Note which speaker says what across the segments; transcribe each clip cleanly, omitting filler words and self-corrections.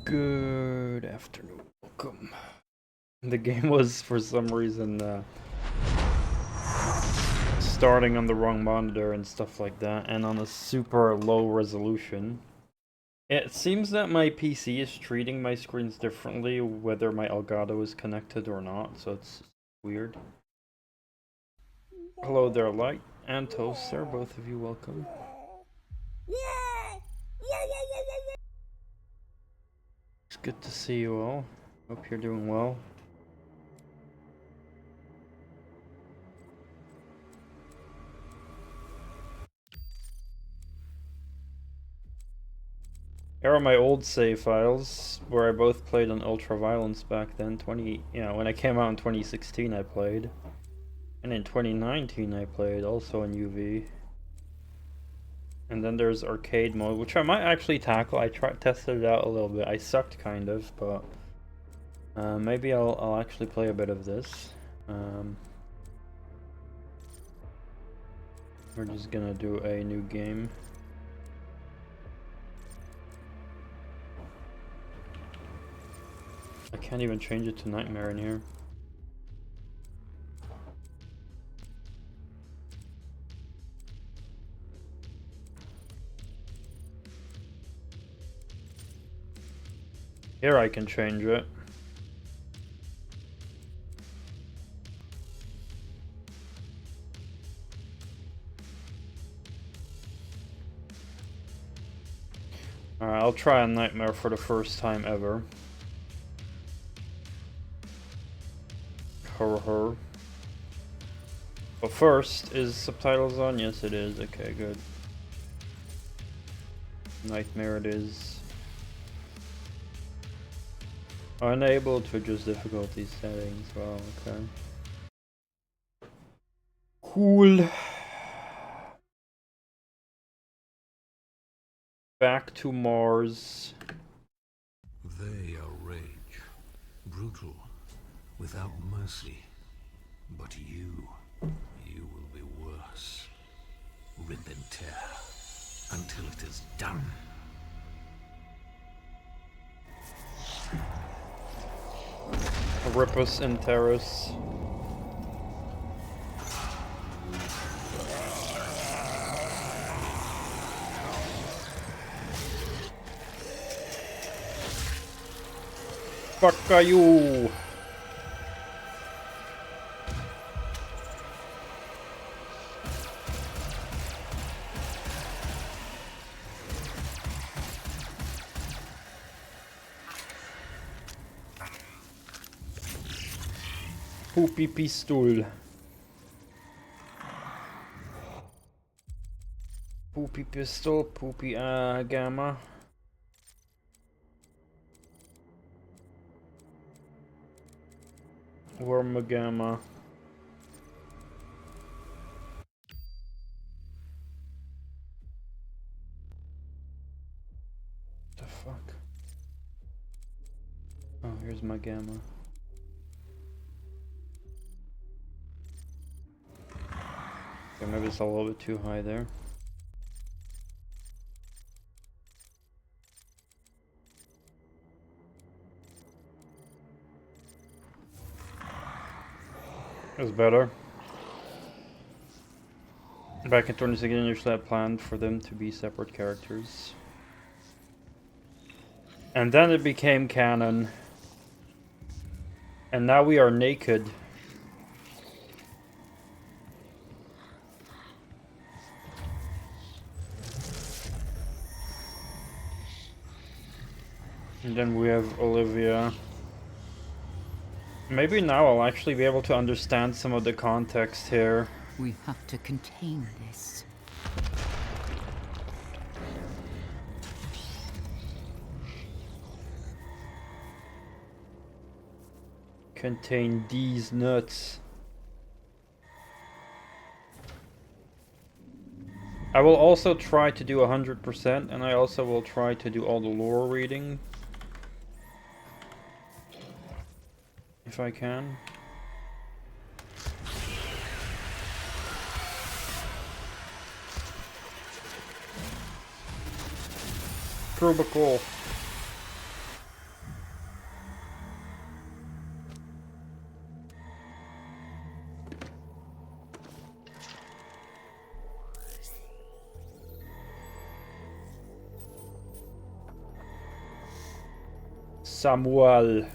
Speaker 1: Good afternoon, welcome. The game was, for some reason, starting on the wrong monitor and stuff like that, and on a super low resolution. It seems that my PC is treating my screens differently, whether my Elgato is connected or not, so it's weird. Hello there, Light and Toaster, both of you welcome. It's good to see you all. Hope you're doing well. Here are my old save files, where I both played on Ultraviolence back then. When I came out in 2016 I played. And in 2019 I played also on UV. And then there's arcade mode, which I might actually tackle. I tested it out a little bit. I sucked kind of, but maybe I'll actually play a bit of this. We're just gonna do a new game. I can't even change it to Nightmare in here. Here I can change it. Alright, I'll try a Nightmare for the first time ever. Her. But first, is subtitles on? Yes it is. Okay, good. Nightmare it is. Unable to adjust difficulty settings. Wow, okay. Cool. Back to Mars.
Speaker 2: They are rage, brutal, without mercy. But you will be worse. Rip and tear until it is done.
Speaker 1: Ripus and Terrace. Fuck are you? Poopy pistol. Poopy pistol, poopy gamma. Worm gamma. The fuck? Oh, here's my gamma. Okay, maybe it's a little bit too high there. That's better. Back in 2016, initially I planned for them to be separate characters. And then it became canon. And now we are naked. And then we have Olivia. Maybe now I'll actually be able to understand some of the context here.
Speaker 3: We have to contain this.
Speaker 1: Contain these nuts. I will also try to do 100%, and I also will try to do all the lore reading. If I can. Cubicle. Samuel.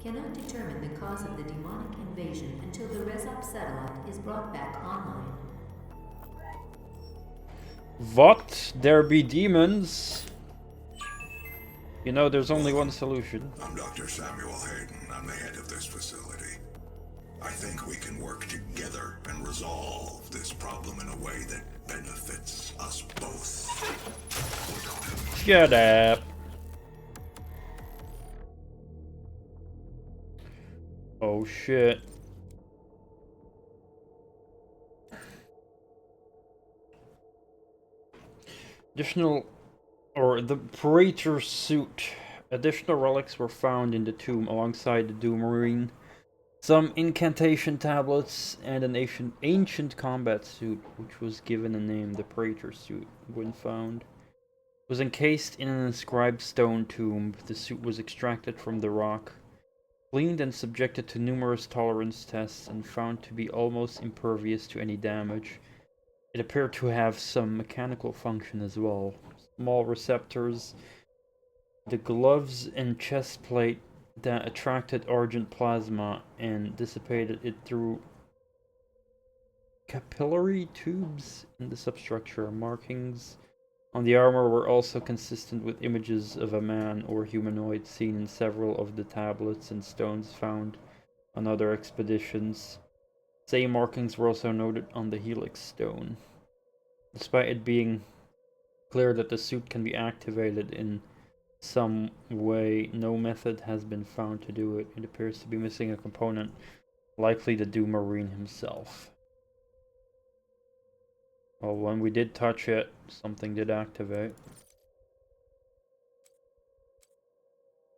Speaker 4: Cannot determine the cause of the demonic invasion until the Resop satellite is brought back online.
Speaker 1: What? There be demons? You know, there's only one solution.
Speaker 5: I'm Dr. Samuel Hayden. I'm the head of this facility. I think we can work together and resolve this problem in a way that benefits us both.
Speaker 1: Shut up. Oh shit. The Praetor suit. Additional relics were found in the tomb alongside the Doom Marine. Some incantation tablets and an ancient combat suit, which was given a name, the Praetor suit, when found. It was encased in an inscribed stone tomb. The suit was extracted from the rock, cleaned and subjected to numerous tolerance tests, and found to be almost impervious to any damage. It appeared to have some mechanical function as well. Small receptors, the gloves and chest plate that attracted argent plasma and dissipated it through capillary tubes in the substructure. Markings on the armor were also consistent with images of a man or humanoid seen in several of the tablets and stones found on other expeditions. Same markings were also noted on the Helix stone. Despite it being clear that the suit can be activated in some way, no method has been found to do it. It appears to be missing a component, likely the Doom Marine himself. Well, when we did touch it, something did activate.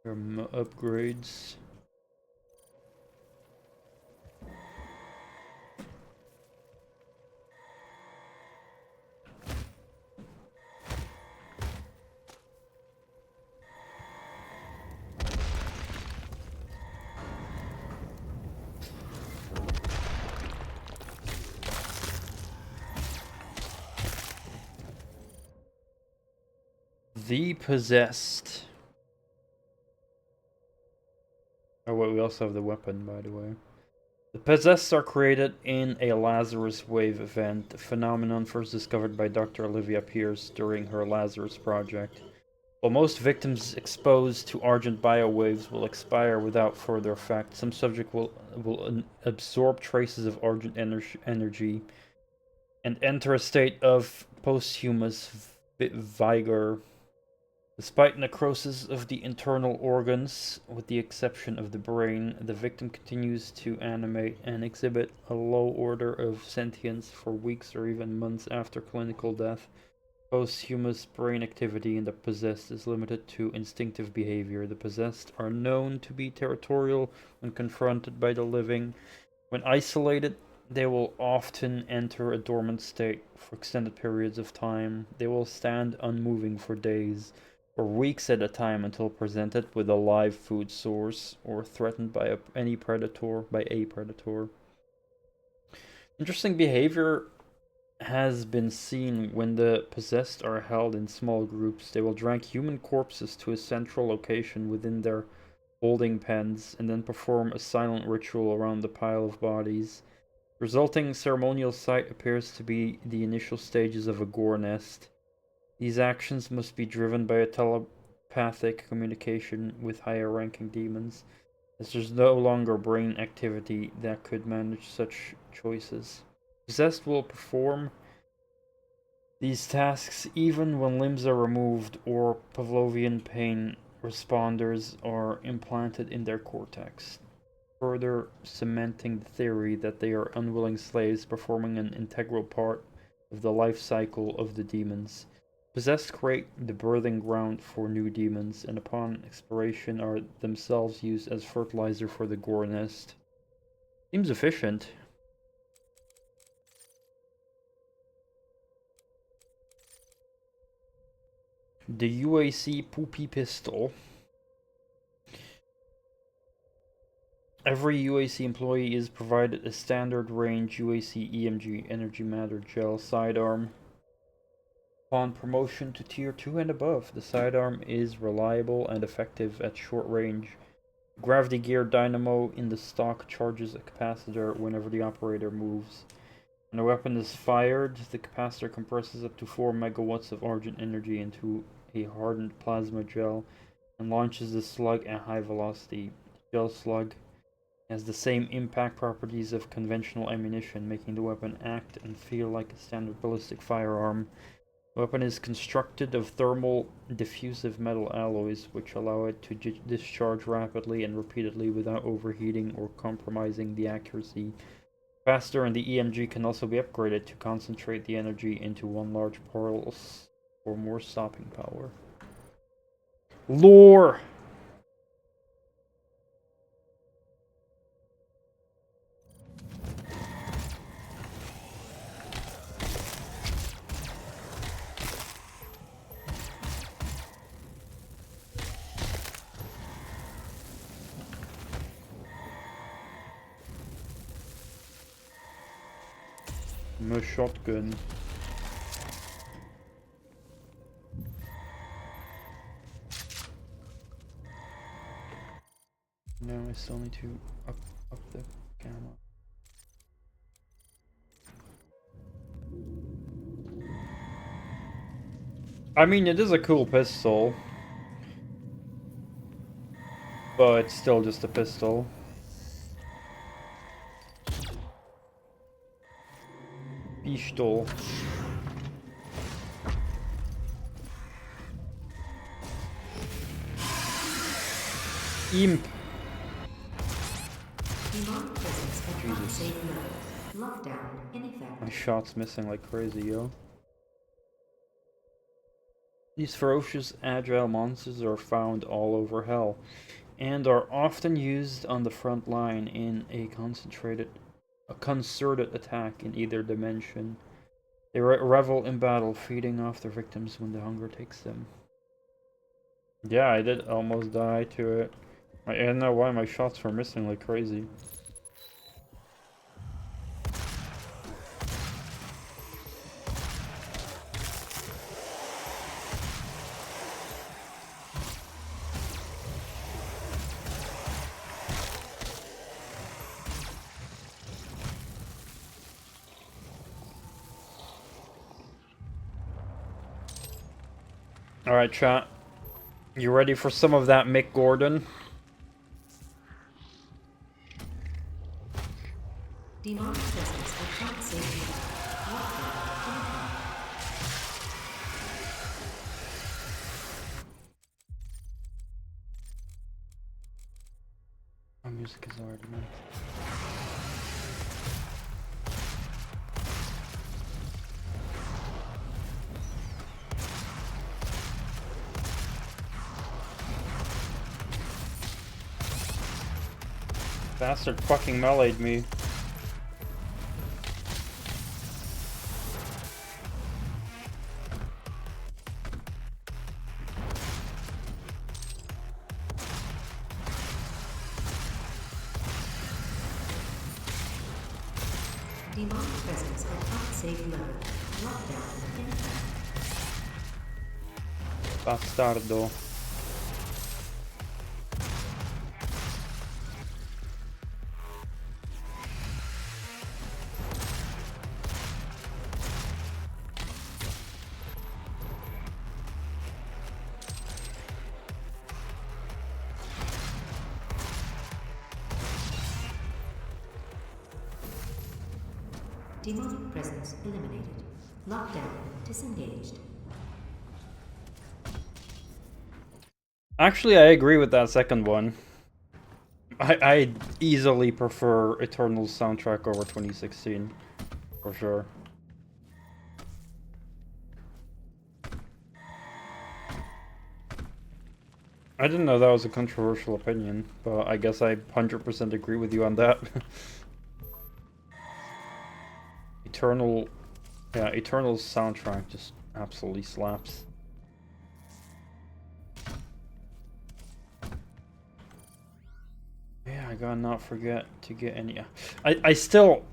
Speaker 1: Upgrades. The Possessed. Oh wait, we also have the weapon, by the way. The Possessed are created in a Lazarus Wave event, a phenomenon first discovered by Dr. Olivia Pierce during her Lazarus project. While most victims exposed to Argent biowaves will expire without further effect, some subject will absorb traces of Argent energy and enter a state of posthumous vigor. Despite necrosis of the internal organs, with the exception of the brain, the victim continues to animate and exhibit a low order of sentience for weeks or even months after clinical death. Posthumous brain activity in the possessed is limited to instinctive behavior. The possessed are known to be territorial when confronted by the living. When isolated, they will often enter a dormant state for extended periods of time. They will stand unmoving for days or weeks at a time until presented with a live food source or threatened by a predator. Interesting behavior has been seen when the possessed are held in small groups. They will drag human corpses to a central location within their holding pens and then perform a silent ritual around the pile of bodies. The resulting ceremonial site appears to be the initial stages of a gore nest. These actions must be driven by a telepathic communication with higher ranking demons, as there's no longer brain activity that could manage such choices. Possessed will perform these tasks even when limbs are removed or Pavlovian pain responders are implanted in their cortex, further cementing the theory that they are unwilling slaves performing an integral part of the life cycle of the demons. Possessed create the birthing ground for new demons, and upon expiration are themselves used as fertilizer for the gore nest. Seems efficient. The UAC Poopy Pistol. Every UAC employee is provided a standard range UAC EMG Energy Matter Gel sidearm. Upon promotion to Tier 2 and above, the sidearm is reliable and effective at short range. Gravity gear dynamo in the stock charges a capacitor whenever the operator moves. When a weapon is fired, the capacitor compresses up to 4 megawatts of Argent energy into a hardened plasma gel and launches the slug at high velocity. Gel slug has the same impact properties of conventional ammunition, making the weapon act and feel like a standard ballistic firearm. The weapon is constructed of thermal diffusive metal alloys, which allow it to discharge rapidly and repeatedly without overheating or compromising the accuracy. Faster, and the EMG can also be upgraded to concentrate the energy into one large pulse for more stopping power. Lore! No shotgun. No, I still need to up the camera. I mean, it is a cool pistol, but it's still just a pistol. Pistol. Imp. Jesus. My shot's missing like crazy, yo. These ferocious, agile monsters are found all over Hell, and are often used on the front line in a concerted attack in either dimension. They revel in battle, feeding off their victims when the hunger takes them. Yeah, I did almost die to it. I don't know why my shots were missing like crazy. Alright, chat. You ready for some of that Mick Gordon?
Speaker 4: Demonic presence attack safety.
Speaker 1: My music is already meant. Bastard fucking melee'd me.
Speaker 4: Demonic presence at unsafe level. Lockdown in effect.
Speaker 1: Bastardo.
Speaker 4: Demonic presence eliminated. Lockdown disengaged.
Speaker 1: Actually, I agree with that second one. I easily prefer Eternal's soundtrack over 2016. For sure. I didn't know that was a controversial opinion, but I guess I 100% agree with you on that. Eternal's soundtrack just absolutely slaps. gotta not forget to get any. I still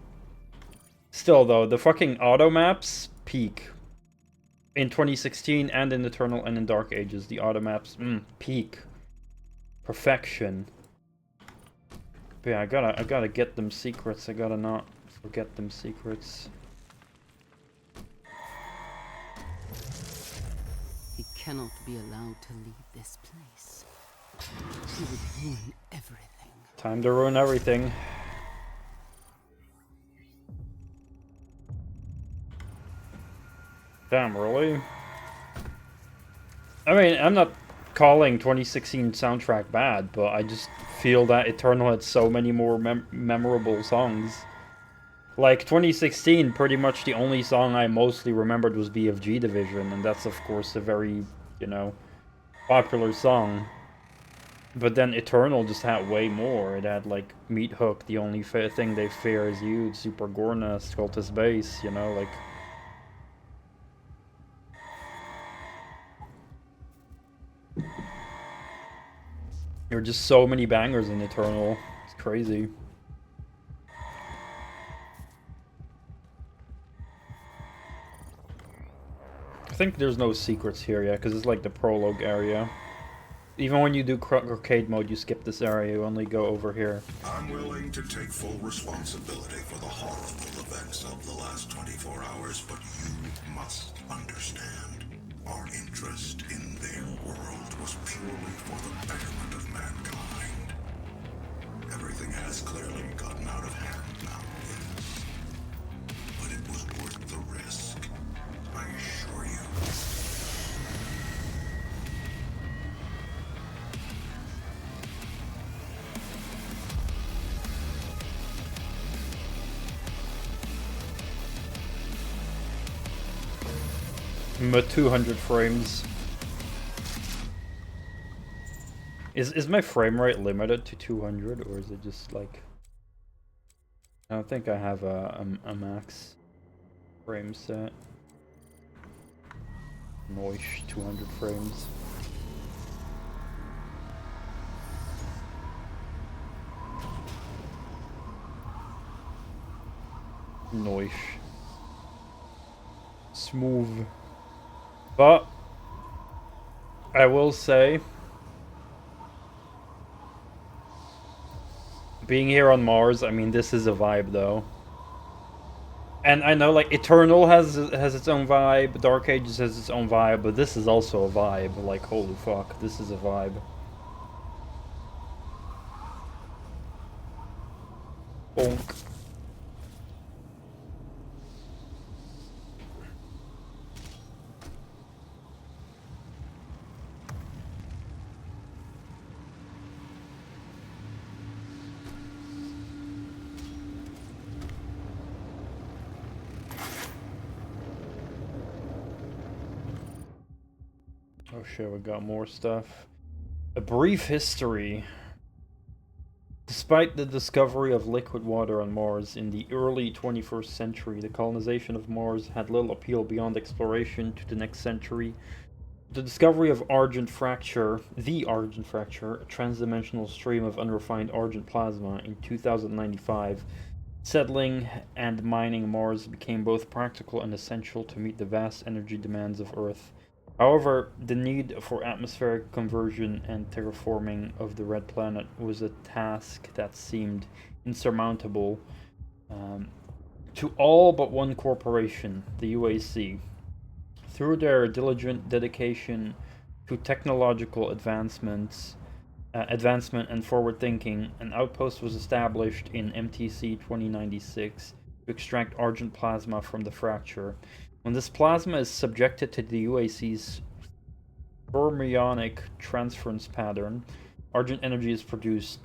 Speaker 1: though, the fucking auto maps peak. In 2016 and in Eternal and in Dark Ages, the auto maps peak. Perfection. But yeah, I gotta get them secrets. I gotta not forget them secrets.
Speaker 3: He cannot be allowed to leave this place. He would ruin everything.
Speaker 1: Time to ruin everything. Damn, really? I mean, I'm not calling 2016 soundtrack bad, but I just feel that Eternal had so many more memorable songs. Like, 2016, pretty much the only song I mostly remembered was BFG Division, and that's of course a very, you know, popular song. But then Eternal just had way more. It had, like, Meat Hook, The Only Thing They Fear Is You, Super Gorna, Cultist Bass, you know, like... There are just so many bangers in Eternal. It's crazy. I think there's no secrets here yet, because it's like the prologue area. Even when you do arcade mode, you skip this area, you only go over here.
Speaker 5: I'm willing to take full responsibility for the horrible events of the last 24 hours, but you must understand. Our interest in their world was purely for the betterment of mankind. Everything has clearly gotten out of hand now, yes. But it was worth the risk, I assure you.
Speaker 1: I'm at 200 frames. Is my frame rate limited to 200, or is it just like... I don't think I have a max frame set. Noish, 200 frames. Noish. Smooth. But I will say, being here on Mars, I mean, this is a vibe though. And I know, like, Eternal has its own vibe, Dark Ages has its own vibe, but this is also a vibe. Like, holy fuck, this is a vibe. Bonk. Oh shit, we got more stuff. A brief history. Despite the discovery of liquid water on Mars in the early 21st century, the colonization of Mars had little appeal beyond exploration to the next century. The discovery of Argent Fracture, the Argent Fracture, a transdimensional stream of unrefined Argent plasma in 2095, settling and mining Mars became both practical and essential to meet the vast energy demands of Earth. However, the need for atmospheric conversion and terraforming of the Red Planet was a task that seemed insurmountable to all but one corporation, the UAC. Through their diligent dedication to technological advancement and forward thinking, an outpost was established in MTC 2096 to extract Argent plasma from the fracture. When this plasma is subjected to the UAC's fermionic transference pattern, Argent energy is produced.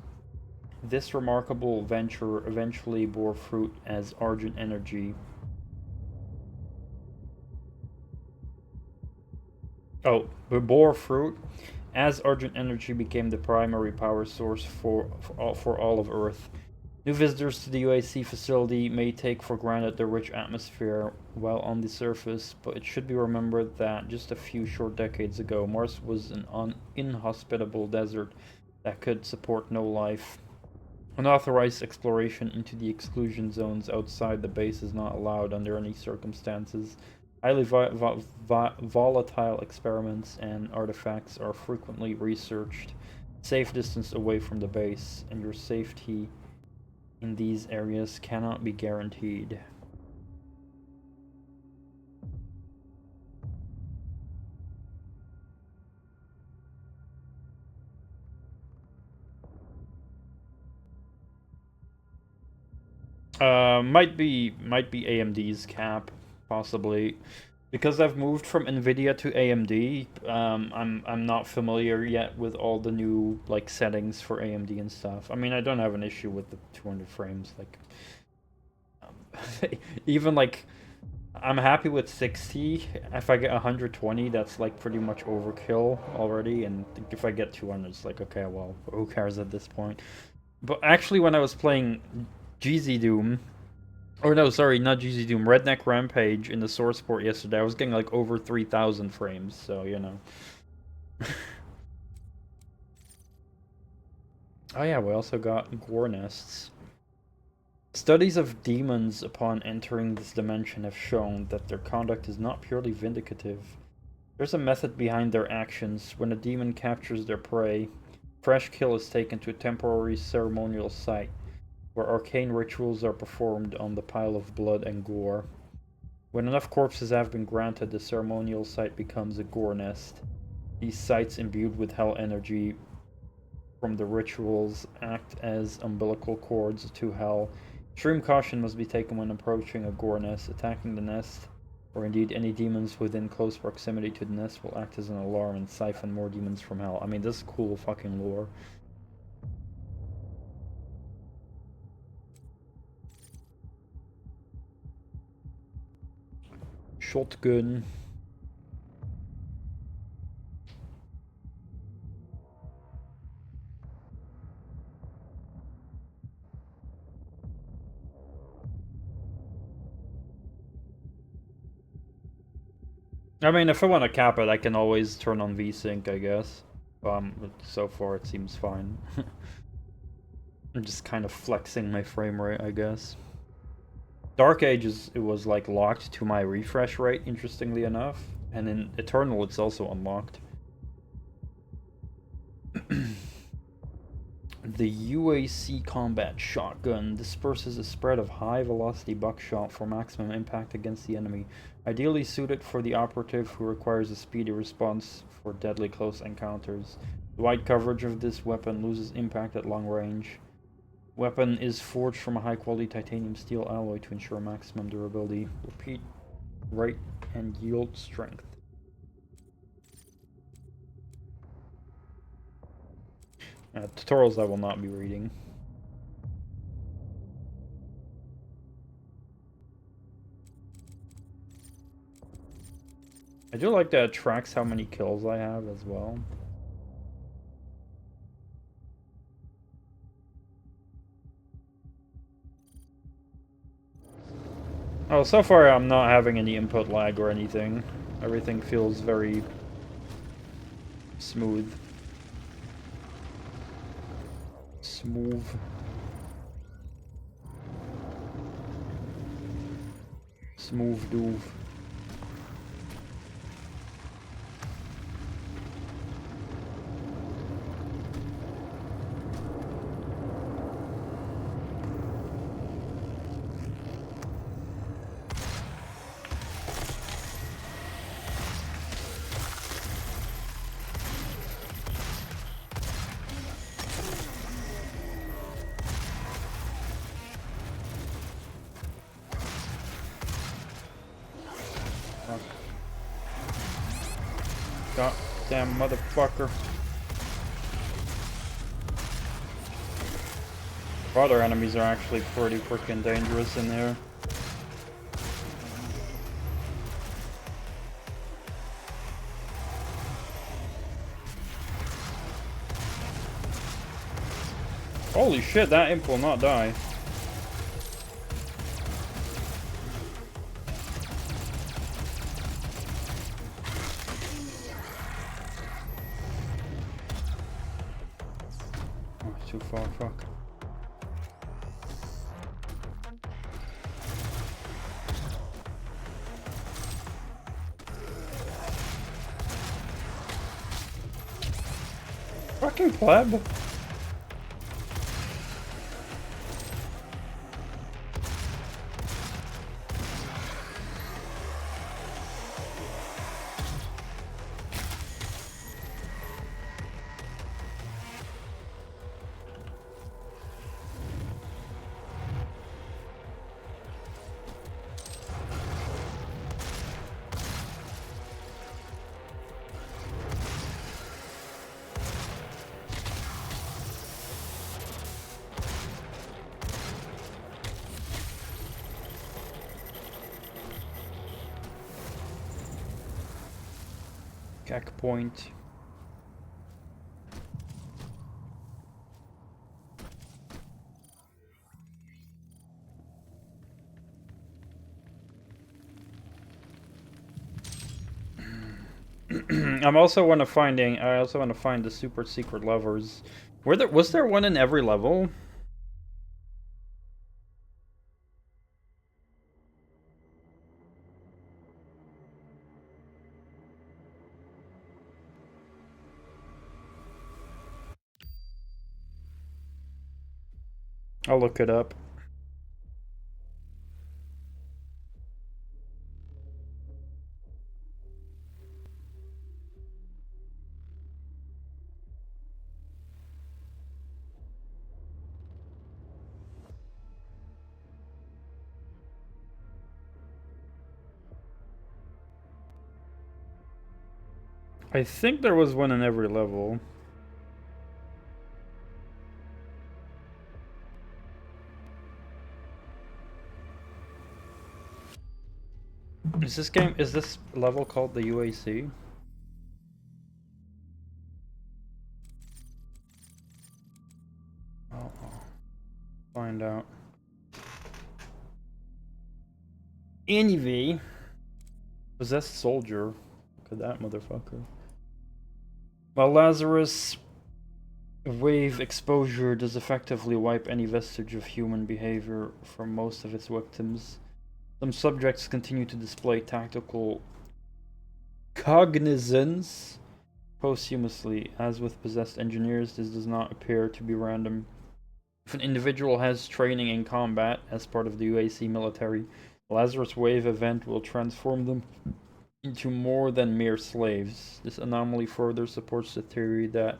Speaker 1: This remarkable venture eventually bore fruit as Argent energy. Bore fruit as Argent energy became the primary power source for all of Earth. New visitors to the UAC facility may take for granted the rich atmosphere while on the surface, but it should be remembered that just a few short decades ago, Mars was an inhospitable desert that could support no life. Unauthorized exploration into the exclusion zones outside the base is not allowed under any circumstances. Highly volatile experiments and artifacts are frequently researched. Safe distance away from the base, and your safety in these areas cannot be guaranteed. Might be AMD's cap, possibly, because I've moved from Nvidia to AMD. I'm not familiar yet with all the new like settings for AMD and stuff. I mean, I don't have an issue with the 200 frames. Like, even like, I'm happy with 60. If I get 120, that's like pretty much overkill already. And if I get 200, it's like, okay, well, who cares at this point? But actually, when I was playing GZ Doom, or no, sorry, not GZ Doom, Redneck Rampage in the source port yesterday, I was getting like over 3,000 frames, so you know. Oh yeah, we also got gore nests. Studies of demons upon entering this dimension have shown that their conduct is not purely vindicative. There's a method behind their actions. When a demon captures their prey, fresh kill is taken to a temporary ceremonial site, where arcane rituals are performed on the pile of blood and gore. When enough corpses have been granted, the ceremonial site becomes a gore nest. These sites, imbued with hell energy from the rituals, act as umbilical cords to hell. Extreme caution must be taken when approaching a gore nest. Attacking the nest, or indeed any demons within close proximity to the nest, will act as an alarm and siphon more demons from hell. I mean, this is cool fucking lore. Shotgun. I mean, if I want to cap it, I can always turn on VSync, I guess. But so far it seems fine. I'm just kind of flexing my frame rate, I guess. Dark Ages, it was like locked to my refresh rate, interestingly enough. And in Eternal, it's also unlocked. The UAC Combat Shotgun disperses a spread of high-velocity buckshot for maximum impact against the enemy, ideally suited for the operative who requires a speedy response for deadly close encounters. The wide coverage of this weapon loses impact at long range. Weapon is forged from a high-quality titanium steel alloy to ensure maximum durability. Repeat rate and yield strength. Tutorials I will not be reading. I do like that it tracks how many kills I have as well. Oh, so far I'm not having any input lag or anything. Everything feels very smooth. Smooth. Smooth doove. Goddamn motherfucker. Other enemies are actually pretty freaking dangerous in there. Holy shit, that imp will not die. Too far, fuck. Fucking pleb. Gag point. I also want to find the super secret levers. Was there one in every level? I'll look it up. I think there was one in every level. Is this level called the UAC? I'll find out. NV. Possessed soldier. Look at that motherfucker. While Lazarus wave exposure does effectively wipe any vestige of human behavior from most of its victims, some subjects continue to display tactical cognizance posthumously. As with possessed engineers, this does not appear to be random. If an individual has training in combat as part of the UAC military, the Lazarus Wave event will transform them into more than mere slaves. This anomaly further supports the theory that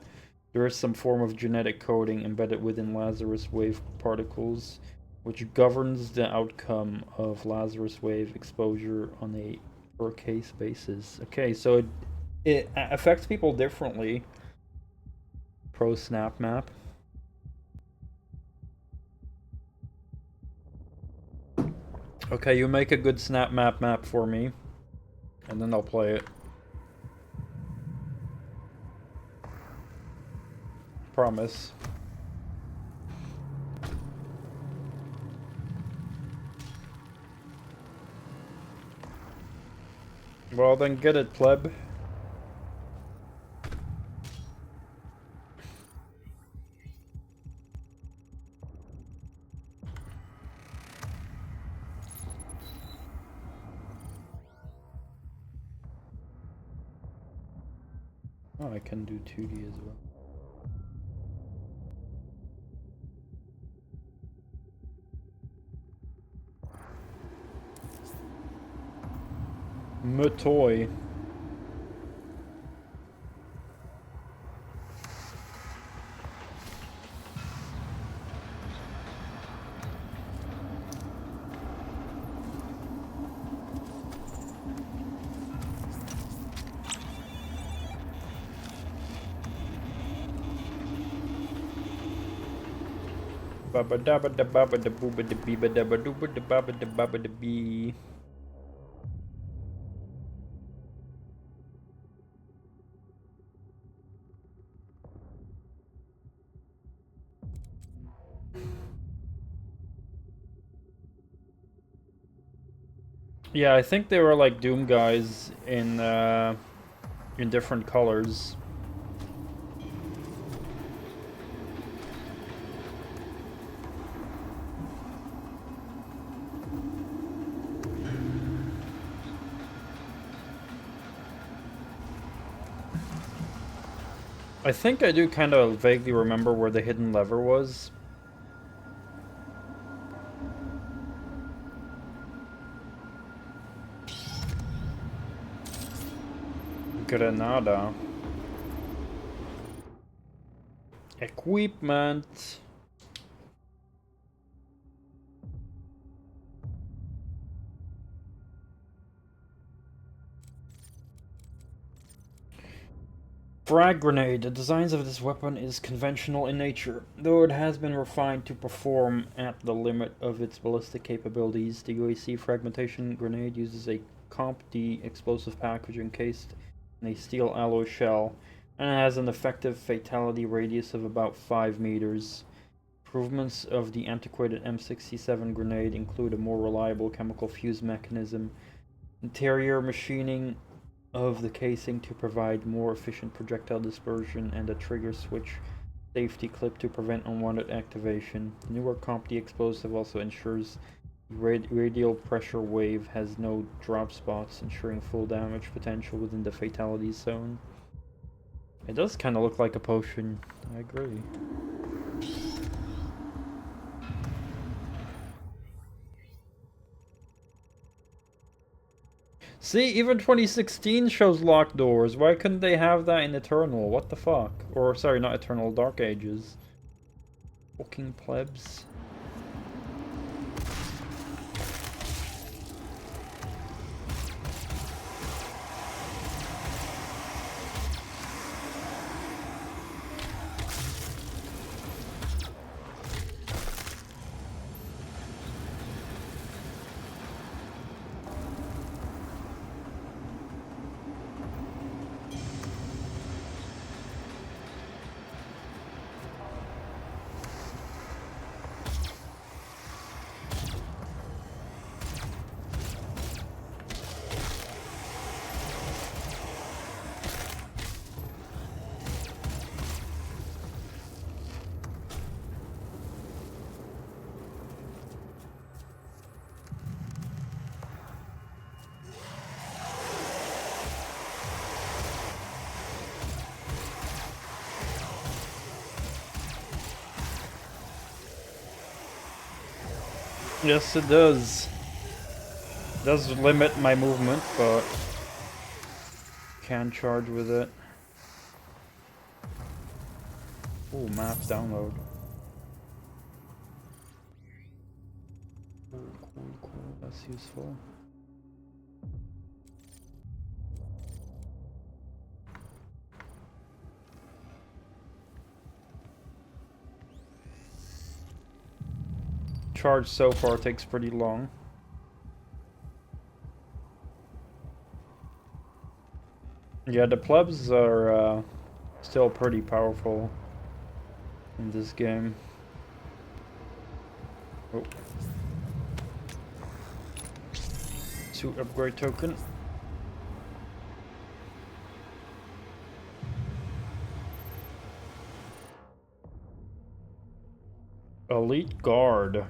Speaker 1: there is some form of genetic coding embedded within Lazarus Wave particles, which governs the outcome of Lazarus Wave exposure on a per case basis. Okay, so it affects people differently. Pro snap map. Okay, you make a good snap map for me, and then I'll play it. Promise. Well, then get it, pleb. Oh, I can do 2D as well. Matoy. Baba dabba da baba da booba da beeba dabba dooba da baba da bee. Yeah, I think they were like Doom guys in different colors. I think I do kind of vaguely remember where the hidden lever was. Granada. Equipment. Frag grenade. The designs of this weapon is conventional in nature, though it has been refined to perform at the limit of its ballistic capabilities. The UAC fragmentation grenade uses a Comp-D explosive package encased in a steel alloy shell, and it has an effective fatality radius of about 5 meters. Improvements of the antiquated M67 grenade include a more reliable chemical fuse mechanism, interior machining of the casing to provide more efficient projectile dispersion, and a trigger switch safety clip to prevent unwanted activation. The newer Comp-D explosive also ensures the radial pressure wave has no drop spots, ensuring full damage potential within the fatality zone. It does kind of look like a potion. I agree. See, even 2016 shows locked doors. Why couldn't they have that in Eternal? What the fuck? Or, sorry, not Eternal, Dark Ages. Fucking plebs. Yes, it does. It does limit my movement, but can charge with it. Ooh, map download. Ooh, cool. That's useful. Charge so far takes pretty long. Yeah, the plebs are still pretty powerful in this game. Oh. Suit upgrade token. Elite Guard.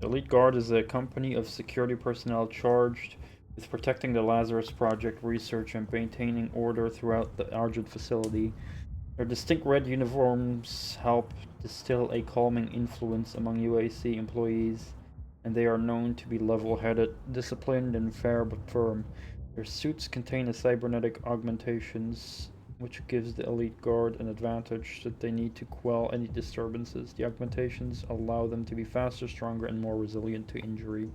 Speaker 1: Elite Guard is a company of security personnel charged with protecting the Lazarus Project research and maintaining order throughout the Argent facility. Their distinct red uniforms help distill a calming influence among UAC employees, and they are known to be level-headed, disciplined, and fair but firm. Their suits contain a cybernetic augmentations, which gives the Elite Guard an advantage should they need to quell any disturbances. The augmentations allow them to be faster, stronger, and more resilient to injury.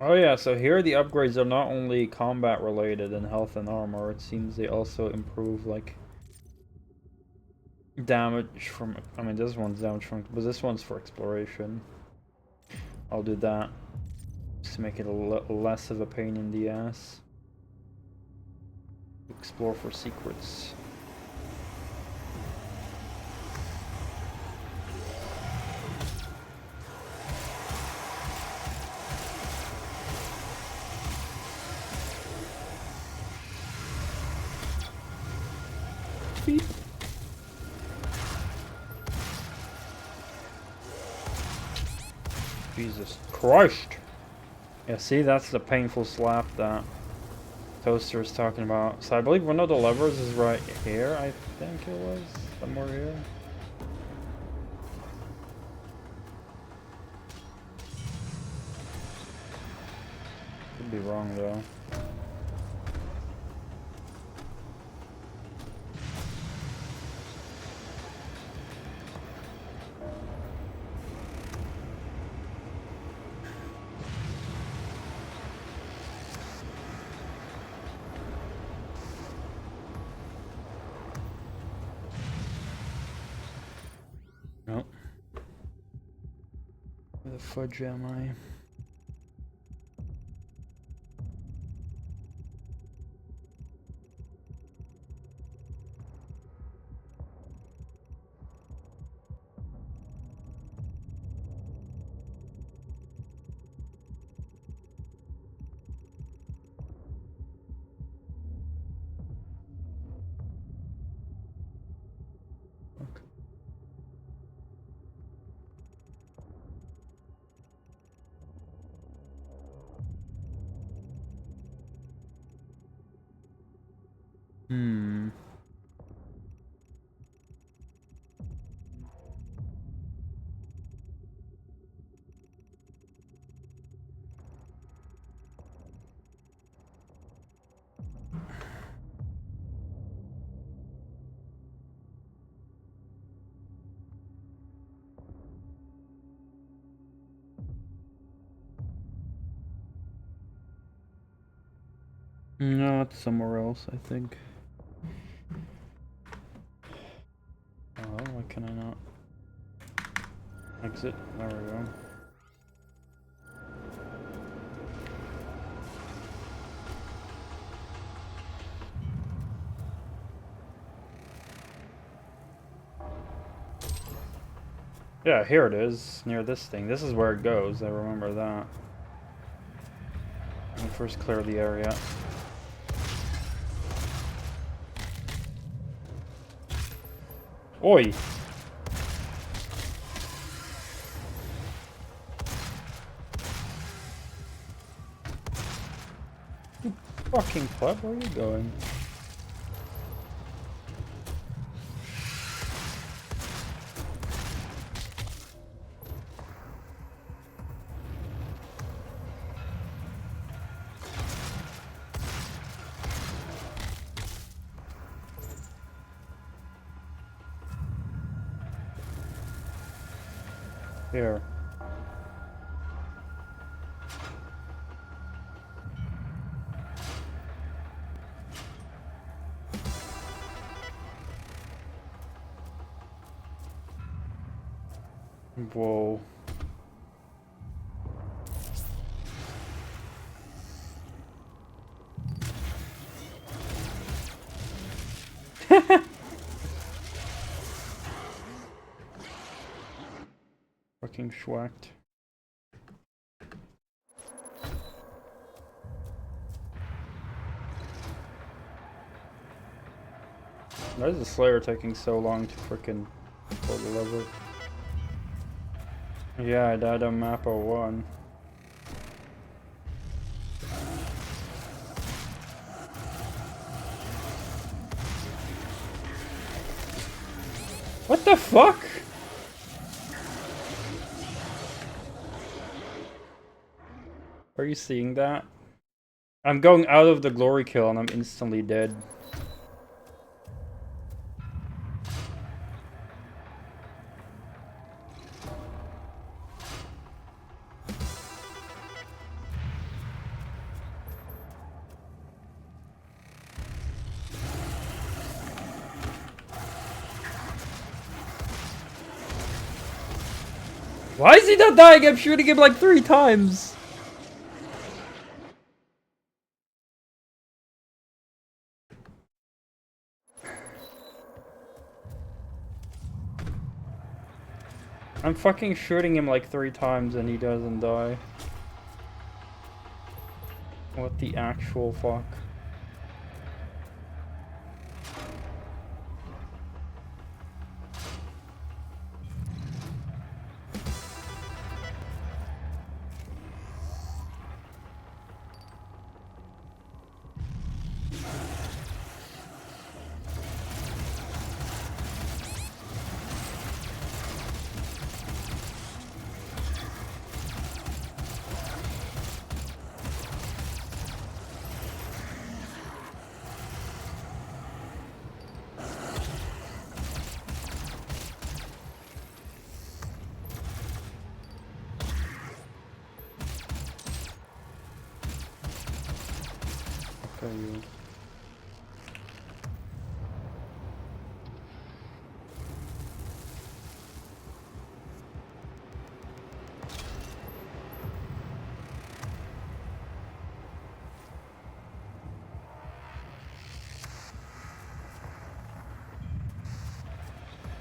Speaker 1: Oh yeah, so here the upgrades are not only combat related and health and armor, it seems they also improve like damage from, I mean this one's damage from, but this one's for exploration. I'll do that, just to make it less of a pain in the ass. Explore for secrets. beep. Jesus Christ. Yeah, see, that's the painful slap that Toaster is talking about. So I believe one of the levers is right here, I think it was. Somewhere here. Could be wrong though. Nope. Where the fudge am I? Fuck. Hmm. No, it's somewhere else, I think. Oh, why can I not exit? There we go. Yeah, here it is, near this thing. This is where it goes, I remember that. Let me first clear the area. Oi! You fucking pleb, where are you going? Here. Whoa. Fucking schwacked. Why is the Slayer taking so long to frickin' pull the lever? Yeah, I died on map 01. What the fuck? Are you seeing that? I'm going out of the glory kill and I'm instantly dead. Why is he not dying? I'm shooting him like 3 times. I'm fucking shooting him like 3 times and he doesn't die. What the actual fuck? are you?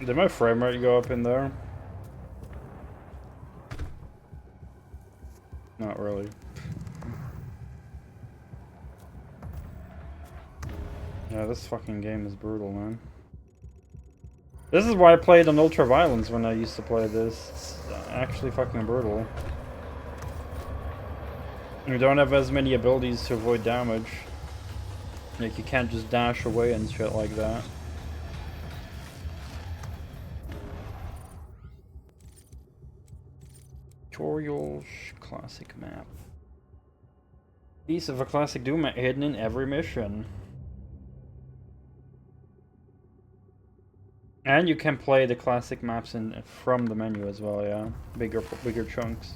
Speaker 1: Did my frame rate go up in there? Not really. Yeah, this fucking game is brutal, man. This is why I played on Ultra Violence when I used to play this. It's actually fucking brutal. You don't have as many abilities to avoid damage. Like, you can't just dash away and shit like that. Tutorial classic map. Piece of a classic Doom hidden in every mission. And you can play the classic maps from the menu as well, yeah. Bigger chunks.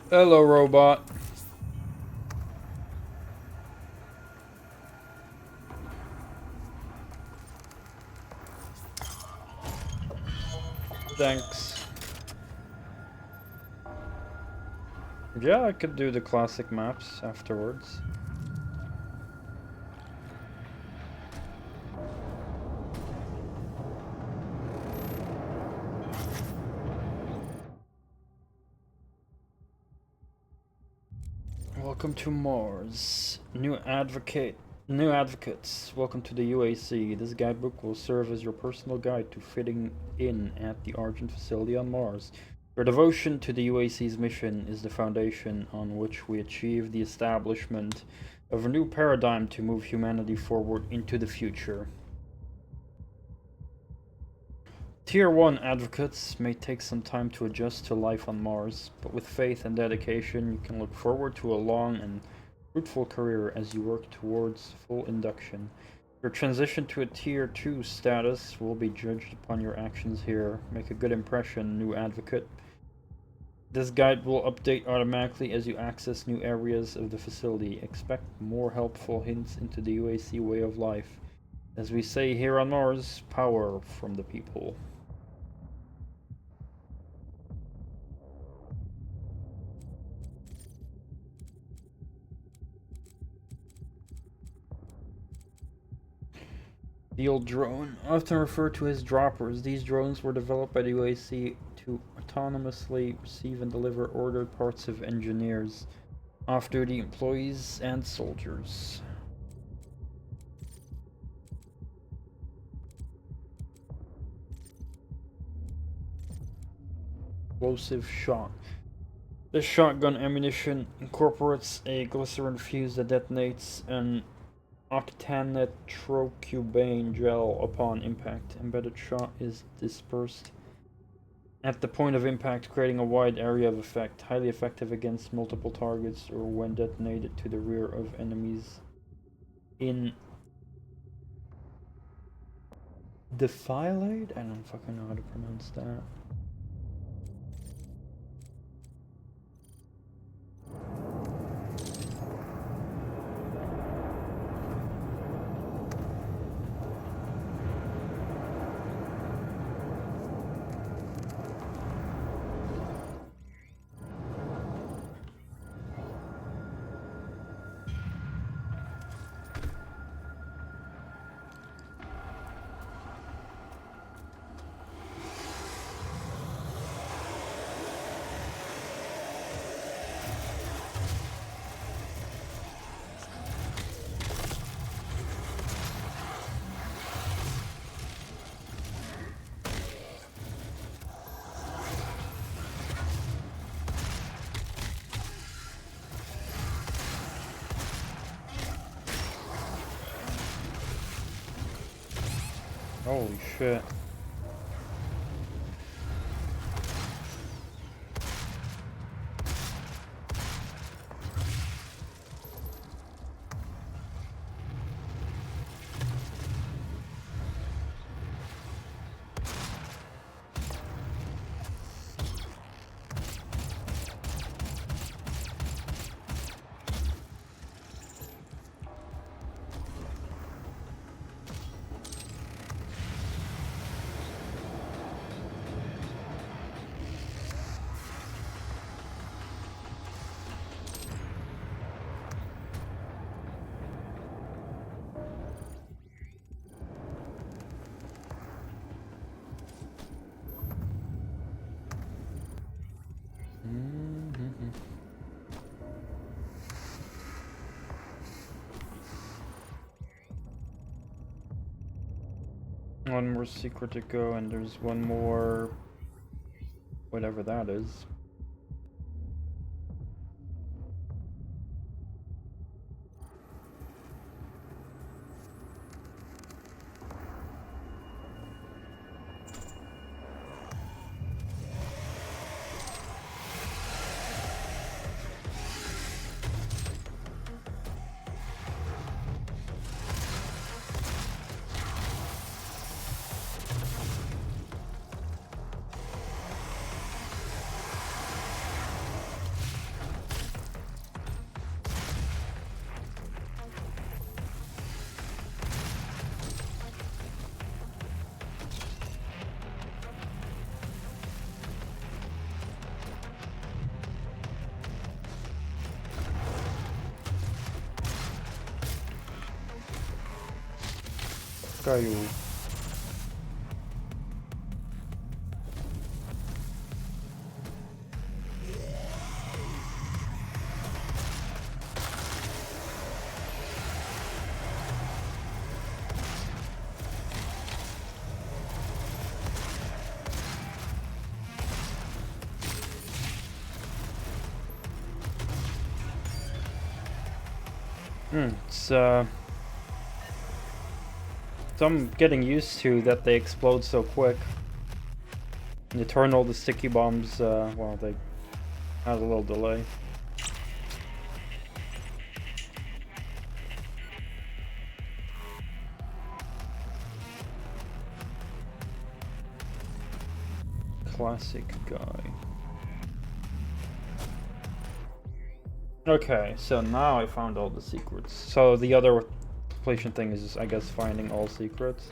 Speaker 1: Hello, robot. Thanks. Yeah, I could do the classic maps afterwards. Welcome to Mars. New advocates. Welcome to the UAC. This guidebook will serve as your personal guide to fitting in at the Argent facility on Mars. Your devotion to the UAC's mission is the foundation on which we achieve the establishment of a new paradigm to move humanity forward into the future. Tier 1 advocates may take some time to adjust to life on Mars, but with faith and dedication you can look forward to a long and fruitful career as you work towards full induction. Your transition to a Tier 2 status will be judged upon your actions here. Make a good impression, new advocate. This guide will update automatically as you access new areas of the facility. Expect more helpful hints into the UAC way of life. As we say here on Mars, power from the people. Field drone, often referred to as droppers. These drones were developed by the UAC to autonomously receive and deliver ordered parts of engineers, off-duty employees, and soldiers. Explosive shot. This shotgun ammunition incorporates a glycerin fuse that detonates an octanitrocubane gel upon impact. Embedded shot is dispersed at the point of impact, creating a wide area of effect, highly effective against multiple targets or when detonated to the rear of enemies in defilade? I don't fucking know how to pronounce that. Holy shit. One more secret to go, and there's one more... whatever that is. Caiu. So I'm getting used to that they explode so quick. And you turn all the sticky bombs, well, they had a little delay. Classic guy. Okay, so now I found all the secrets. So the other completion thing is, I guess, finding all secrets.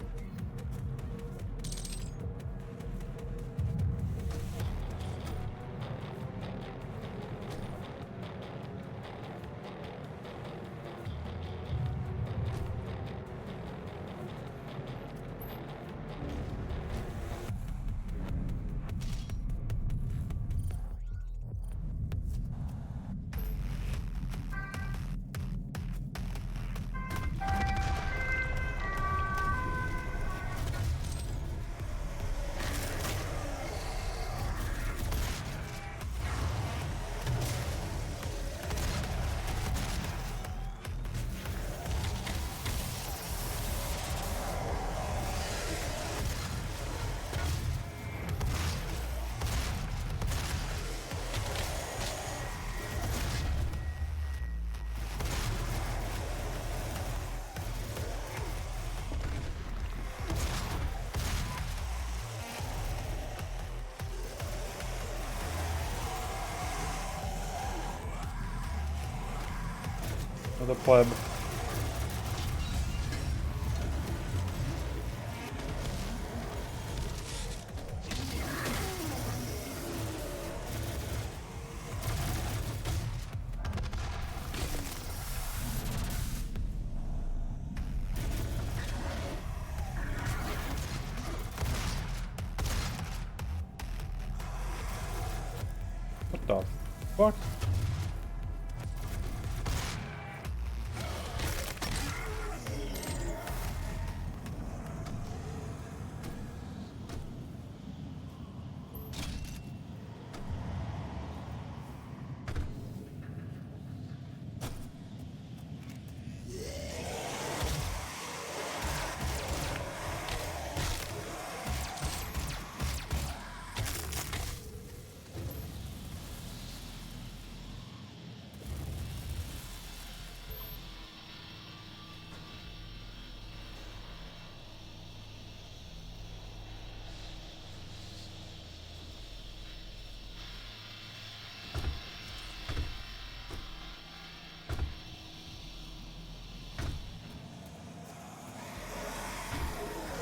Speaker 1: The pleb. What the fuck?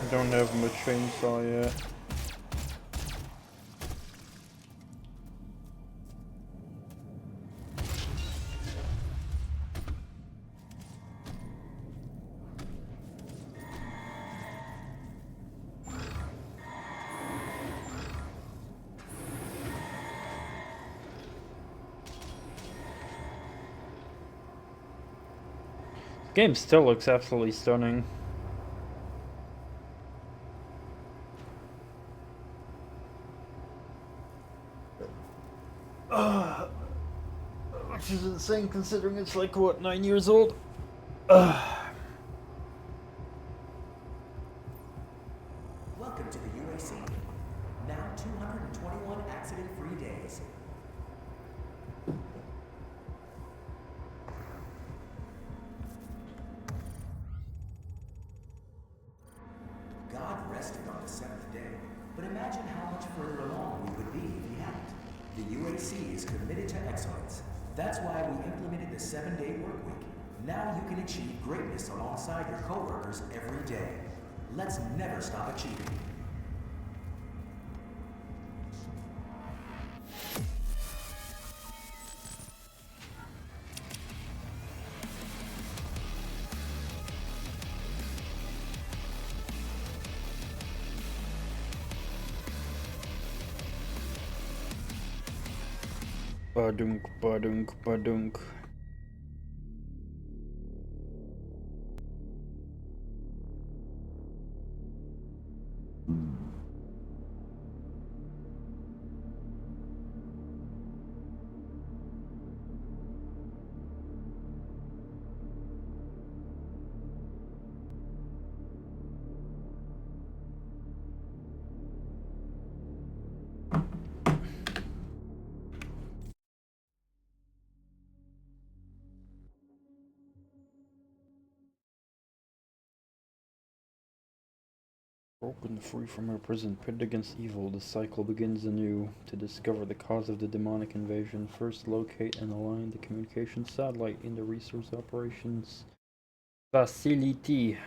Speaker 1: I don't have my chainsaw yet. The game still looks absolutely stunning. Which is insane considering it's like, what, 9 years old?
Speaker 6: Welcome to the UAC. Now 221 accident-free days. God rested on the seventh day, but imagine how much further along we would be if he hadn't. The UAC is committed to excellence. That's why we implemented the 7-day work week. Now you can achieve greatness alongside your coworkers every day. Let's never stop achieving.
Speaker 1: Badunk, badunk, badunk. Broken free from her prison, pitted against evil, the cycle begins anew. To discover the cause of the demonic invasion, first locate and align the communication satellite in the resource operations facility.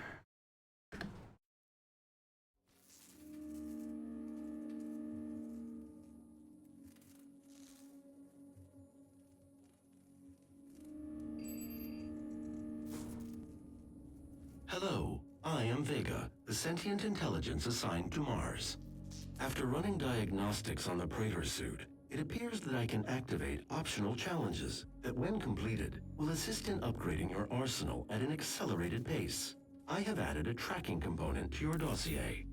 Speaker 7: Hello, I am Vega, the sentient intelligence assigned to Mars. After running diagnostics on the Praetor suit, it appears that I can activate optional challenges that, when completed, will assist in upgrading your arsenal at an accelerated pace. I have added a tracking component to your dossier.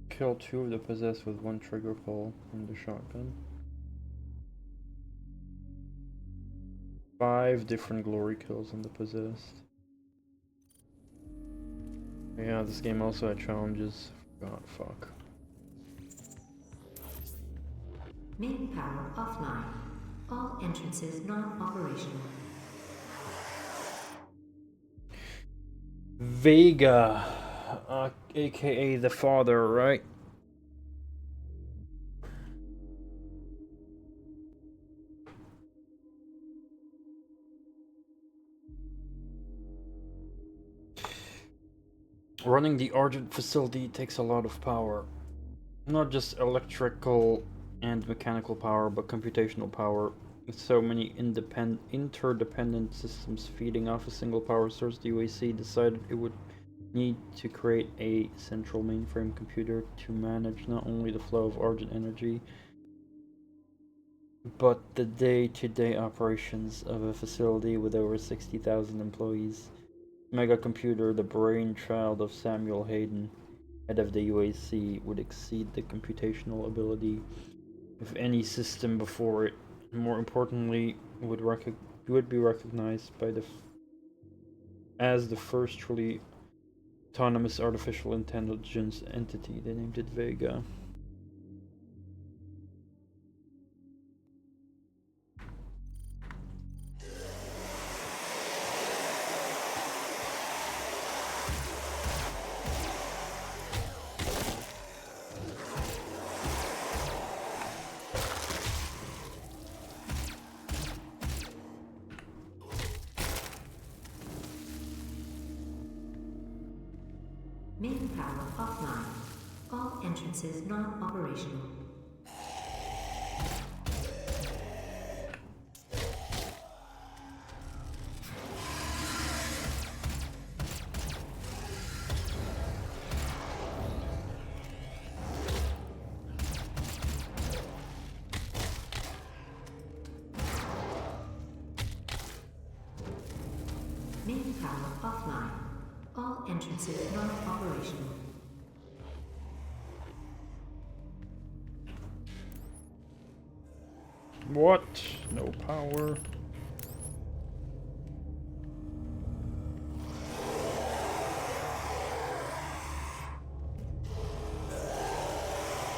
Speaker 1: Kill 2 of the possessed with 1 trigger pull from the shotgun. 5 different glory kills on the possessed. Yeah, this game also had challenges. God, fuck.
Speaker 4: Main power offline. All entrances non-operational.
Speaker 1: Vega, aka the father, right? Running the Argent facility takes a lot of power. Not just electrical and mechanical power, but computational power. With so many interdependent systems feeding off a single power source, the UAC decided it would need to create a central mainframe computer to manage not only the flow of Argent energy, but the day-to-day operations of a facility with over 60,000 employees. Mega computer, the brainchild of Samuel Hayden, head of the UAC, would exceed the computational ability of any system before it. More importantly, would be recognized by as the first truly autonomous artificial intelligence entity. They named it Vega.
Speaker 4: Main power offline. All entrances non-operational. power offline. All entrances not operational.
Speaker 1: What? No power.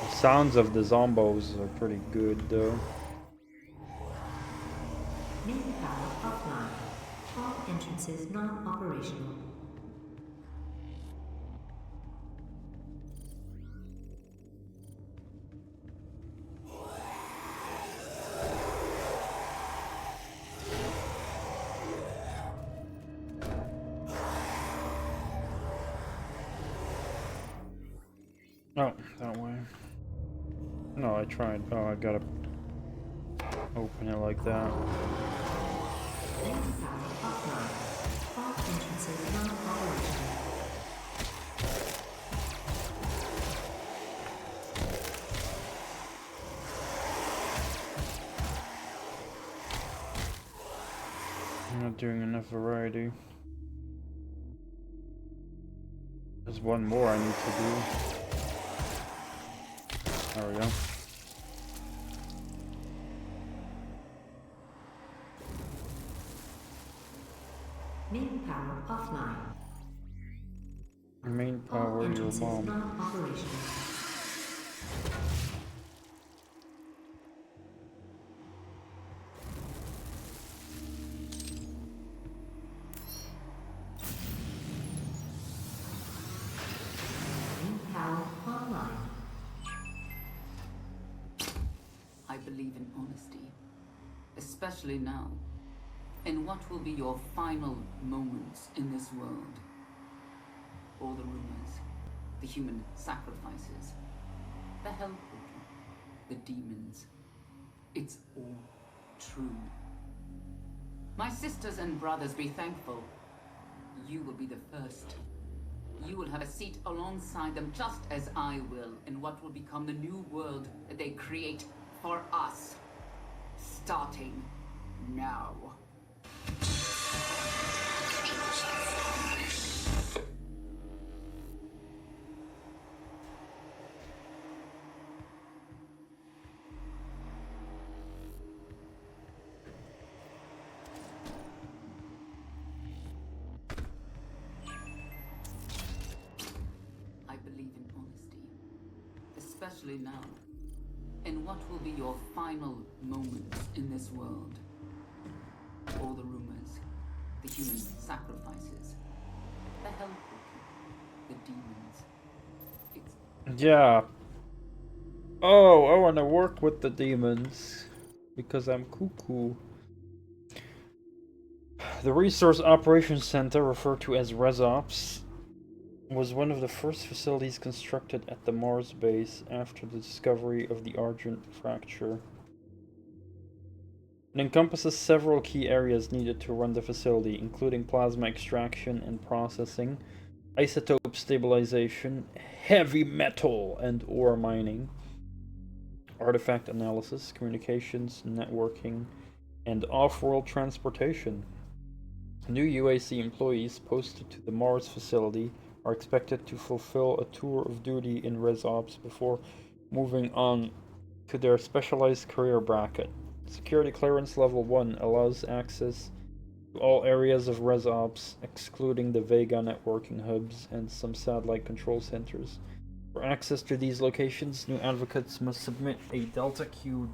Speaker 1: The sounds of the zombos are pretty good though.
Speaker 4: Main power offline. All entrances not operational.
Speaker 1: Oh, that way. No, I tried. Oh, I gotta open it like that.
Speaker 4: Main power offline. All entrances not operational.
Speaker 1: I'm not doing enough variety. There's one more I need to do. There we go.
Speaker 4: Main power offline.
Speaker 1: Main
Speaker 4: All
Speaker 1: power, your
Speaker 4: entrances
Speaker 1: mom.
Speaker 4: not operational. Main power online.
Speaker 3: I believe in honesty, especially now, in what will be your final moments in this world. All the rumors, the human sacrifices, the hell portal, the demons. It's all true. My sisters and brothers, be thankful. You will be the first. You will have a seat alongside them, just as I will, in what will become the new world that they create for us. Starting now. I believe in honesty, especially now, in what will be your final moments in this world. All the rumors, the human sacrifices, the hell portal, the demons. It's
Speaker 1: Yeah. Oh, I want to work with the demons because I'm cuckoo. The Resource Operations Center, referred to as ResOps, was one of the first facilities constructed at the Mars base after the discovery of the Argent Fracture. It encompasses several key areas needed to run the facility, including plasma extraction and processing, isotope stabilization, heavy metal and ore mining, artifact analysis, communications, networking, and off-world transportation. New UAC employees posted to the Mars facility are expected to fulfill a tour of duty in ResOps before moving on to their specialized career bracket. Security clearance level 1 allows access to all areas of ResOps, excluding the Vega networking hubs and some satellite control centers. For access to these locations, new advocates must submit a Delta Q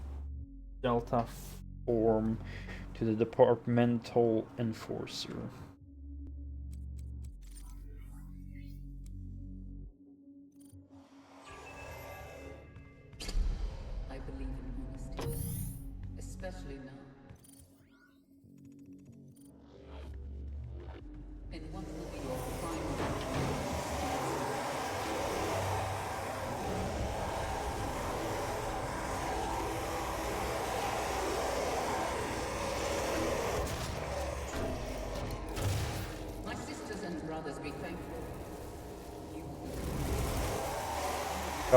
Speaker 1: Delta form to the departmental enforcer.
Speaker 3: I believe in honesty, especially now. In what will be your final My sisters and brothers, be thankful. You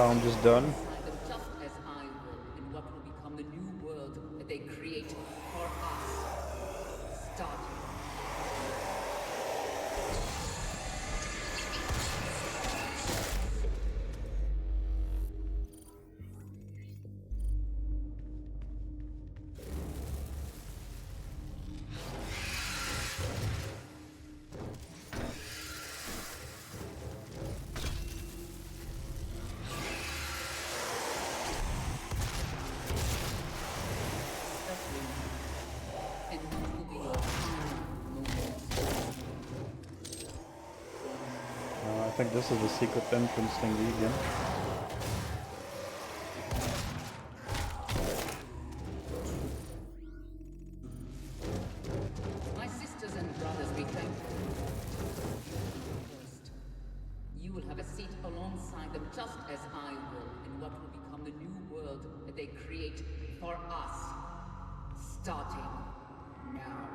Speaker 1: I'm just done.
Speaker 3: decide them just as I will in what will become the new world that they create for us. Starting.
Speaker 1: think this is a secret entrance thing again.
Speaker 3: My sisters and brothers, be thankful. First, you will have a seat alongside them, just as I will, in what will become the new world that they create for us. Starting now.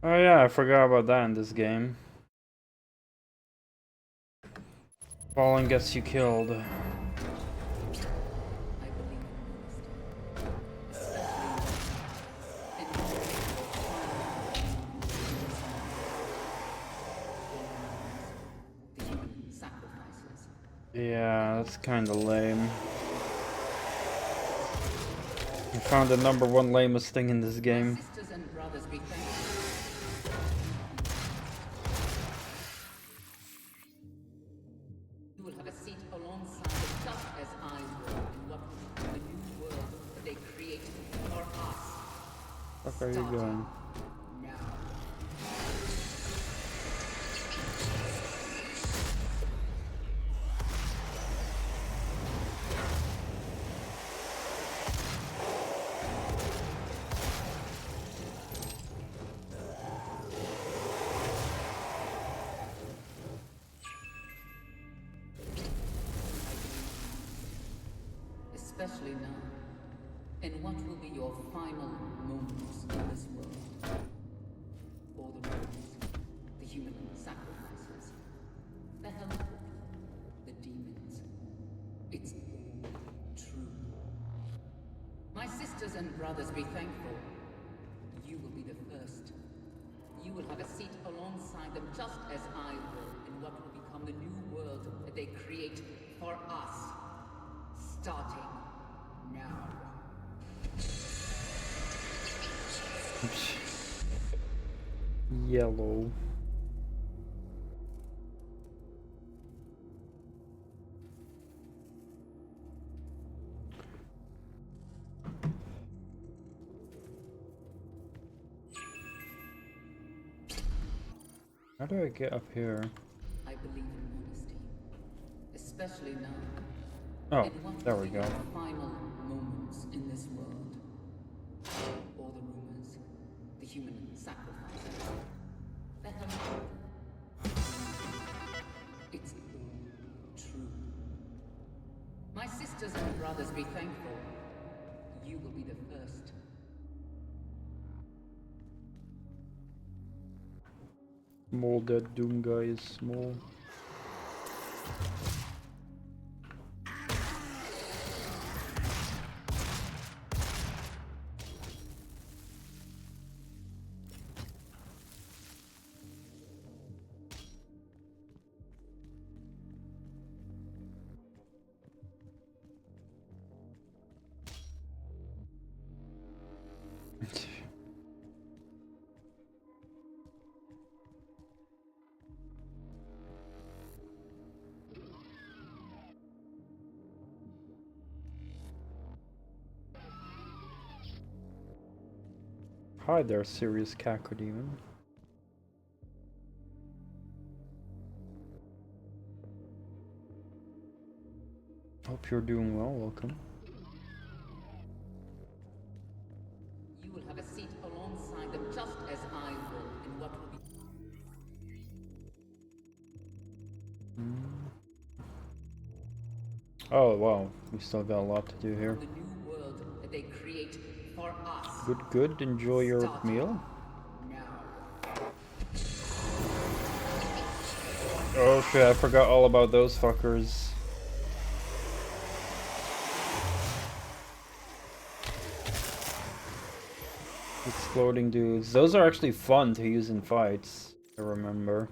Speaker 1: Oh yeah, I forgot about that in this game. Falling gets you killed.
Speaker 3: I believe in the human sacrifices.
Speaker 1: Yeah, that's kinda lame. I found the #1 lamest thing in this game.
Speaker 3: Sisters and brothers, be thankful. You will have a seat alongside them, just as I will, in what will become the new world that they create for us.
Speaker 1: Fuck are you going?
Speaker 3: Now. Especially now, in what will be your final moments in this world. All the rules, the human sacrifices, the help, the demons. It's all true. My sisters and brothers, be thankful. You will be the first. You will have a seat alongside them, just as I will, in what will become the new world that they create for us. Starting now.
Speaker 1: Yellow. How do I get up here?
Speaker 3: I believe in honesty, especially now.
Speaker 1: Oh,
Speaker 3: In what
Speaker 1: there
Speaker 3: will
Speaker 1: we
Speaker 3: be
Speaker 1: go.
Speaker 3: your final moments in this world. All the rumors, the human sacrifices, the help. It's all true. My sisters and brothers, be thankful. You will be the first.
Speaker 1: Small dead Doom guy is small. Hi there, serious Cacodemon. Hope you're doing well, welcome.
Speaker 3: You will have a seat alongside them, just as I will, in what will be
Speaker 1: Oh wow, we still got a lot to do here.
Speaker 3: the new world that they create for us.
Speaker 1: Good, enjoy your meal.
Speaker 3: Now.
Speaker 1: Oh shit, I forgot all about those fuckers. Exploding dudes. Those are actually fun to use in fights, I remember.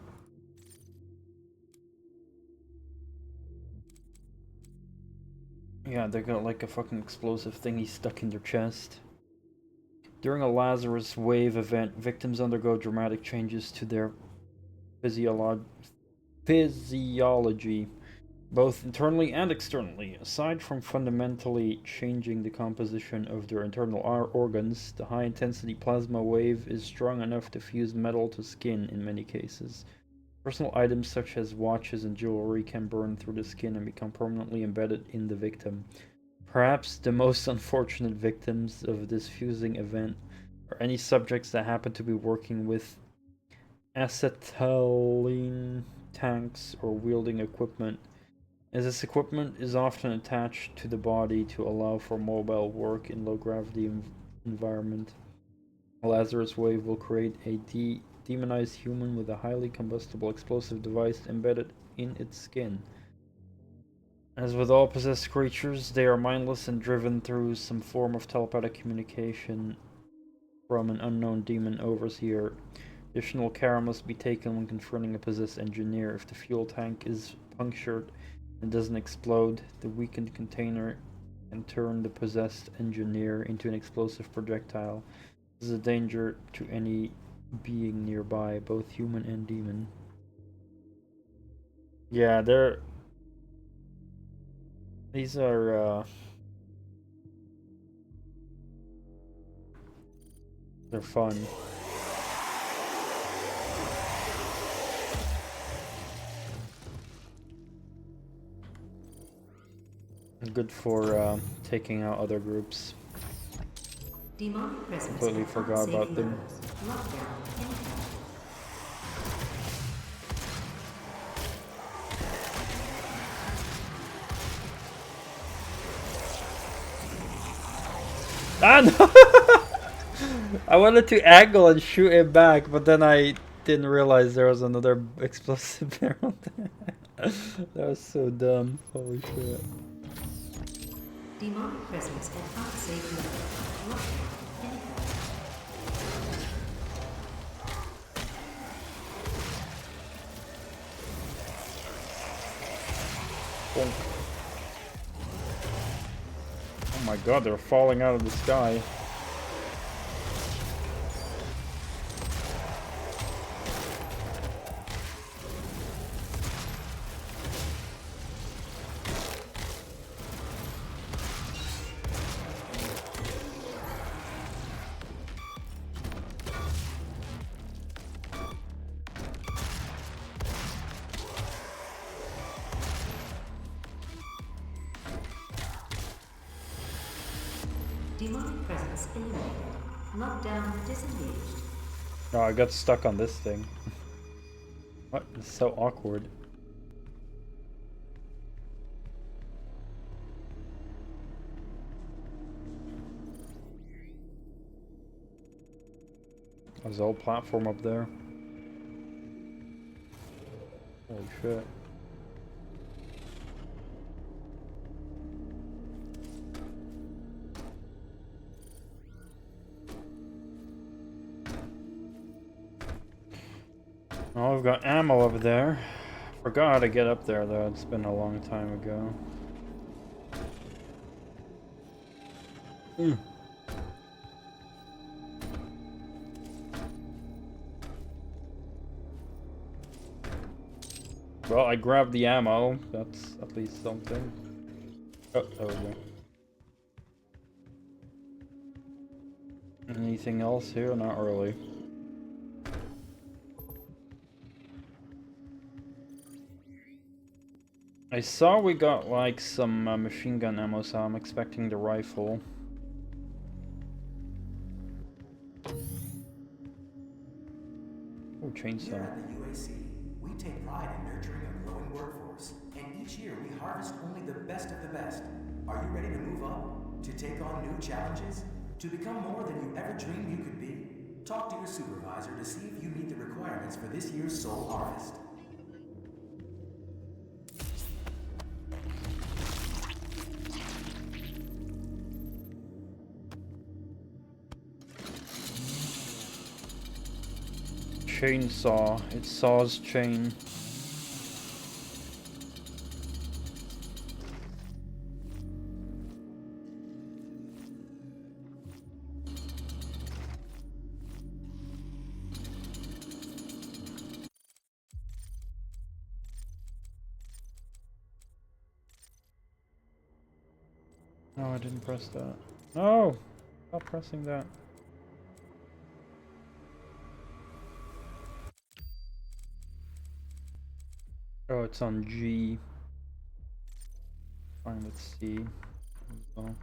Speaker 1: Yeah, they got like a fucking explosive thingy stuck in their chest. During a Lazarus Wave event, victims undergo dramatic changes to their physiology, both internally and externally. Aside from fundamentally changing the composition of their internal organs, the high-intensity plasma wave is strong enough to fuse metal to skin in many cases. Personal items such as watches and jewelry can burn through the skin and become permanently embedded in the victim. Perhaps the most unfortunate victims of this fusing event are any subjects that happen to be working with acetylene tanks or wielding equipment, as this equipment is often attached to the body to allow for mobile work in low-gravity environment. A Lazarus wave will create a demonized human with a highly combustible explosive device embedded in its skin. As with all possessed creatures, they are mindless and driven through some form of telepathic communication from an unknown demon overseer. Additional care must be taken when confronting a possessed engineer. If the fuel tank is punctured and doesn't explode, the weakened container can turn the possessed engineer into an explosive projectile. This is a danger to any being nearby, both human and demon. Yeah, these are they're fun. Good for taking out other groups.
Speaker 4: Demonic presence
Speaker 1: Completely
Speaker 4: at
Speaker 1: forgot
Speaker 4: unsafe
Speaker 1: about them.
Speaker 4: levels. Lockdown anytime.
Speaker 1: Ah no! I wanted to angle and shoot it back, but then I didn't realize there was another explosive barrel there. That was so dumb. Holy shit.
Speaker 4: Demonic presence at unsafe levels. Lockdown anytime.
Speaker 1: Bonk. Oh my god, they're falling out of the sky.
Speaker 4: Demonic presence eliminated. Lockdown disengaged.
Speaker 1: Oh, I got stuck on this thing. What? It's so awkward. There's a whole platform up there. Holy shit. Oh, we've got ammo up there. Forgot how to get up there though, it's been a long time ago. Well, I grabbed the ammo. That's at least something. Oh, there we go. Anything else here? Not really. I saw we got like some machine gun ammo, so I'm expecting the rifle. Oh, chainsaw.
Speaker 6: Here at the UAC, we take pride in nurturing a growing workforce, and each year we harvest only the best of the best. Are you ready to move up? To take on new challenges? To become more than you ever dreamed you could be? Talk to your supervisor to see if you meet the requirements for this year's Soul Harvest.
Speaker 1: Chainsaw. It saws chain. No, I didn't press that. No! Stop pressing that. Oh, it's on G. Fine, let's see. Oh.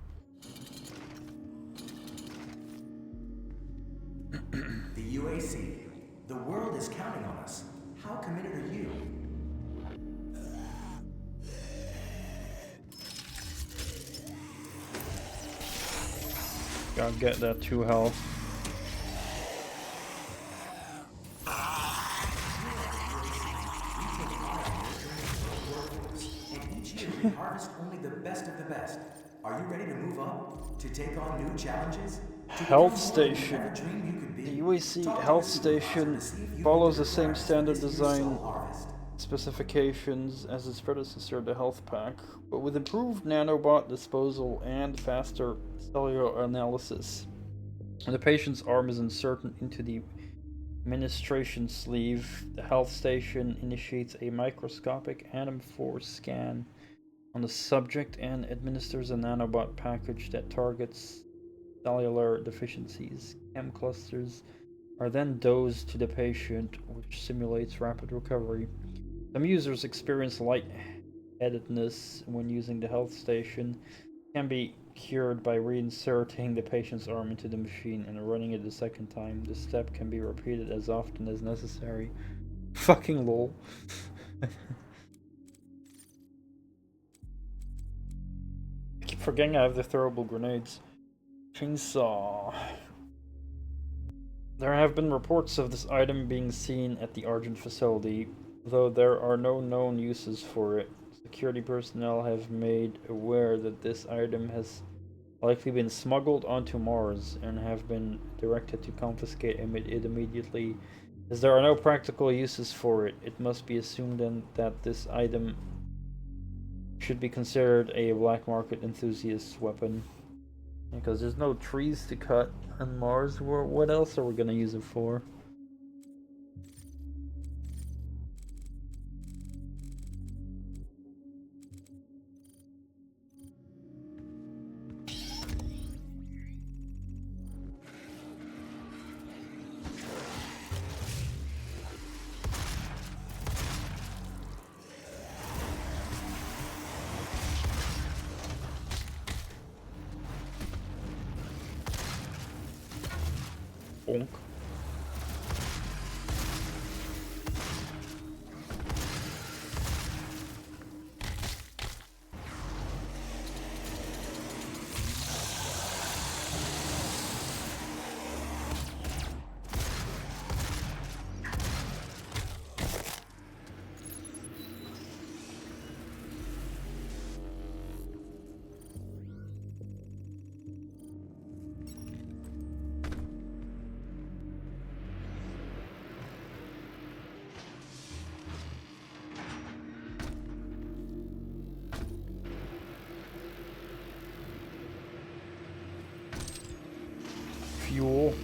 Speaker 6: The UAC. The world is counting on us. How committed are you?
Speaker 1: Gotta get that 2 health.
Speaker 6: And each year we harvest only the best of the best. Are you ready to move up? To take on new challenges? To
Speaker 1: Health
Speaker 6: become more than you
Speaker 1: station.
Speaker 6: ever dreamed you could be?
Speaker 1: The UAC
Speaker 6: Talk to
Speaker 1: health
Speaker 6: your supervisor
Speaker 1: station
Speaker 6: to see if you
Speaker 1: follows
Speaker 6: meet
Speaker 1: the same
Speaker 6: requirements for
Speaker 1: standard
Speaker 6: this year's
Speaker 1: design
Speaker 6: soul harvest.
Speaker 1: specifications as its predecessor, the Health Pack, but with improved nanobot disposal and faster cellular analysis. When the patient's arm is inserted into the administration sleeve, the health station initiates a microscopic atom force scan on the subject and administers a nanobot package that targets cellular deficiencies. Chem clusters are then dosed to the patient, which simulates rapid recovery. Some users experience lightheadedness when using the health station. It can be cured by reinserting the patient's arm into the machine and running it a second time. This step can be repeated as often as necessary. Fucking lol. I keep forgetting I have the throwable grenades. Chainsaw. There have been reports of this item being seen at the Argent facility, though there are no known uses for it. Security personnel have made aware that this item has likely been smuggled onto Mars and have been directed to confiscate it immediately. As there are no practical uses for it, it must be assumed then that this item should be considered a black market enthusiast's weapon. Because there's no trees to cut on Mars. What else are we gonna use it for? Bonk. Fuel.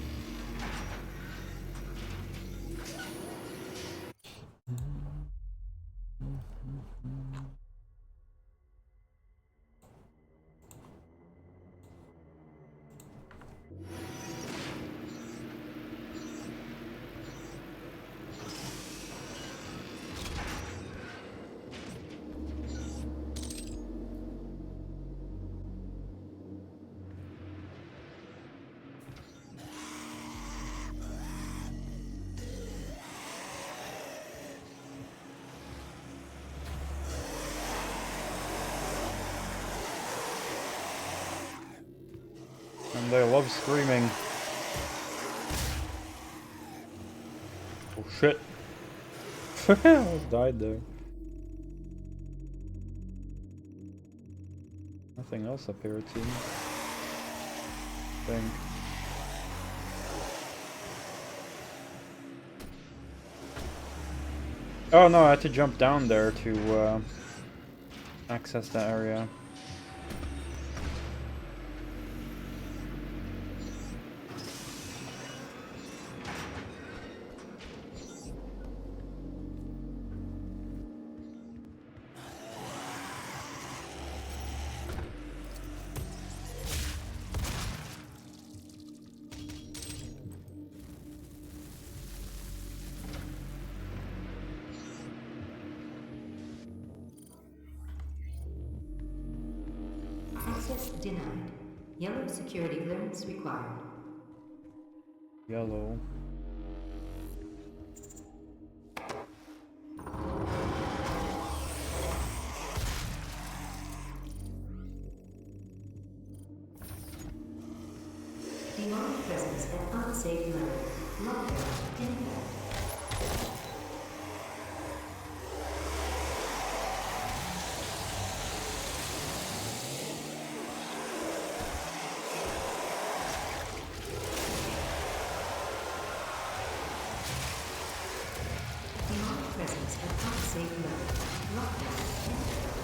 Speaker 1: And they love screaming. Oh shit. I almost died there. Nothing else up here, it seems. Think. Oh no, I had to jump down there to access that area.
Speaker 4: Access denied. Yellow security clearance required.
Speaker 1: Yellow.
Speaker 4: Demonic presence at unsafe level. Lockdown in effect. Demonic presence at unsafe level. Lockdown in effect.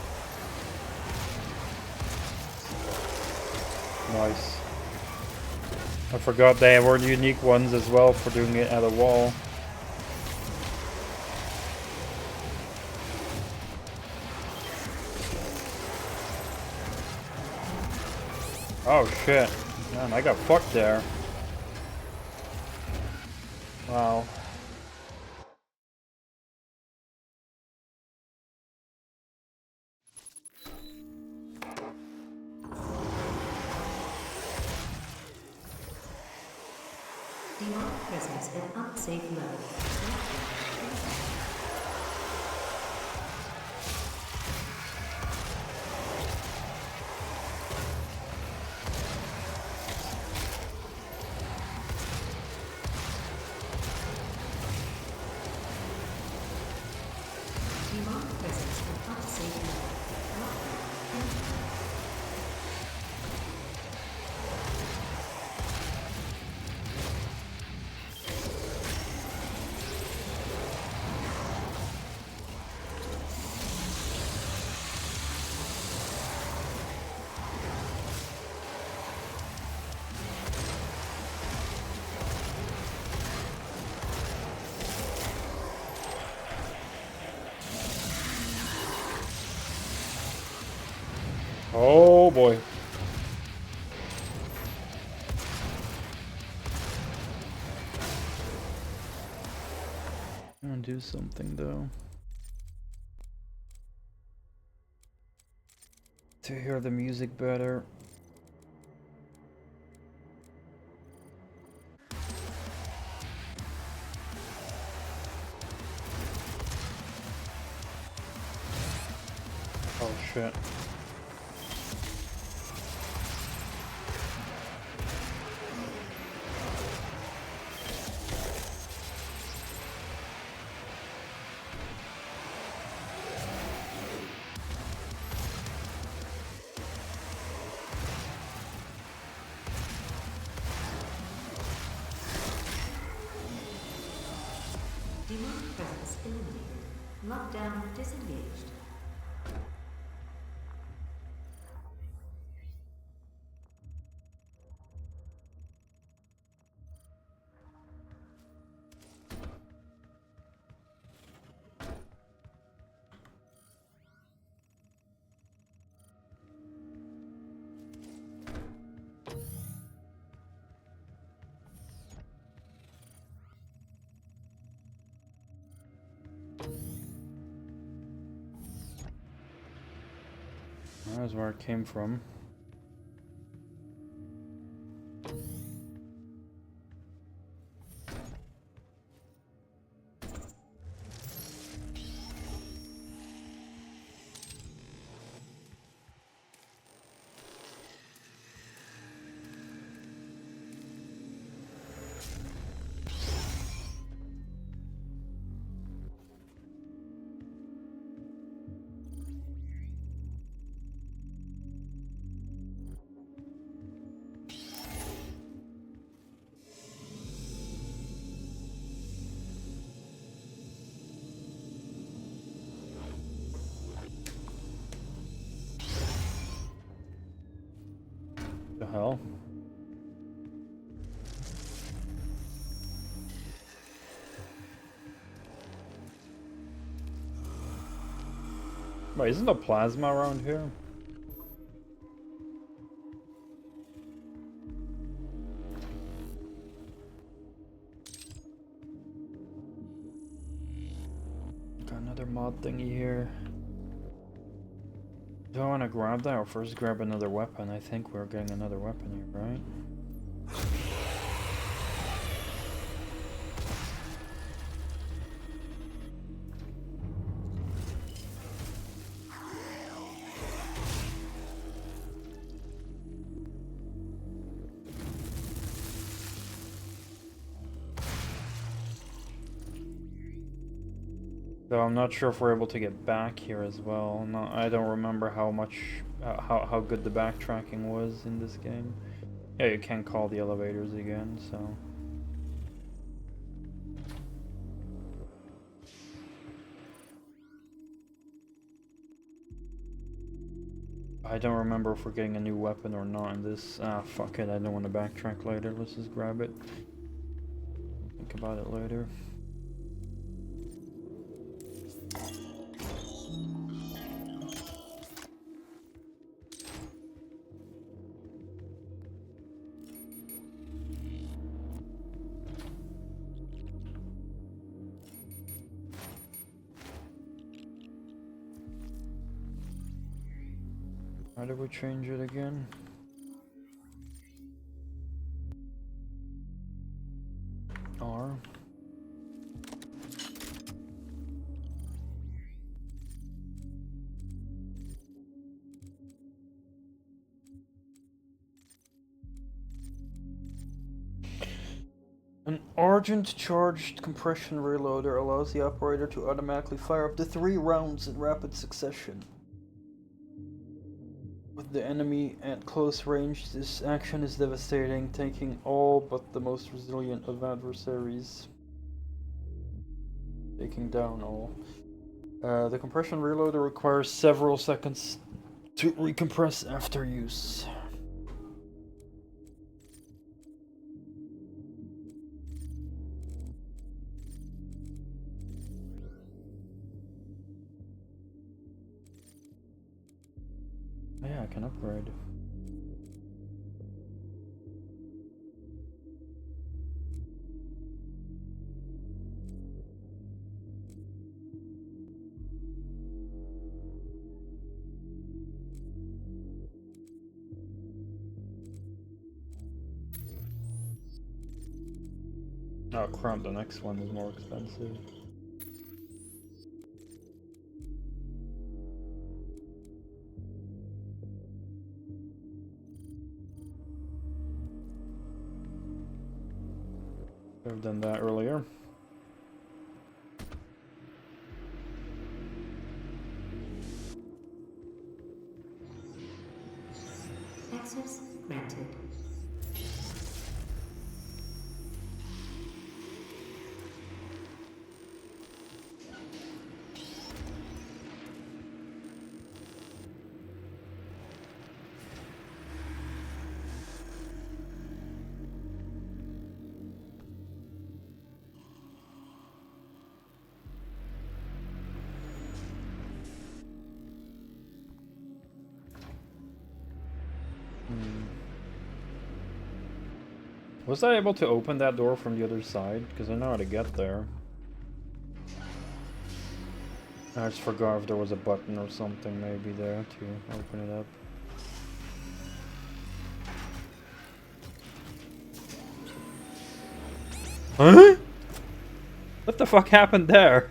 Speaker 1: Nice. I forgot they were unique ones as well for doing it at a wall. Oh shit. Man, I got fucked there. Wow.
Speaker 4: Demonic presence at unsafe level. Lockdown in effect. Demonic presence at unsafe level. Lockdown in effect.
Speaker 1: Oh boy. I'm gonna do something though. To hear the music better. Oh shit.
Speaker 4: Demonic presence eliminated. Lockdown disengaged.
Speaker 1: That's where it came from. The hell? Wait, isn't there plasma around here? Got another mod thingy here. Do I want to grab that or first grab another weapon? I think we're getting another weapon here, right? So I'm not sure if we're able to get back here as well. I don't remember how much, how good the backtracking was in this game. Yeah, you can't call the elevators again, so. I don't remember if we're getting a new weapon or not in this. Ah, fuck it, I don't want to backtrack later. Let's just grab it. Think about it later. How do we change it again? R. An Argent charged compression reloader allows the operator to automatically fire up to 3 rounds in rapid succession. With the enemy at close range, this action is devastating, taking all but the most resilient of adversaries. Taking down all. The compression reloader requires several seconds to recompress after use. Yeah, I can upgrade. Oh crap, the next one is more expensive. Could have done that earlier.
Speaker 4: Access granted.
Speaker 1: Was I able to open that door from the other side? Because I know how to get there. I just forgot if there was a button or something maybe there to open it up. Huh? What the fuck happened there?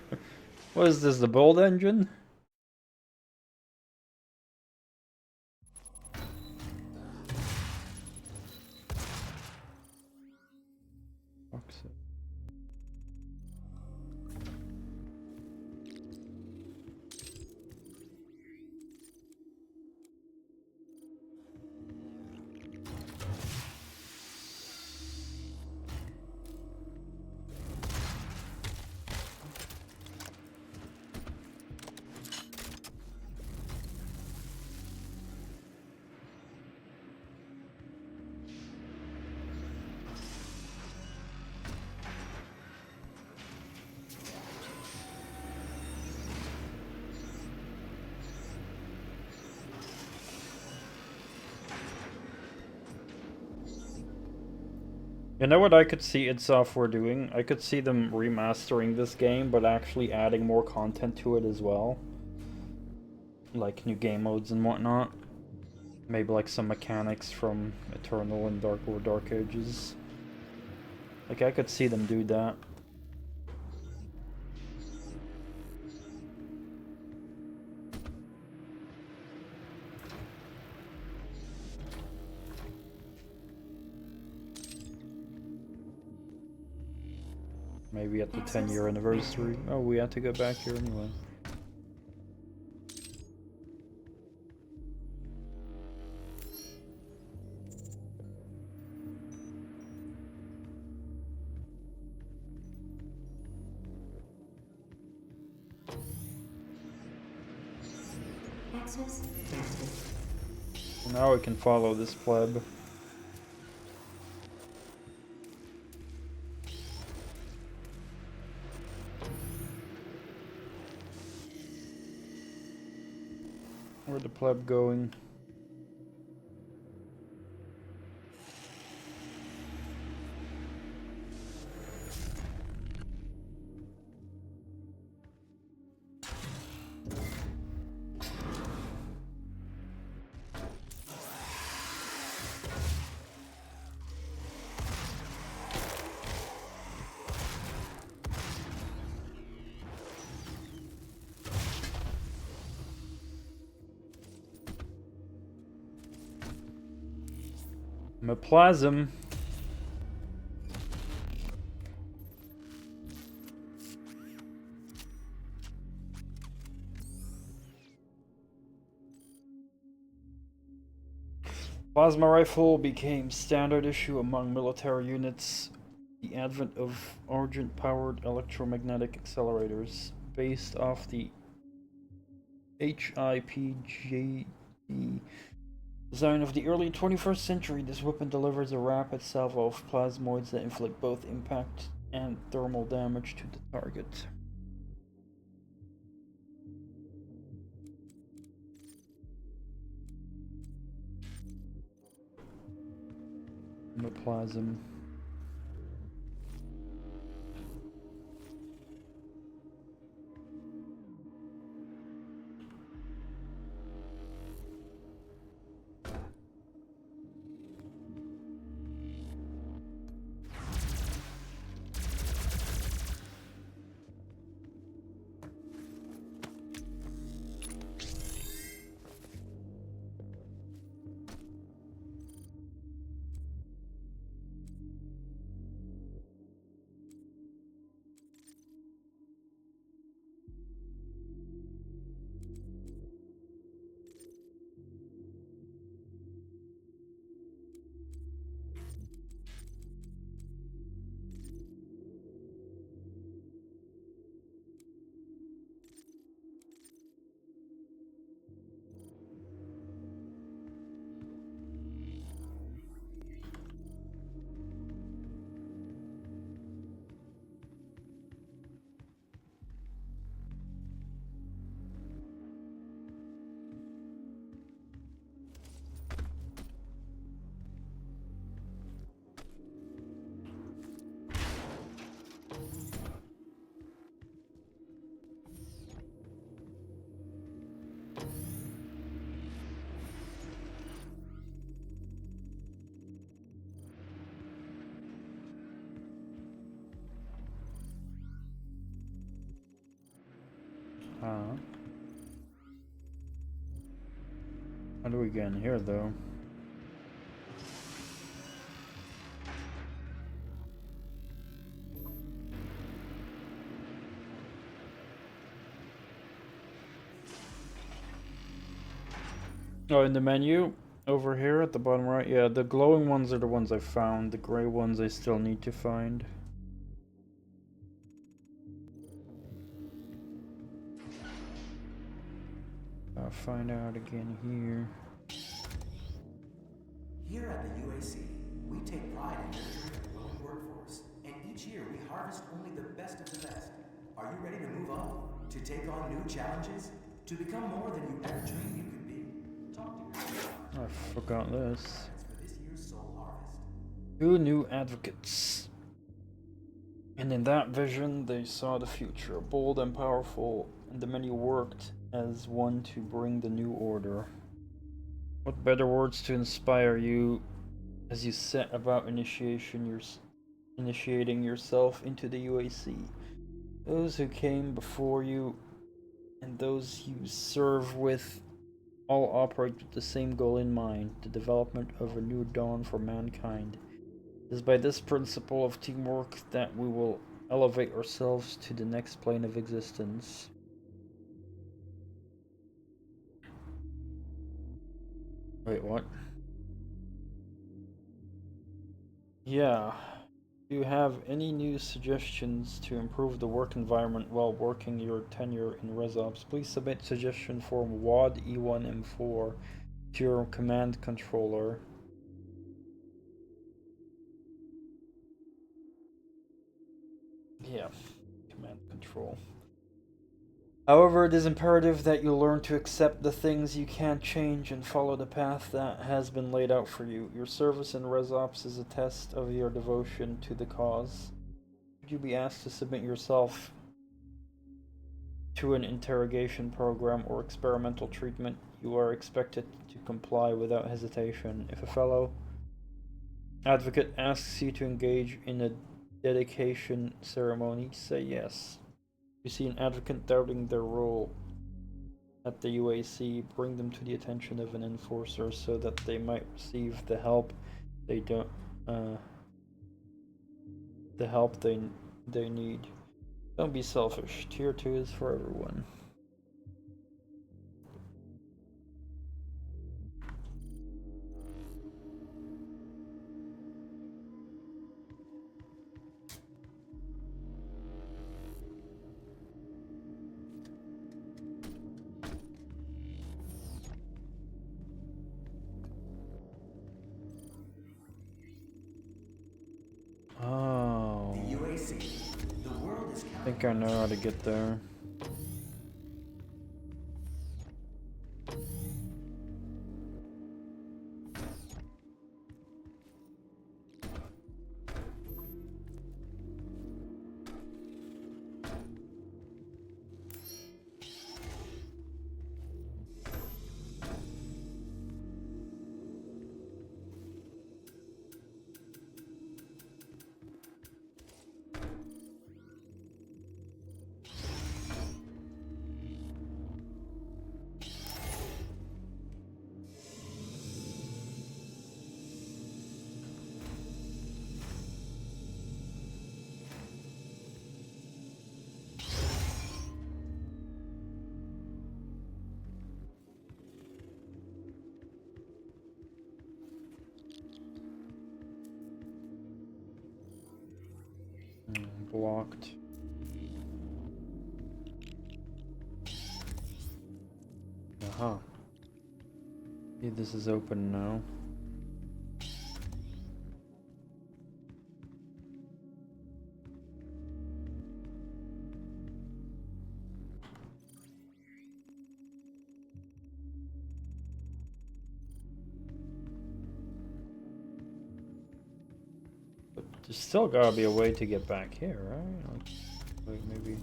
Speaker 1: What is this, the bolt engine? Fuck's sake. You know what I could see id Software doing? I could see them remastering this game, but actually adding more content to it as well. like new game modes and whatnot. Maybe like some mechanics from Eternal and Dark Ages. Like I could see them do that. Maybe at the 10-year anniversary. Oh, we have to go back here anyway.
Speaker 4: Access granted.
Speaker 1: Now we can follow this pleb. Where'd the pleb going? I'm a plasm. Plasma rifle became standard issue among military units. The advent of Argent-powered electromagnetic accelerators based off the HIPGE design of the early 21st century. This weapon delivers a rapid salvo of plasmoids that inflict both impact and thermal damage to the target. Plasm. How do we get in here, though? Oh, in the menu? Over here at the bottom right? Yeah, the glowing ones are the ones I found. The gray ones I still need to find. I'll find out again here.
Speaker 6: Here at the UAC, we take pride in nurturing a growing workforce, and each year we harvest only the best of the best. Are you ready to move up? To take on new challenges? To become more than you ever dreamed you could be? Talk to yourself.
Speaker 1: I forgot this.
Speaker 6: For this year's Soul Harvest.
Speaker 1: 2 new advocates. And in that vision, they saw the future, bold and powerful, and the many worked as one to bring the new order. What better words to inspire you as you set about initiating yourself into the UAC? Those who came before you and those you serve with all operate with the same goal in mind, the development of a new dawn for mankind. It is by this principle of teamwork that we will elevate ourselves to the next plane of existence. Wait, what? Yeah. Do you have any new suggestions to improve the work environment while working your tenure in ResOps? Please submit suggestion form WAD E1M4 to your command controller. Yeah, command control. However, it is imperative that you learn to accept the things you can't change and follow the path that has been laid out for you. Your service in ResOps is a test of your devotion to the cause. Should you be asked to submit yourself to an interrogation program or experimental treatment, you are expected to comply without hesitation. If a fellow advocate asks you to engage in a dedication ceremony, say yes. You see an advocate doubting their role at the UAC, bring them to the attention of an enforcer so that they might receive the help they need. Don't be selfish. Tier 2 is for everyone. Oh.
Speaker 6: The UAC. The world is
Speaker 1: I think I know how to get there. Blocked. Aha. See, this is open now. But there's still gotta be a way to get back here, right? Like maybe.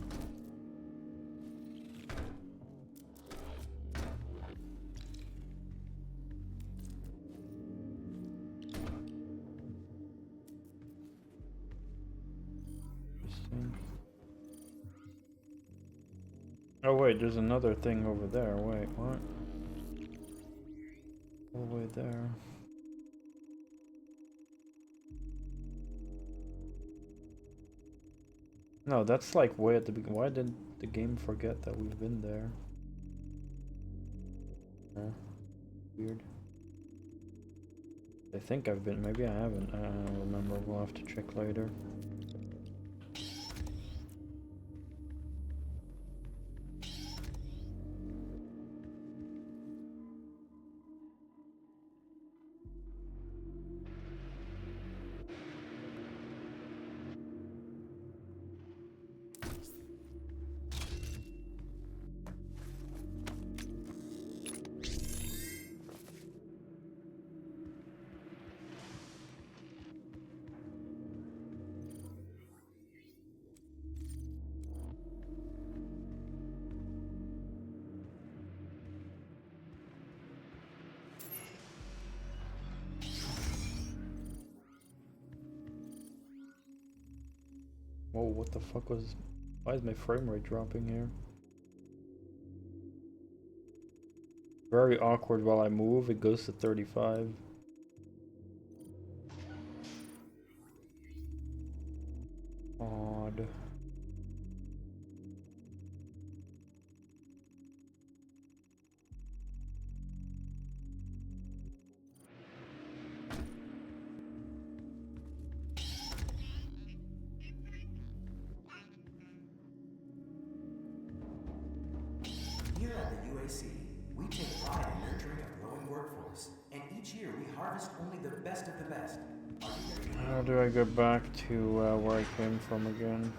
Speaker 1: Oh wait, there's another thing over there. Wait, what? All the way there. No, that's like way at the beginning. Why did the game forget that we've been there? Weird. I think I've been. Maybe I haven't. I don't remember. We'll have to check later. Whoa, what the fuck was... Why is my frame rate dropping here? Very awkward while I move, it goes to 35. Odd.
Speaker 6: Here at the UAC, we take pride in nurturing a growing workforce, and each year we harvest only the best of the best.
Speaker 1: How do I go back to where I came from again?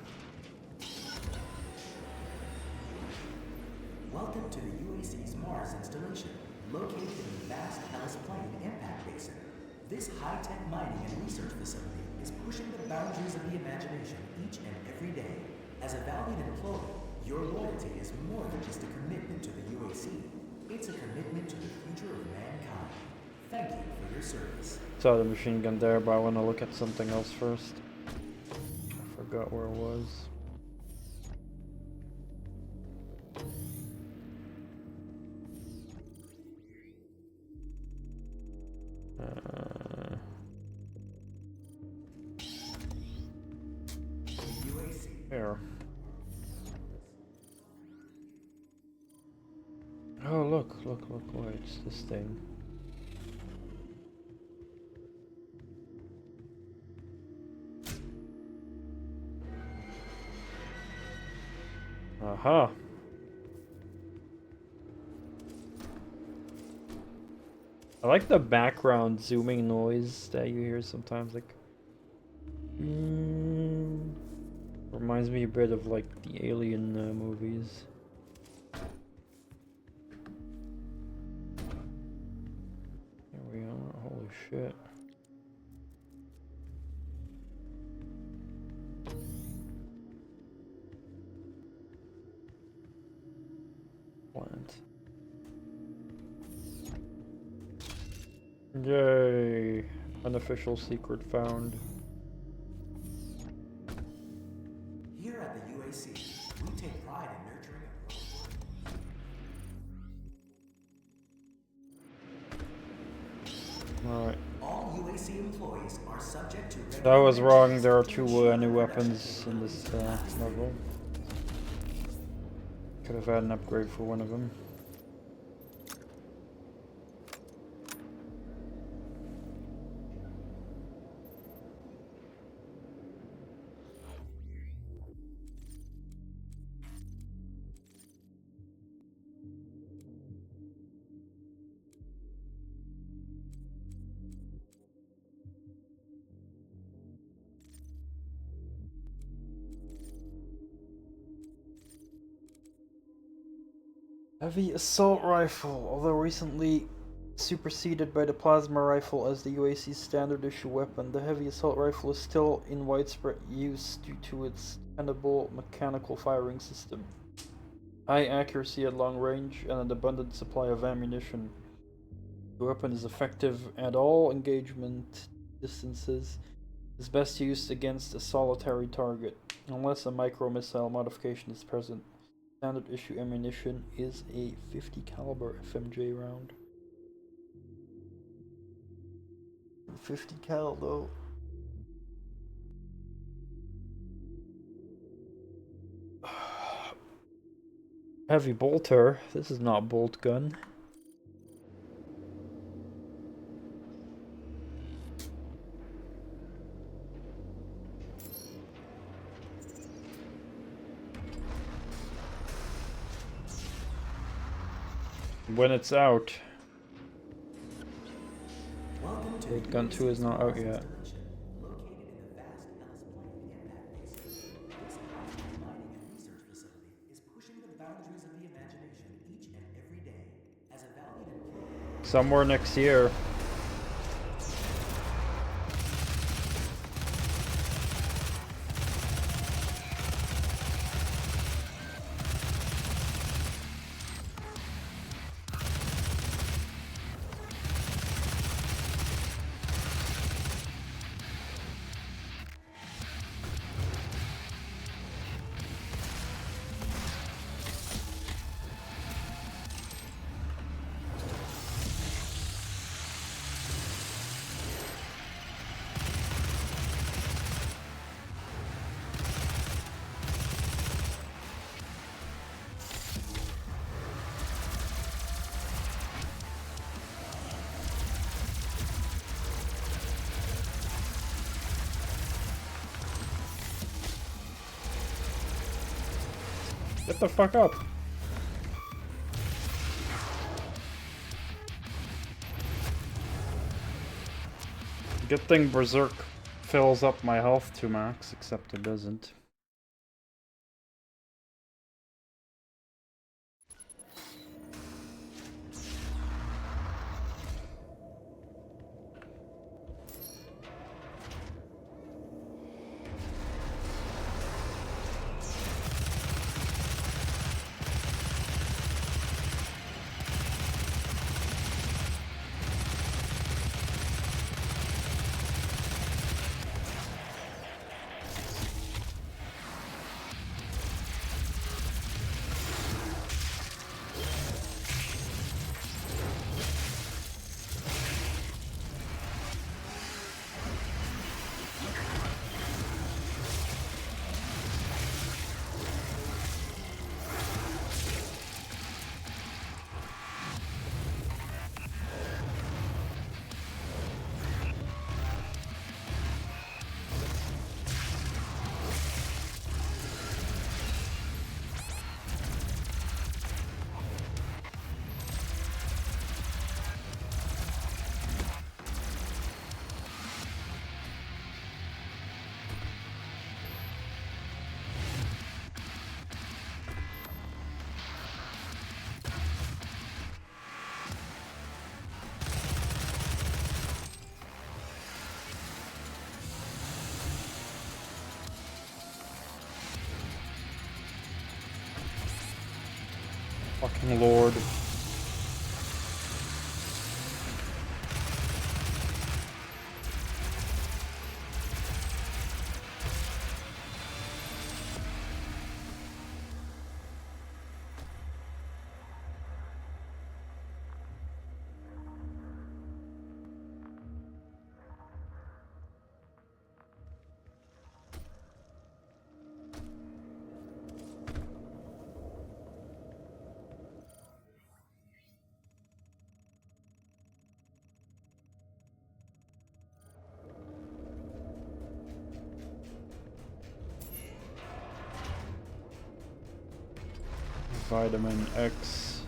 Speaker 6: Welcome to the UAC's Mars installation, located in the vast Hellas Plain Impact Basin. This high-tech mining and research facility is pushing the boundaries of the imagination each and every day. As a valued employee, your loyalty is more than just a commitment to the UAC. It's a commitment to the future of mankind. Thank you for your service.
Speaker 1: Saw the machine gun there, but I want to look at something else first. I forgot where it was. Here. Oh, look, wait, it's this thing. Aha. I like the background zooming noise that you hear sometimes, like reminds me a bit of like the Alien movies. There we are. Holy shit. Plant. Yay! Unofficial secret found.
Speaker 6: Here at the UAC, we take pride in nurturing a
Speaker 1: Alright.
Speaker 6: All UAC employees are subject to
Speaker 1: That was wrong. There are two new weapons in this level. Could have had an upgrade for one of them. Heavy assault rifle, although recently superseded by the plasma rifle as the UAC's standard issue weapon, the heavy assault rifle is still in widespread use due to its dependable mechanical firing system, high accuracy at long range, and an abundant supply of ammunition. The weapon is effective at all engagement distances. It is best used against a solitary target, unless a micro-missile modification is present. Standard issue ammunition is a 50 caliber FMJ round. 50 cal though. Heavy bolter. This is not bolt gun. When it's out. Bolt gun 2 is not out yet. Somewhere next year. Get the fuck up! Good thing Berserk fills up my health to max, except it doesn't. Fucking lord. Vitamin X.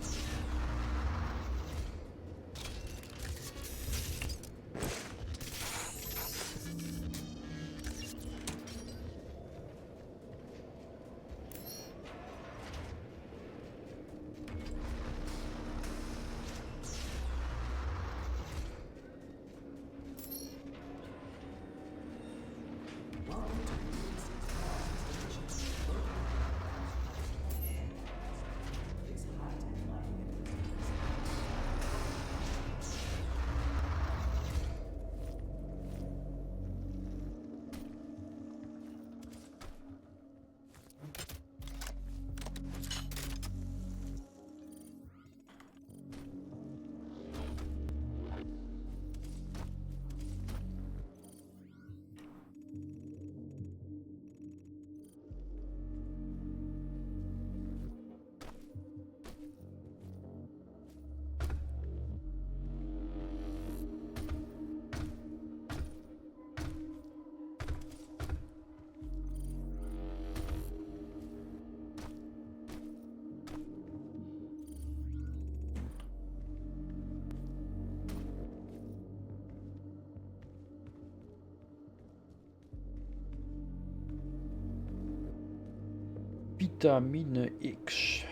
Speaker 1: Vitamine X.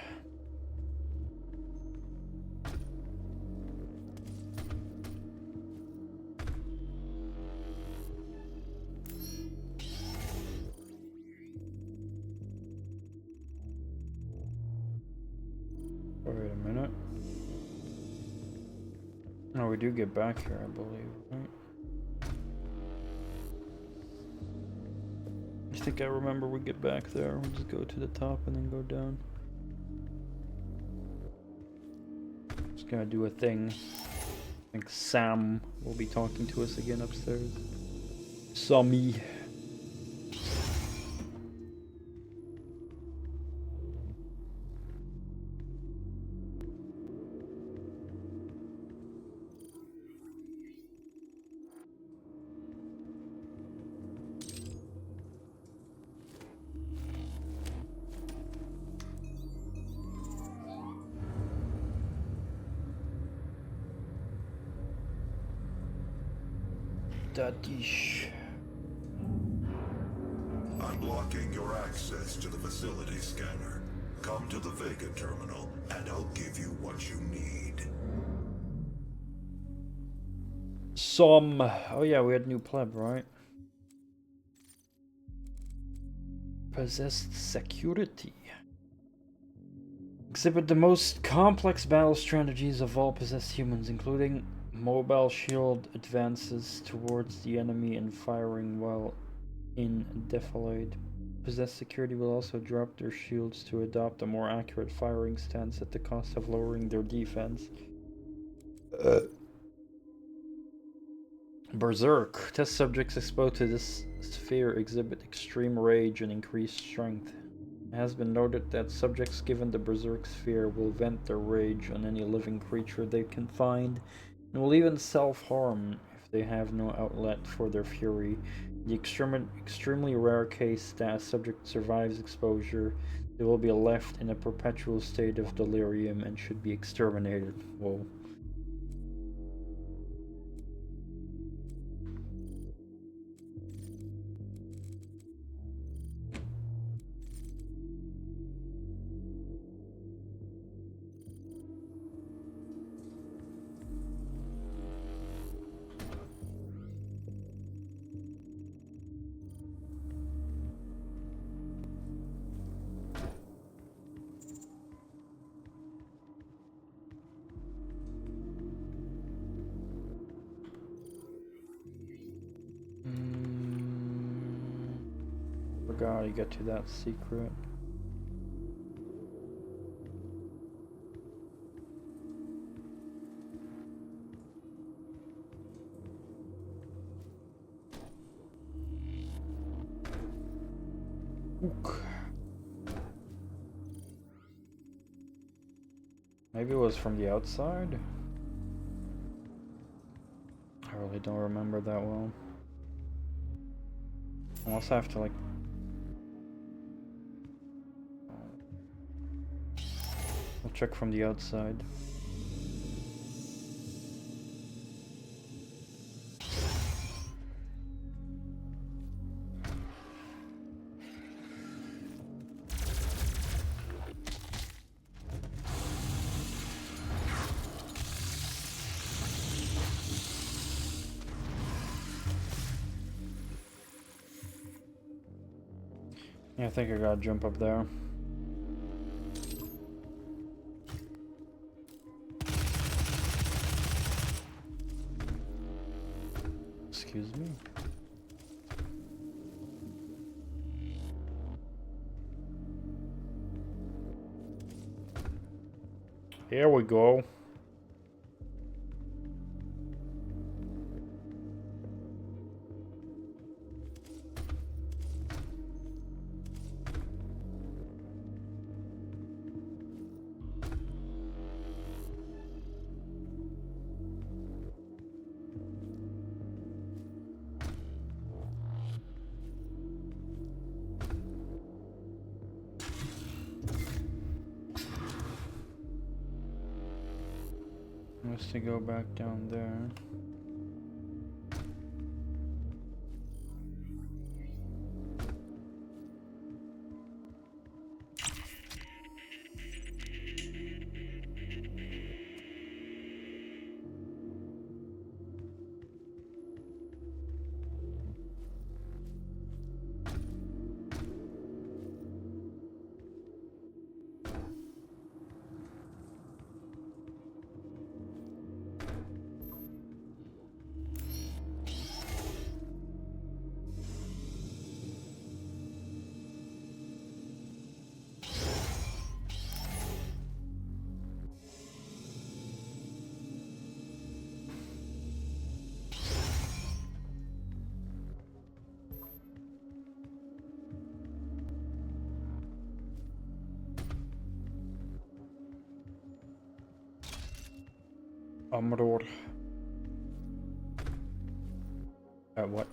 Speaker 1: Wait a minute. No, we do get back here, I believe, right? I think I remember we get back there. We'll just go to the top and then go down. Just gonna do a thing. I think Sam will be talking to us again upstairs. Sammy. Dadish.
Speaker 5: Unlocking your access to the facility scanner. Come to the Vega terminal, and I'll give you what you need.
Speaker 1: Some. Oh yeah, we had new pleb, right? Possessed security. Exhibit the most complex battle strategies of all possessed humans, including mobile shield advances towards the enemy and firing while in defilade. Possessed security will also drop their shields to adopt a more accurate firing stance at the cost of lowering their defense. Berserk. Test subjects exposed to this sphere exhibit extreme rage and increased strength. It has been noted that subjects given the Berserk sphere will vent their rage on any living creature they can find, and will even self-harm if they have no outlet for their fury. In the extremely rare case that a subject survives exposure, they will be left in a perpetual state of delirium and should be exterminated. Whoa. Forgot to get to that secret. Ook. Maybe it was from the outside? I really don't remember that well. I also have to like... I'll check from the outside. Yeah, I think I gotta jump up there. Excuse me. Here we go. Has to go back down there. Amror. What?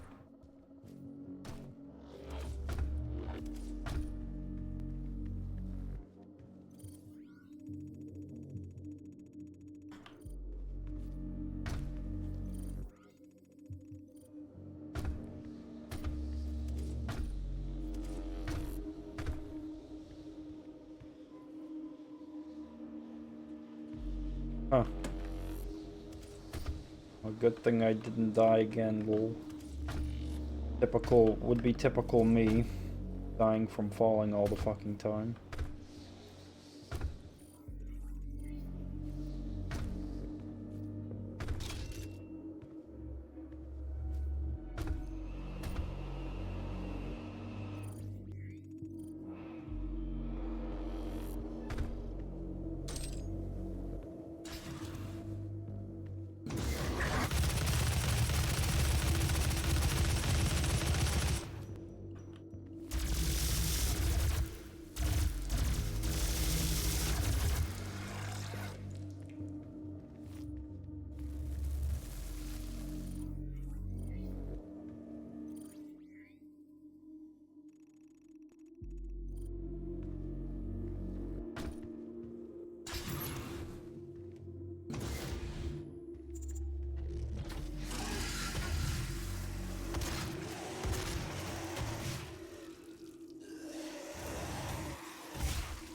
Speaker 1: Huh. A good thing I didn't die again, lol. Typical, would be typical me. Dying from falling all the fucking time.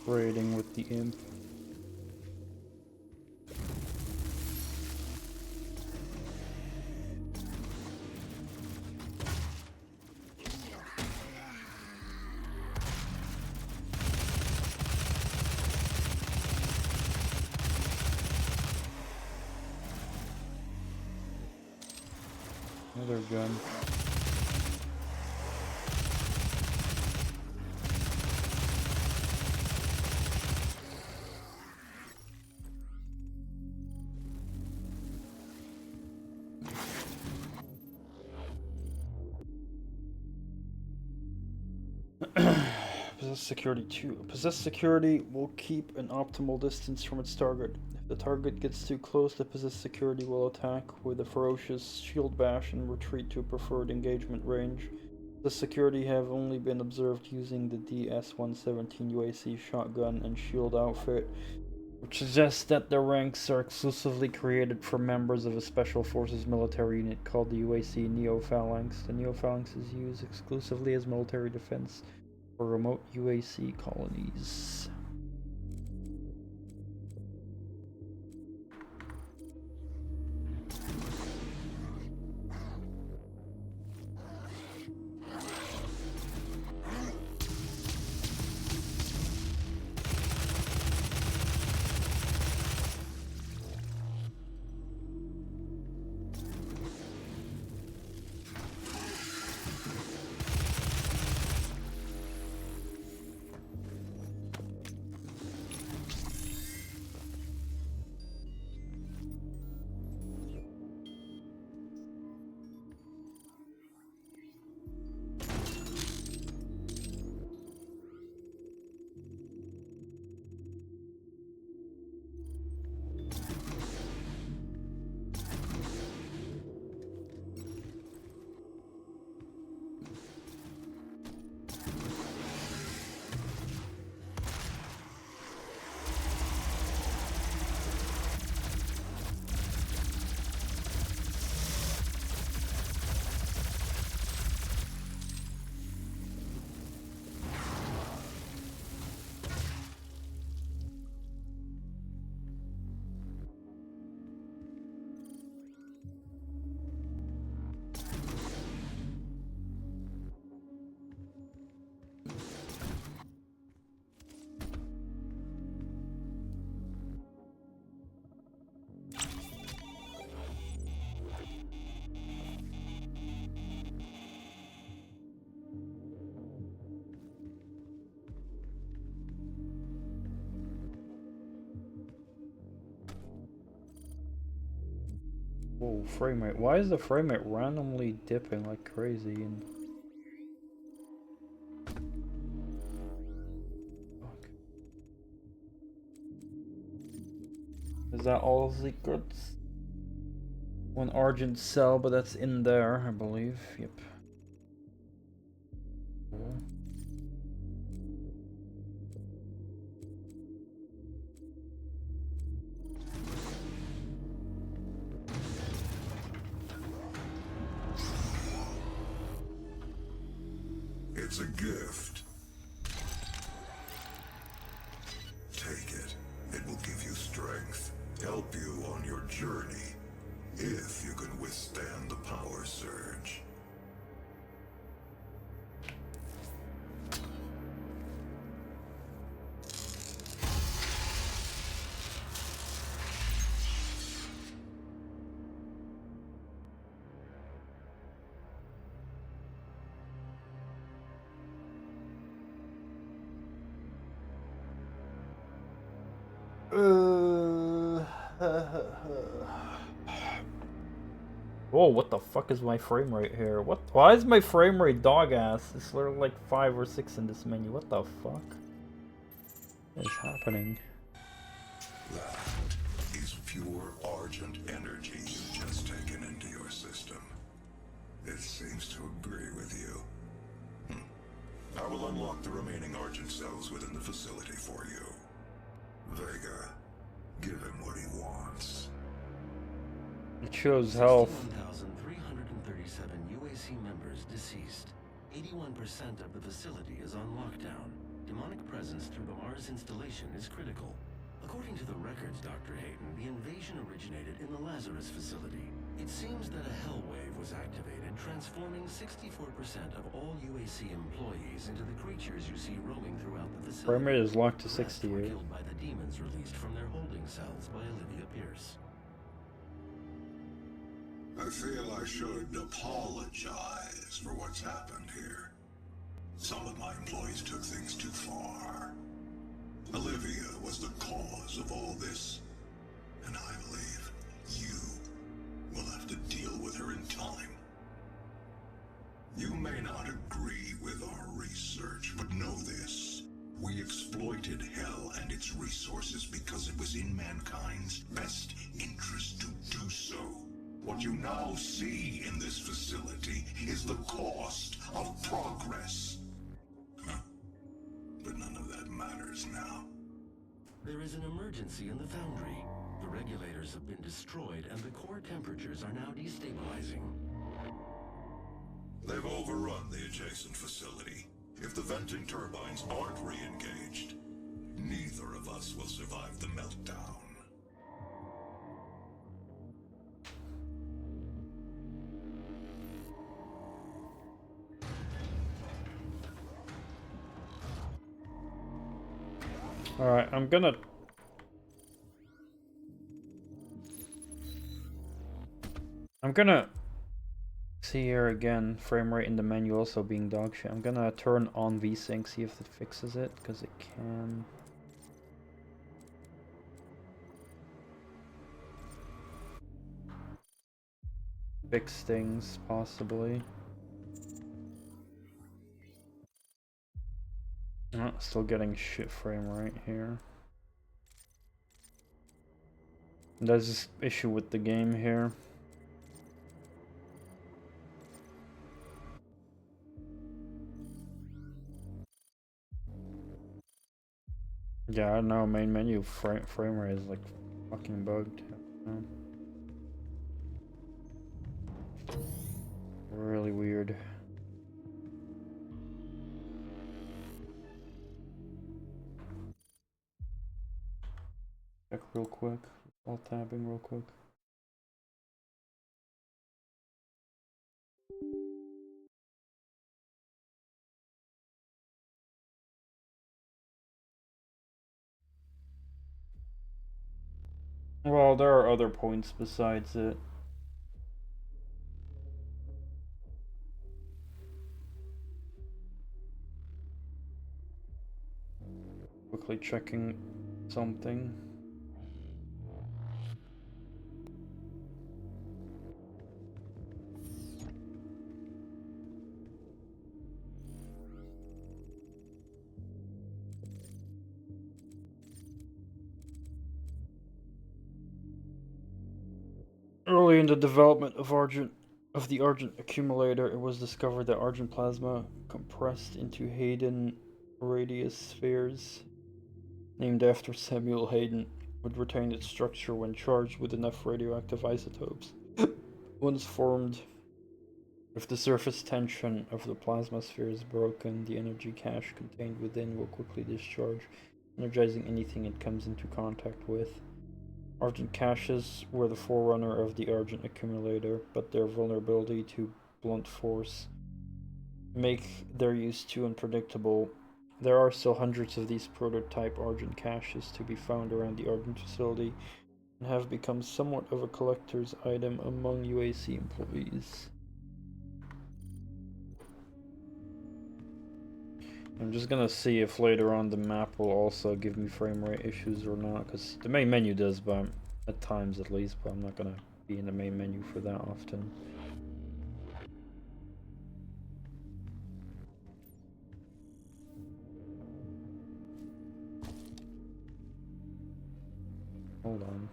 Speaker 1: Raiding with the imp. Another gun. Possess security 2. Possess security will keep an optimal distance from its target. If the target gets too close, the possess security will attack with a ferocious shield bash and retreat to a preferred engagement range. The security have only been observed using the DS-117 UAC shotgun and shield outfit, which suggests that the ranks are exclusively created for members of a special forces military unit called the UAC Neo-Phalanx. The Neo-Phalanx is used exclusively as military defense for remote UAC colonies. Whoa, frame rate. Why is the frame rate randomly dipping like crazy? And fuck. Is that all secrets? One Argent cell, but that's in there, I believe. Yep. Cool.
Speaker 5: It's a gift. Take it. It will give you strength, help you
Speaker 1: Whoa, what the fuck is my frame rate here? What? Why is my frame rate dog ass? It's literally like 5 or 6 in this menu. What the fuck is happening?
Speaker 5: That is pure Argent energy you've just taken into your system. It seems to agree with you. I will unlock the remaining Argent cells within the facility for you. Vega, give him what he wants.
Speaker 1: It shows health.
Speaker 7: 61,337 UAC members deceased. 81% of the facility is on lockdown. Demonic presence through the Mars installation is critical. According to the records, Dr. Hayden, the invasion originated in the Lazarus facility. It seems that a hell wave was activated, transforming 64% of all UAC employees into the creatures you see roaming throughout the facility.
Speaker 1: Frame rate is locked to
Speaker 7: The rest were
Speaker 1: 68.
Speaker 7: killed by the demons released from their holding cells by Olivia Pierce.
Speaker 5: I feel I should apologize for what's happened here. Some of my employees took things too far. Olivia was the cause of all this, and I believe you will have to deal with her in time. You may not agree with our research, but know this. We exploited hell and its resources because it was in mankind's best interest to do so. What you now see in this facility is the cost of progress. But none of that matters now.
Speaker 7: There is an emergency in the foundry. The regulators have been destroyed and the core temperatures are now destabilizing.
Speaker 5: They've overrun the adjacent facility. If the venting turbines aren't re-engaged, neither of us will survive the meltdown.
Speaker 1: Alright, I'm gonna see here again, frame rate in the menu also being dog shit. I'm gonna turn on VSync, see if it fixes it, because it can. Fix things, possibly. Oh, still getting shit frame rate here. There's this issue with the game here. Yeah, I don't know, main menu frame rate is like fucking bugged. Really weird. Check real quick. Alt tabbing real quick. Well, there are other points besides it. Quickly checking something. Early in the development of the Argent accumulator, it was discovered that Argent plasma compressed into Hayden radius spheres, named after Samuel Hayden, would retain its structure when charged with enough radioactive isotopes. Once formed, if the surface tension of the plasma sphere is broken, the energy cache contained within will quickly discharge, energizing anything it comes into contact with. Argent caches were the forerunner of the Argent accumulator, but their vulnerability to blunt force make their use too unpredictable. There are still hundreds of these prototype Argent caches to be found around the Argent facility, and have become somewhat of a collector's item among UAC employees. I'm just gonna see if later on the map will also give me frame rate issues or not, because the main menu does, but at times at least, but I'm not gonna be in the main menu for that often. Hold on.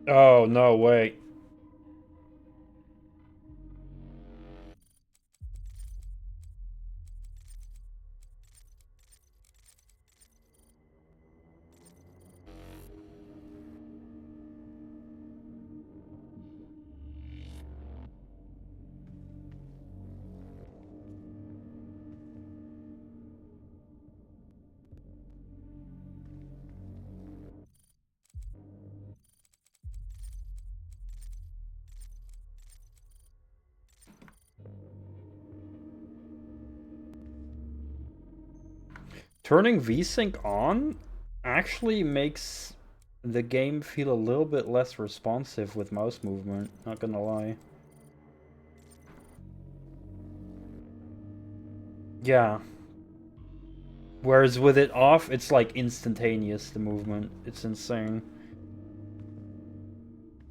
Speaker 1: Oh, no, wait. Turning VSync on actually makes the game feel a little bit less responsive with mouse movement, not gonna lie. Yeah. Whereas with it off, it's like instantaneous, the movement. It's insane.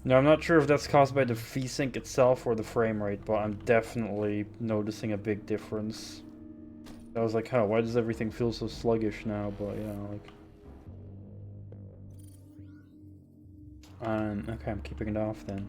Speaker 1: Now, I'm not sure if that's caused by the VSync itself or the frame rate, but I'm definitely noticing a big difference. I was like, huh, why does everything feel so sluggish now? But yeah, like... okay, I'm keeping it off then.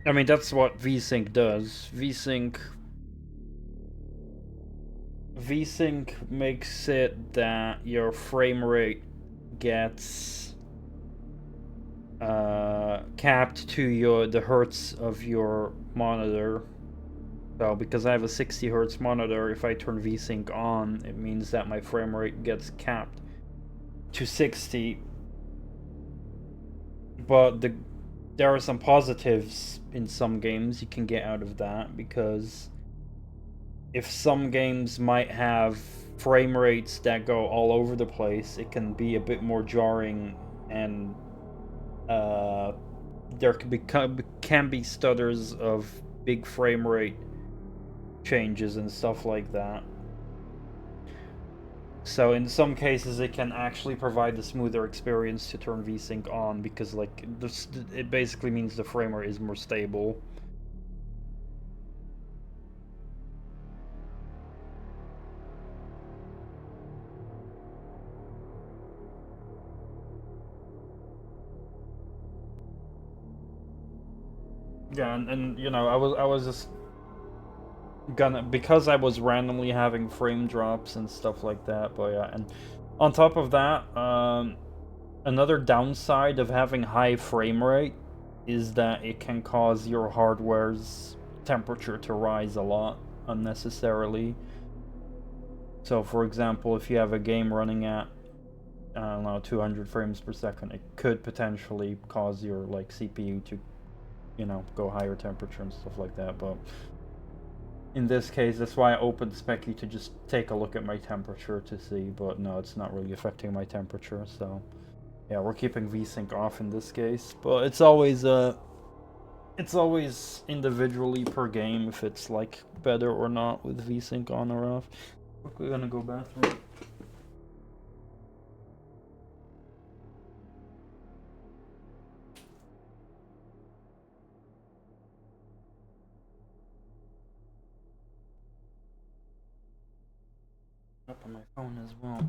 Speaker 1: I mean, that's what VSync does. VSync makes it that your frame rate gets capped to the hertz of your monitor. So because I have a 60 hertz monitor, if I turn VSync on, it means that my frame rate gets capped to 60. But there are some positives in some games you can get out of that, because if some games might have frame rates that go all over the place, it can be a bit more jarring, and there can be stutters of big frame rate changes and stuff like that. So in some cases, it can actually provide a smoother experience to turn VSync on, because like it basically means the frame rate is more stable. Yeah, and you know, I was just gonna, because I was randomly having frame drops and stuff like that. But yeah, and on top of that, another downside of having high frame rate is that it can cause your hardware's temperature to rise a lot unnecessarily. So for example, if you have a game running at, I don't know, 200 frames per second, it could potentially cause your like CPU to, you know, go higher temperature and stuff like that. But in this case, that's why I opened Specky to just take a look at my temperature to see, but no, it's not really affecting my temperature. So yeah, we're keeping VSync off in this case, but it's always individually per game if it's like better or not with VSync on or off. We're gonna go bathroom. Up on my phone as well.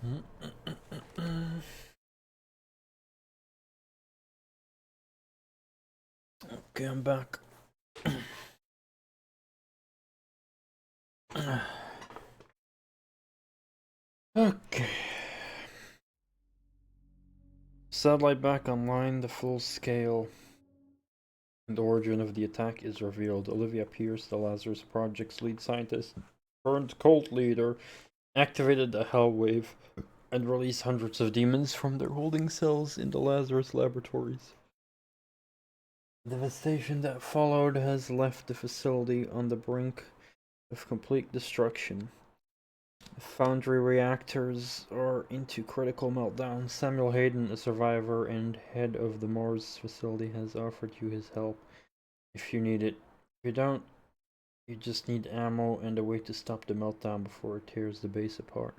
Speaker 1: Okay, I'm back. Okay. Satellite back online, the full scale and origin of the attack is revealed. Olivia Pierce, the Lazarus Project's lead scientist, turned cult leader, activated the Hell Wave and released hundreds of demons from their holding cells in the Lazarus laboratories. The devastation that followed has left the facility on the brink of complete destruction. The Foundry reactors are into critical meltdown. Samuel Hayden, a survivor and head of the Mars facility, has offered you his help if you need it. If you don't, you just need ammo and a way to stop the meltdown before it tears the base apart.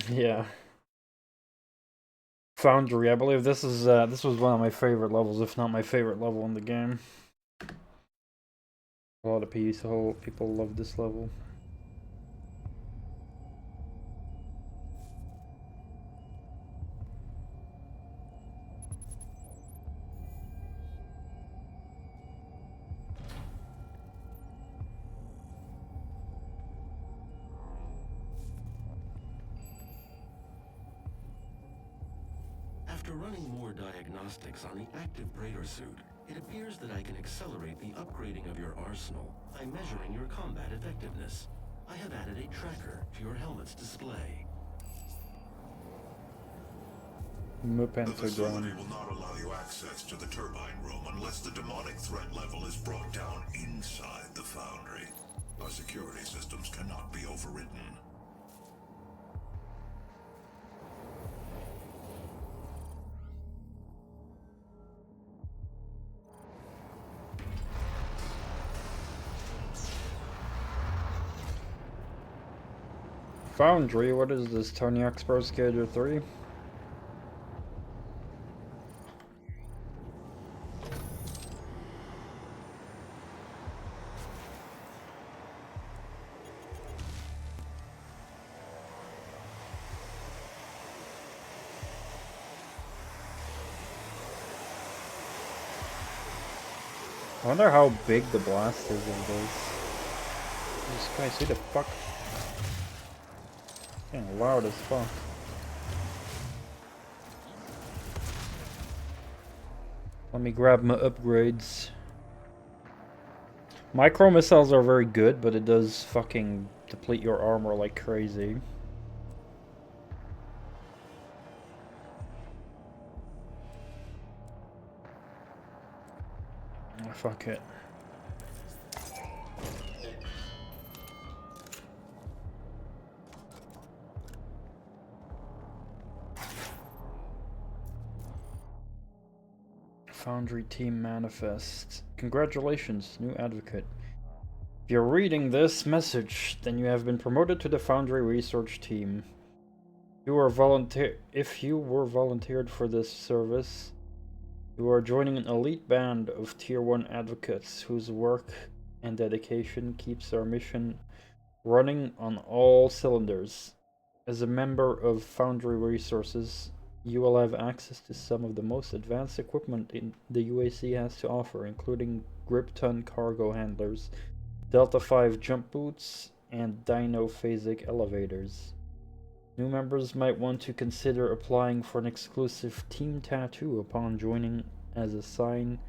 Speaker 1: Yeah. Foundry, I believe this was one of my favorite levels, if not my favorite level in the game. A lot of people love this level.
Speaker 7: After running more diagnostics on the active Praetor suit, it appears that I can accelerate the upgrading of your arsenal by measuring your combat effectiveness. I have added a tracker to your helmet's display.
Speaker 5: The facility will not allow you access to the turbine room unless the demonic threat level is brought down inside the foundry. Our security systems cannot be overridden.
Speaker 1: Foundry, what is this? Tony Hawk's Pro Skater 3? I wonder how big the blast is of this. Jesus Christ, who the fuck? Getting loud as fuck. Let me grab my upgrades. Micro missiles are very good, but it does fucking deplete your armor like crazy. Oh, fuck it. Foundry Team Manifest. Congratulations, new advocate. If you're reading this message, then you have been promoted to the Foundry Research Team. If you were volunteered for this service, you are joining an elite band of Tier 1 advocates whose work and dedication keeps our mission running on all cylinders. As a member of Foundry Resources, you will have access to some of the most advanced equipment the UAC has to offer, including grip-ton cargo handlers, Delta 5 jump boots, and dino-phasic elevators. New members might want to consider applying for an exclusive team tattoo upon joining as a sign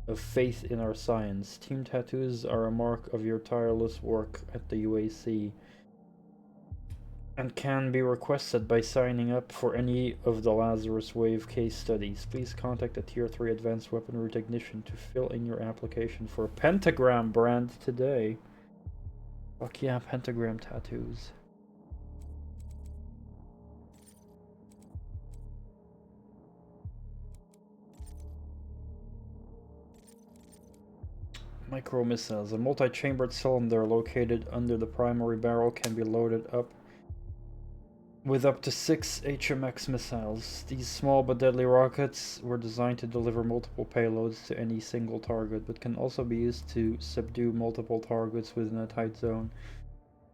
Speaker 1: of faith in our science. Team tattoos are a mark of your tireless work at the UAC and can be requested by signing up for any of the Lazarus Wave case studies. Please contact the Tier 3 Advanced Weaponry Technician to fill in your application for a Pentagram brand today. Fuck yeah, pentagram tattoos. Micro missiles. A multi-chambered cylinder located under the primary barrel can be loaded up with up to 6 HMX missiles. These small but deadly rockets were designed to deliver multiple payloads to any single target, but can also be used to subdue multiple targets within a tight zone.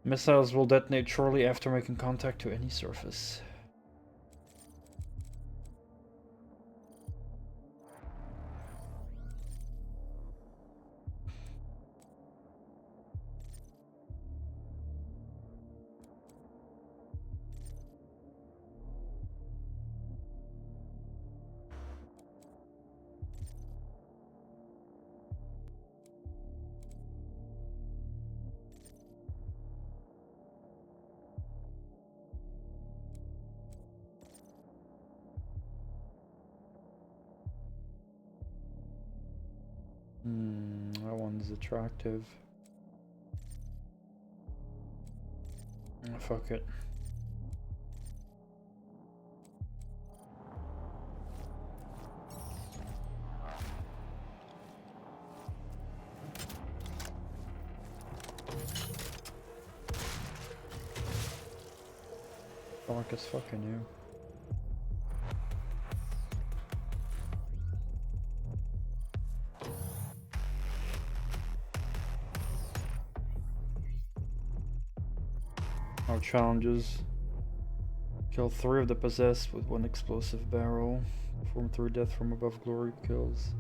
Speaker 1: Missiles will detonate shortly after making contact to any surface. That one's attractive. Oh, fuck it. Dark as fucking you. Our challenges. Kill 3 of the possessed with 1 explosive barrel. Perform 3 death from above glory kills.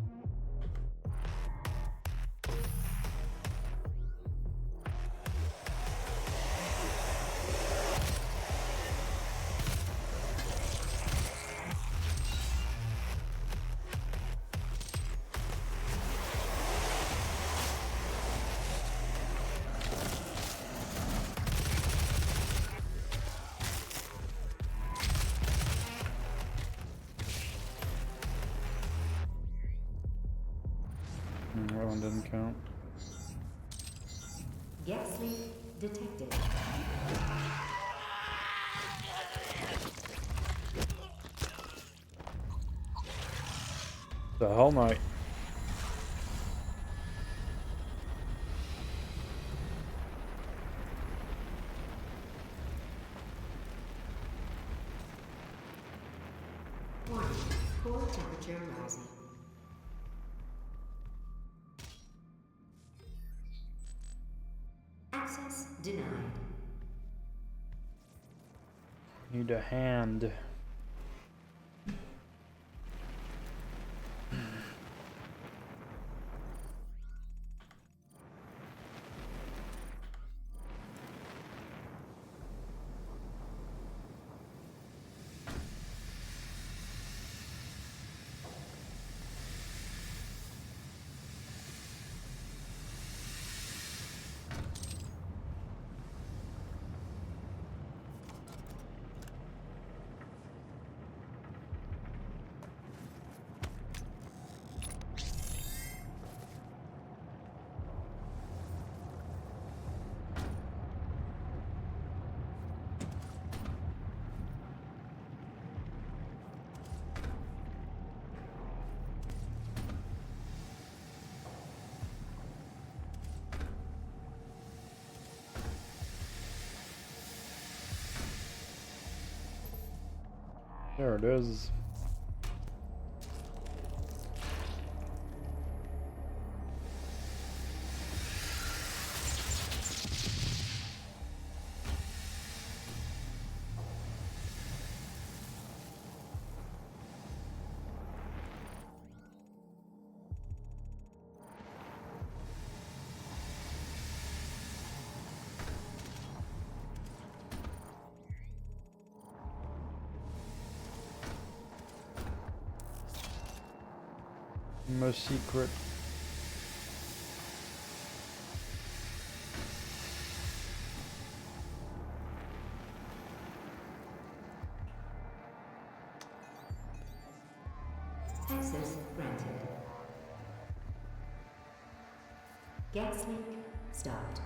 Speaker 1: That one didn't count.
Speaker 4: Gas leak detected.
Speaker 1: The hell, mate.
Speaker 4: Warning, core temperature rising. Access denied.
Speaker 1: Need a hand. There it is. Most secret.
Speaker 4: Access granted. Gas leak stopped.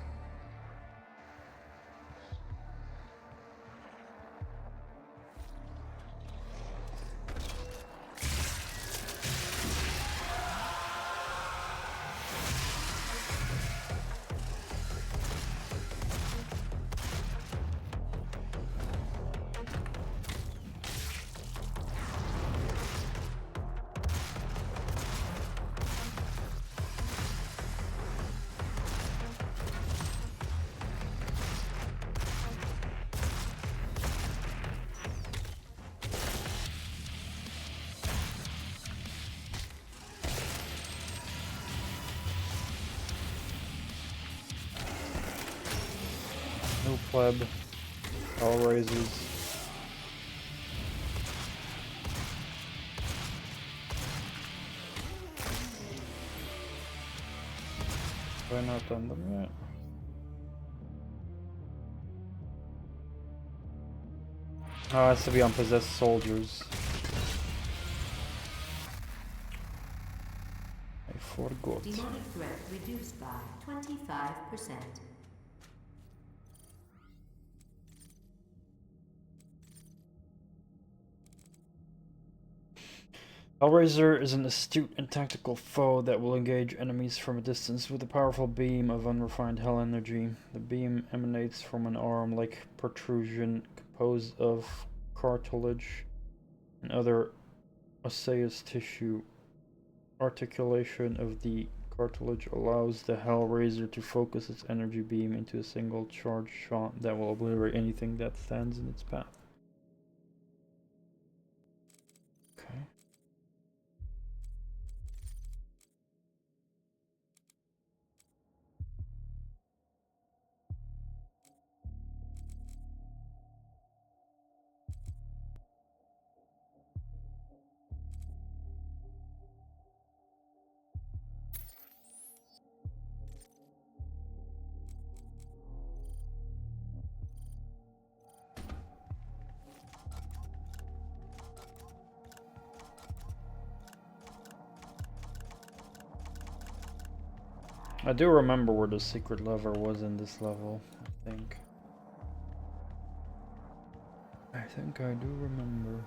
Speaker 1: pleb Hellraisers. Have I not done them yet? Oh, it has to be on possessed soldiers. I forgot.
Speaker 4: Demonic threat reduced by 25%.
Speaker 1: Hellraiser is an astute and tactical foe that will engage enemies from a distance with a powerful beam of unrefined hell energy. The beam emanates from an arm-like protrusion composed of cartilage and other osseous tissue. Articulation of the cartilage allows the Hellraiser to focus its energy beam into a single charged shot that will obliterate anything that stands in its path. Okay. I do remember where the secret lever was in this level, I think. I think I do remember.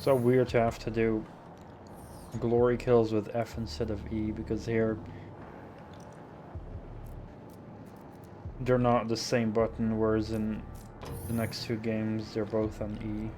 Speaker 1: So weird to have to do glory kills with F instead of E, because here they're not the same button, whereas in the next two games they're both on E.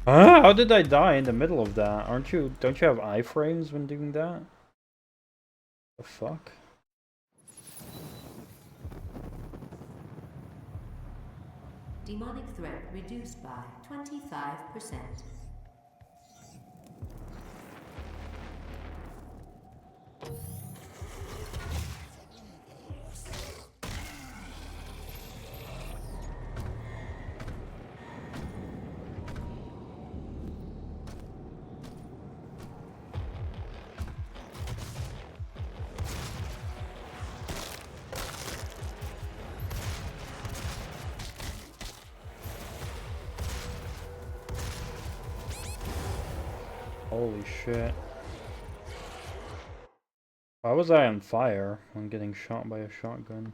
Speaker 1: Huh? How did I die in the middle of that? Don't you have iframes when doing that? The fuck?
Speaker 4: Demonic threat reduced by 25%.
Speaker 1: Holy shit. Why was I on fire when getting shot by a shotgun?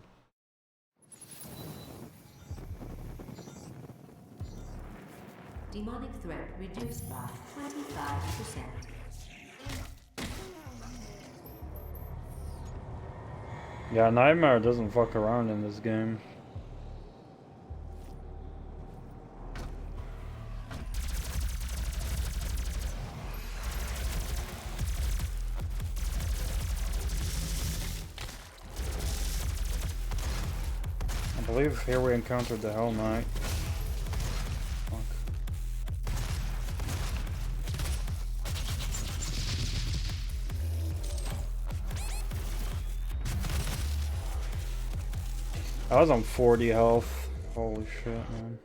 Speaker 4: Demonic threat reduced by 25%.
Speaker 1: Yeah, Nightmare doesn't fuck around in this game. I believe here we encountered the Hell Knight. Fuck. I was on 40 health. Holy shit, man.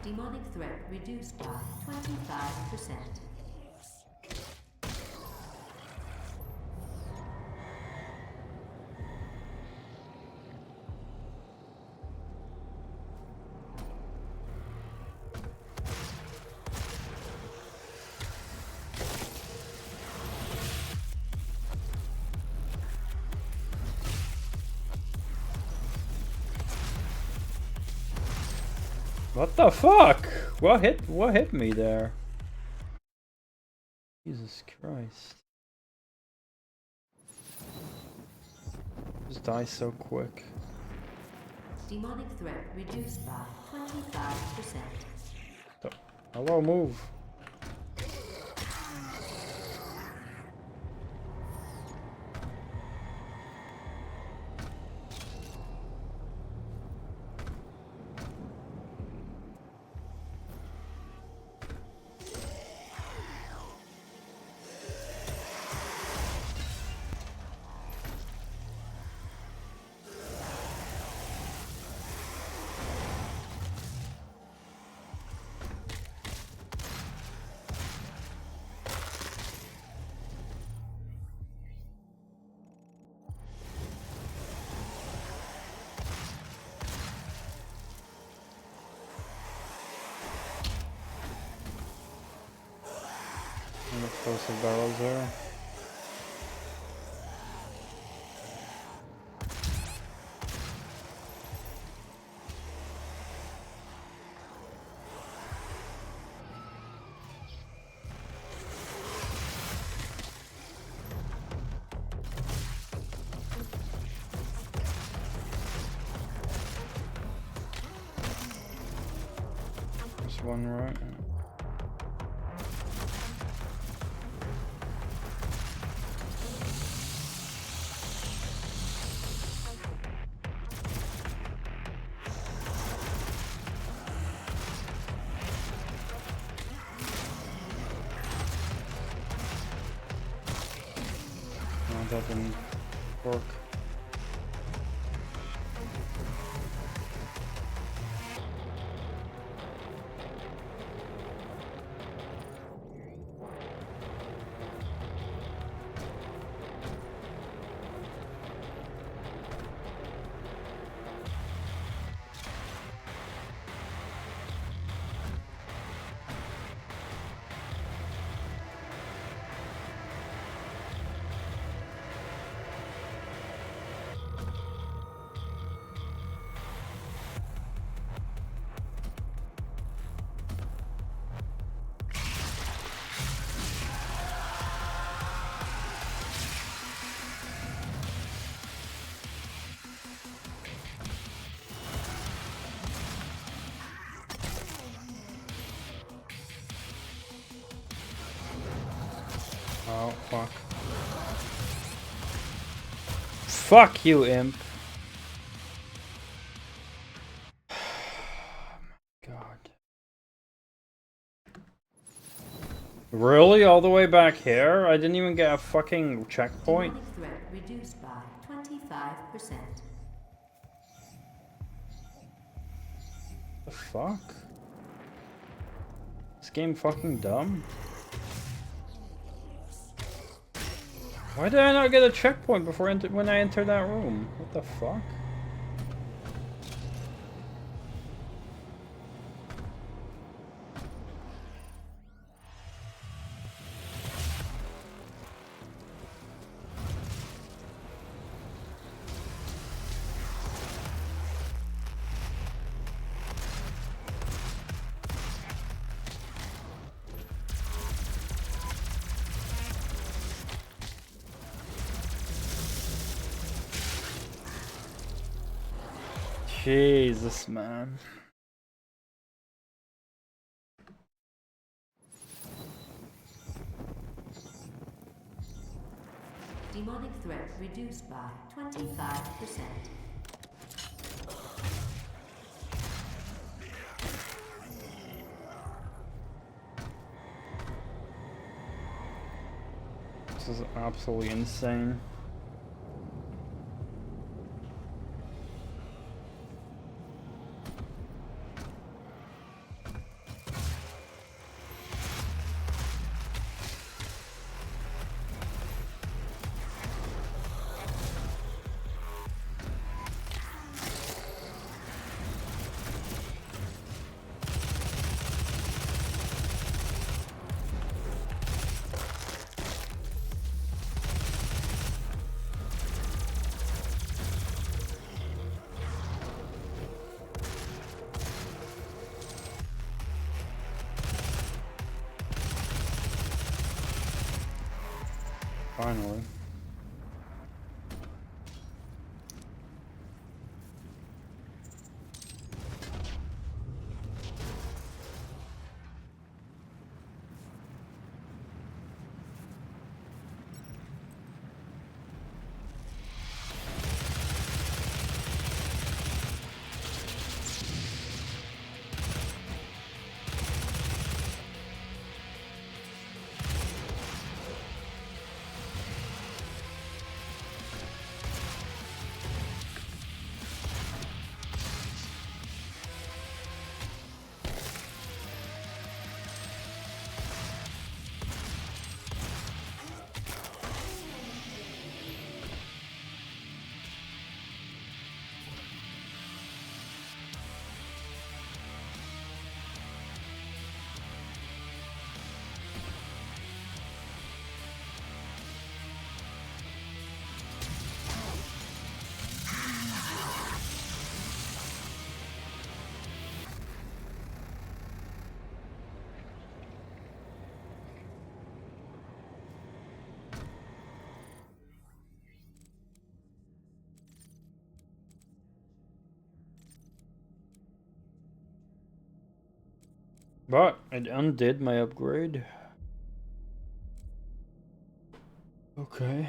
Speaker 4: Demonic threat reduced by 25%.
Speaker 1: What the fuck? What hit me there? Jesus Christ. Just die so quick.
Speaker 4: Demonic threat reduced by 25%.
Speaker 1: Oh, hello, move. And explosive barrels there. Just one right. No, that didn't work. Oh, fuck. Fuck you, imp. God. Really? All the way back here? I didn't even get a fucking checkpoint?
Speaker 4: Demonic threat reduced by 25%.
Speaker 1: The fuck? This game fucking dumb? Why did I not get a checkpoint before when I entered that room? What the fuck? Jesus, man.
Speaker 4: Demonic threat reduced by 25%.
Speaker 1: This is absolutely insane. Finally. But it undid my upgrade. Okay.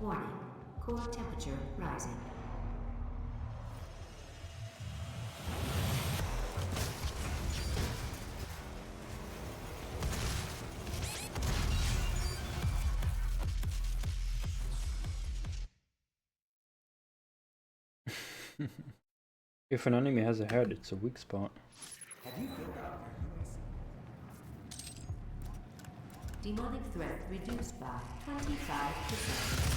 Speaker 4: Warning. Core temperature rising.
Speaker 1: If an enemy has a head, it's a weak spot.
Speaker 6: Have you filled out your UAC?
Speaker 4: Demonic threat reduced by 25%.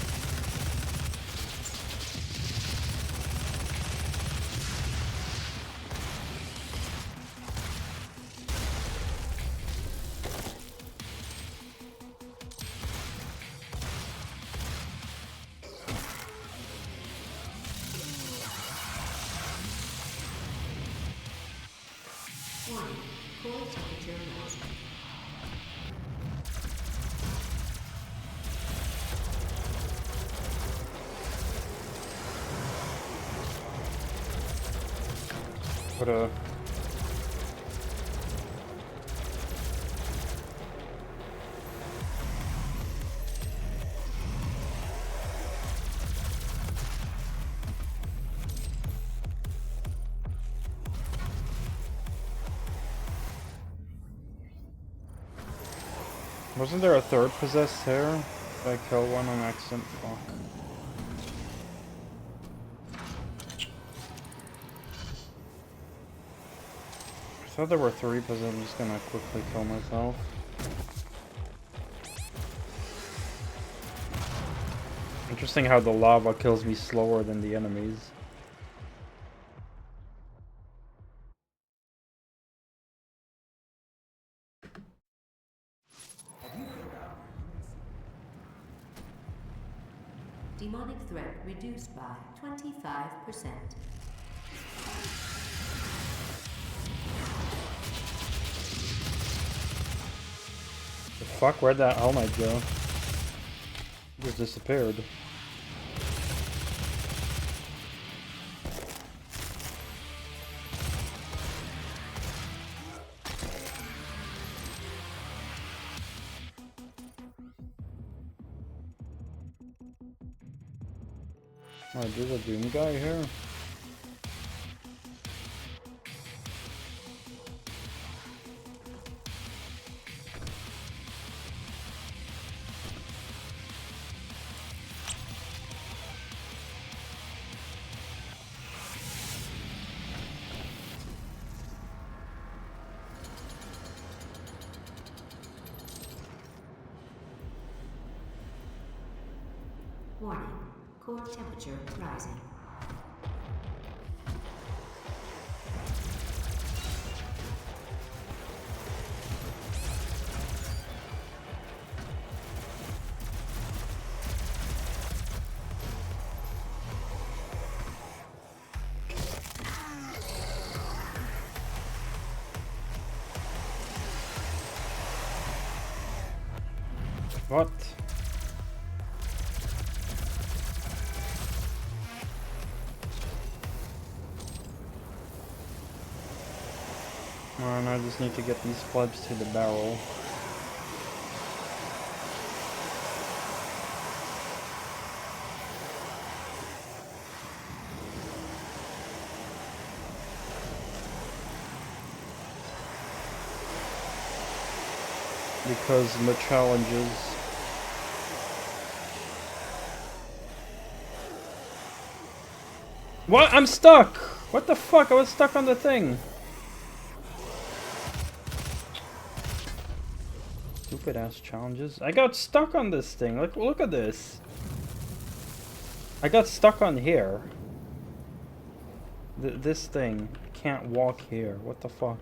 Speaker 4: Warning. Core temperature rising.
Speaker 1: What wasn't there a third possessed hair? Did I kill one on accident? Fuck. I thought there were three, but I'm just gonna quickly kill myself. Interesting how the lava kills me slower than the enemies.
Speaker 4: Demonic threat reduced by 25%.
Speaker 1: The fuck? Where'd that helmet go? It just disappeared. Oh, there's a Doom guy here.
Speaker 4: core temperature rising.
Speaker 1: What? And I just need to get these plebs to the barrel. Because my challenges. What? I'm stuck! What the fuck? I was stuck on the thing. Stupid ass challenges. I got stuck on this thing. Look at this. I got stuck on here. This thing. Can't walk here. What the fuck?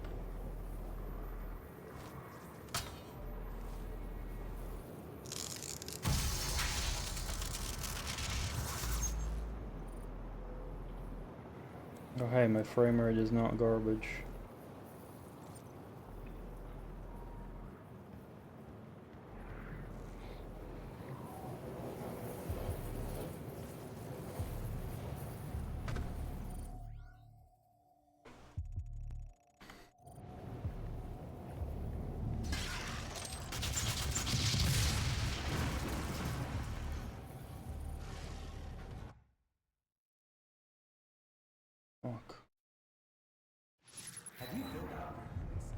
Speaker 1: Oh hey, my frame rate is not garbage. Fuck.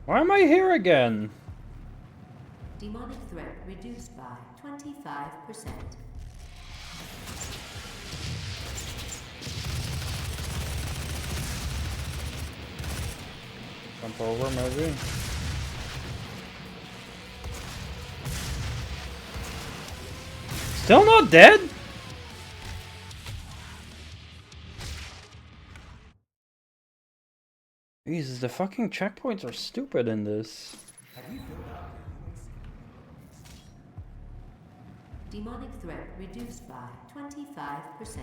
Speaker 1: Why am I here again?
Speaker 4: Demonic threat reduced by 25%.
Speaker 1: Jump over maybe? Still not dead? Jesus, the fucking checkpoints are stupid in this.
Speaker 4: Demonic threat reduced by 25%.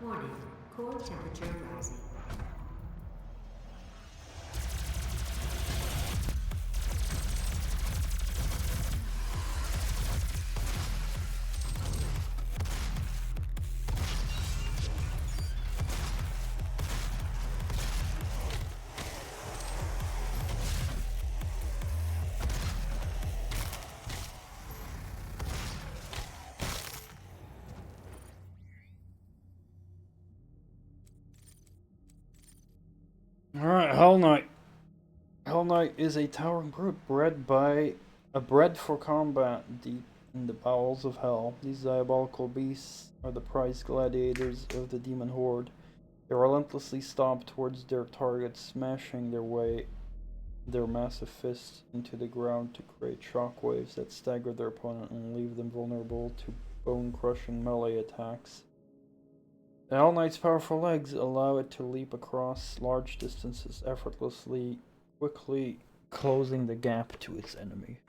Speaker 4: Warning, core temperature rising.
Speaker 1: Alright, Hell Knight. Hell Knight is a towering brute bred for combat deep in the bowels of hell. These diabolical beasts are the prized gladiators of the demon horde. They relentlessly stomp towards their targets, smashing their massive fists into the ground to create shockwaves that stagger their opponent and leave them vulnerable to bone-crushing melee attacks. The Hell Knight's powerful legs allow it to leap across large distances effortlessly, quickly closing the gap to its enemy.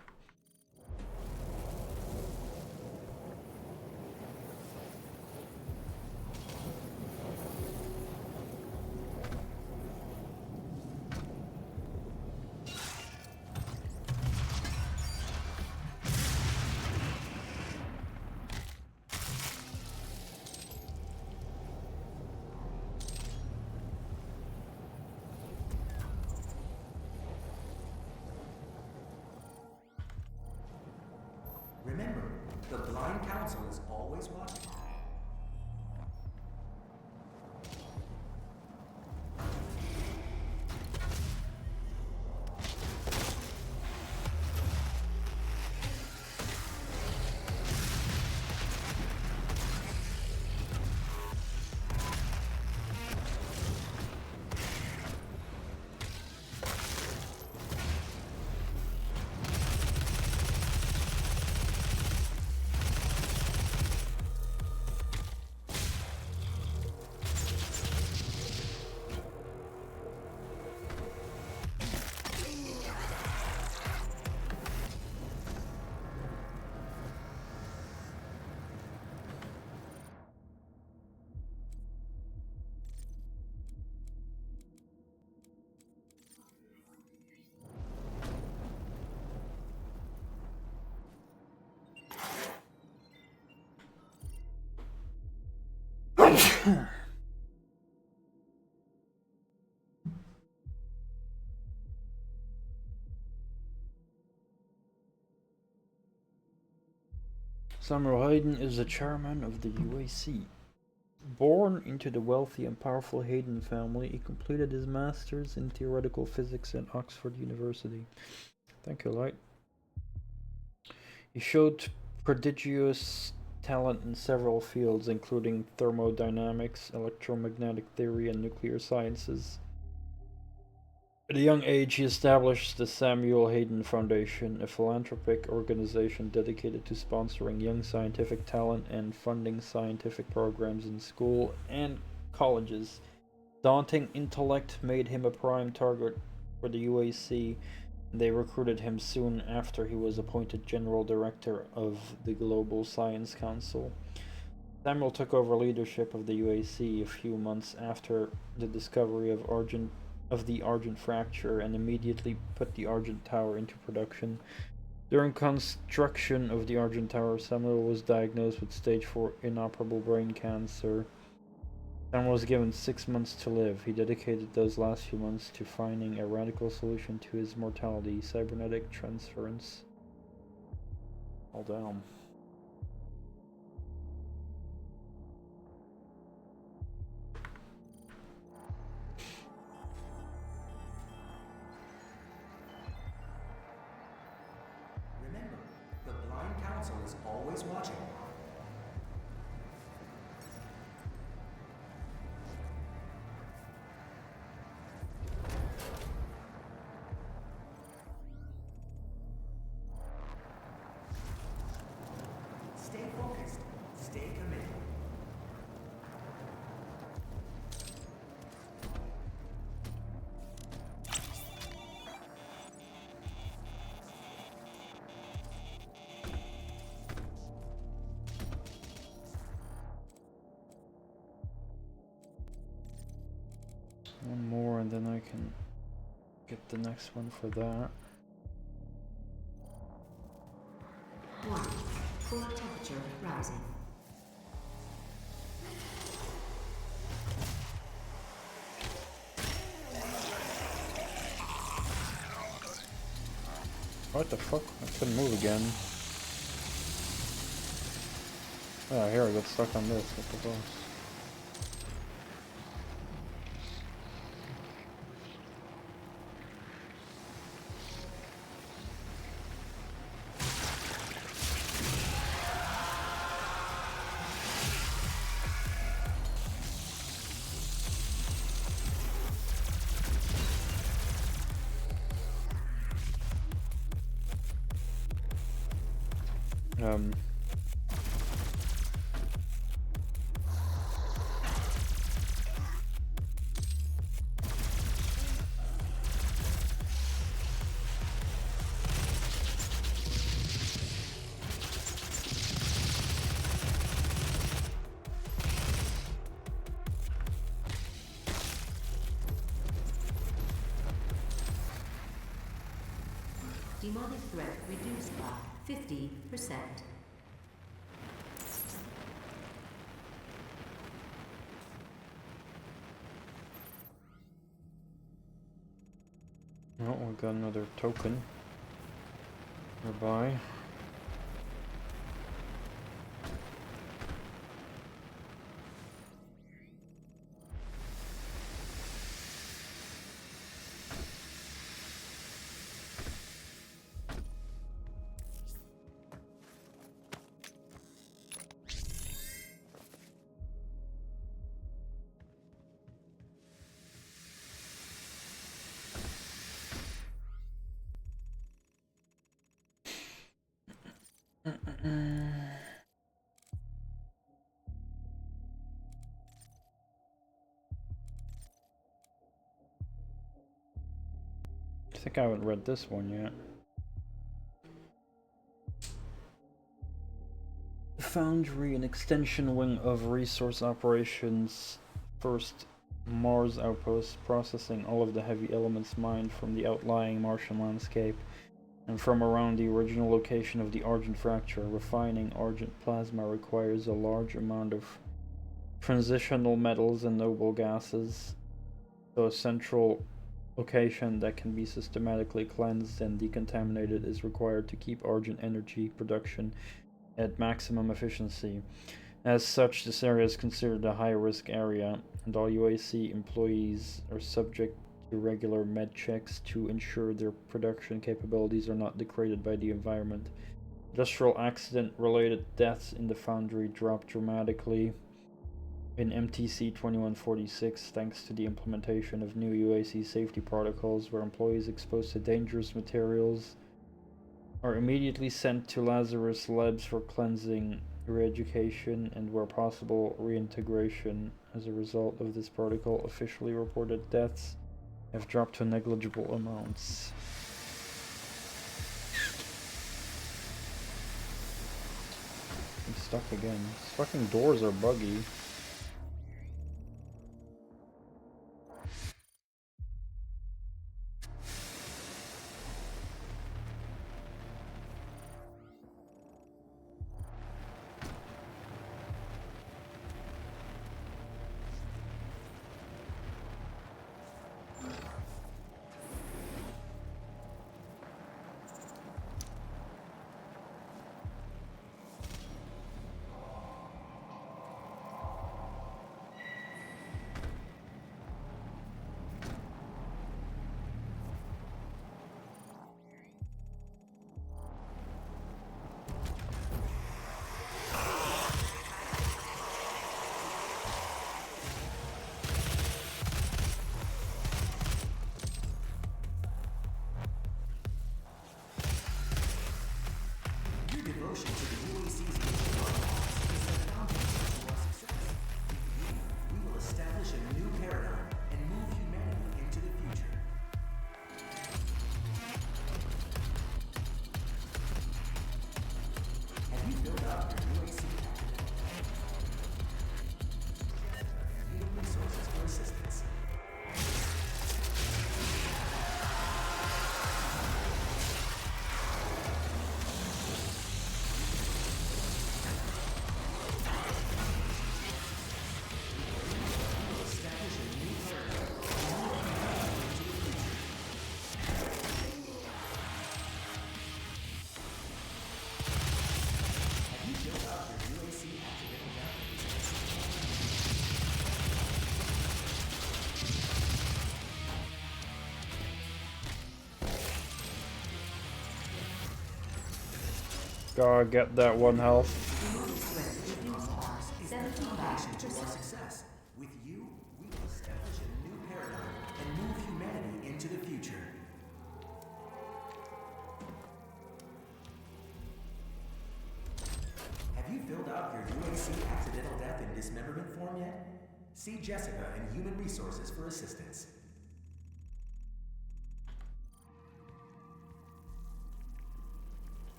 Speaker 6: Remember, the blind council is always watching.
Speaker 1: Samuel Hayden is the chairman of the UAC. Born into the wealthy and powerful Hayden family, he completed his master's in theoretical physics at Oxford University. Thank you, Light. He showed prodigious talent in several fields, including thermodynamics, electromagnetic theory, and nuclear sciences. At a young age, he established the Samuel Hayden Foundation, a philanthropic organization dedicated to sponsoring young scientific talent and funding scientific programs in school and colleges. Daunting intellect made him a prime target for the UAC, and they recruited him soon after he was appointed General Director of the Global Science Council. Samuel took over leadership of the UAC a few months after the discovery of the Argent fracture and immediately put the Argent Tower into production. During construction of the Argent Tower, Samuel was diagnosed with stage 4 inoperable brain cancer. Samuel was given 6 months to live. He dedicated those last few months to finding a radical solution to his mortality: cybernetic transference. All down.
Speaker 6: Remember, the blind council is always watching. Stay focused. Stay committed.
Speaker 1: One more and then I can get the next one for that.
Speaker 4: Warning. Core temperature rising.
Speaker 1: What the fuck? I couldn't move again. Oh, here I got stuck on this. What the fuck?
Speaker 4: Demonic threat reduced by 50%.
Speaker 1: Oh, we got another token. Nearby. I think I haven't read this one yet. Foundry, an extension wing of resource operations. First Mars outpost, processing all of the heavy elements mined from the outlying Martian landscape and from around the original location of the Argent fracture. Refining Argent plasma requires a large amount of transitional metals and noble gases. So a central location that can be systematically cleansed and decontaminated is required to keep Argent energy production at maximum efficiency. As such, this area is considered a high-risk area, and all UAC employees are subject to regular med checks to ensure their production capabilities are not degraded by the environment. Industrial accident-related deaths in the foundry dropped dramatically in MTC 2146 thanks to the implementation of new UAC safety protocols where employees exposed to dangerous materials are immediately sent to Lazarus labs for cleansing, re-education, and where possible reintegration. As a result of this protocol, officially reported deaths have dropped to negligible amounts. I'm stuck again. These fucking doors are buggy. Gotta get that one health.
Speaker 6: With you, we will establish a new paradigm and move humanity into the future. Have you filled out your UAC accidental death and dismemberment form yet? See Jessica in Human Resources for assistance.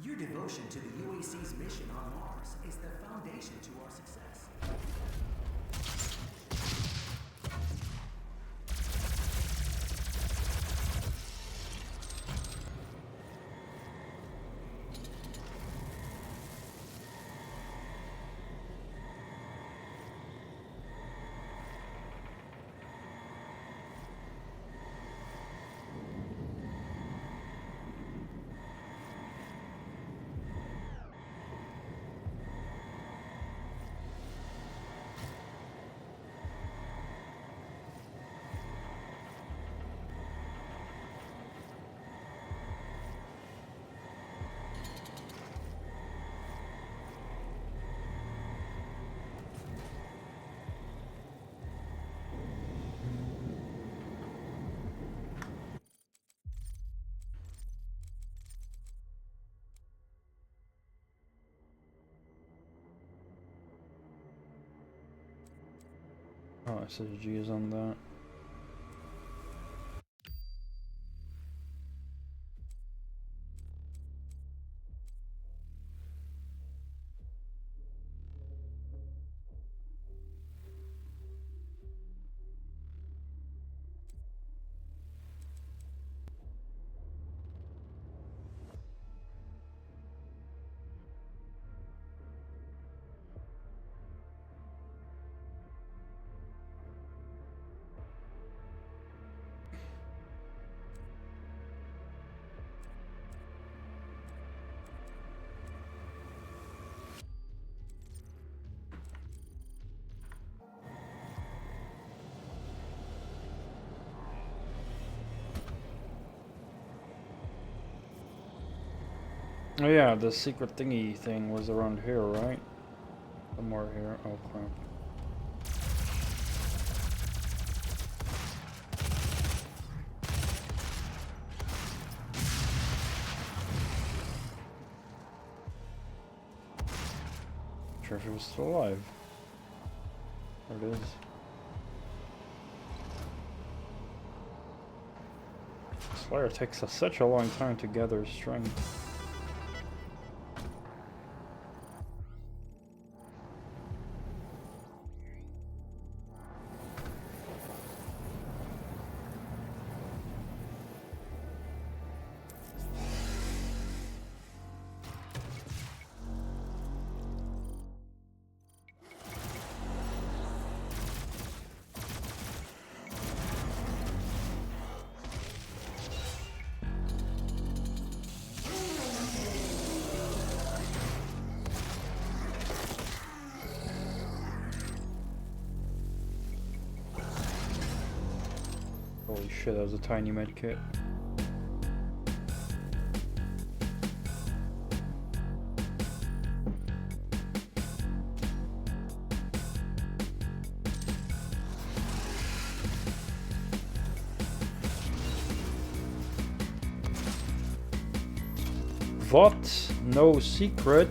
Speaker 6: Your devotion to the UAC's mission on Mars is the foundation to our success.
Speaker 1: Oh, SSG is on that. Oh yeah, the secret thingy thing was around here, right? Somewhere here. Oh crap. Not sure if it was still alive. There it is. Slayer takes us such a long time to gather strength. Holy shit, that was a tiny medkit. What? No secret?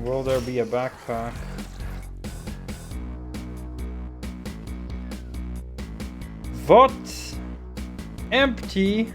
Speaker 1: Will there be a backpack? What? Empty?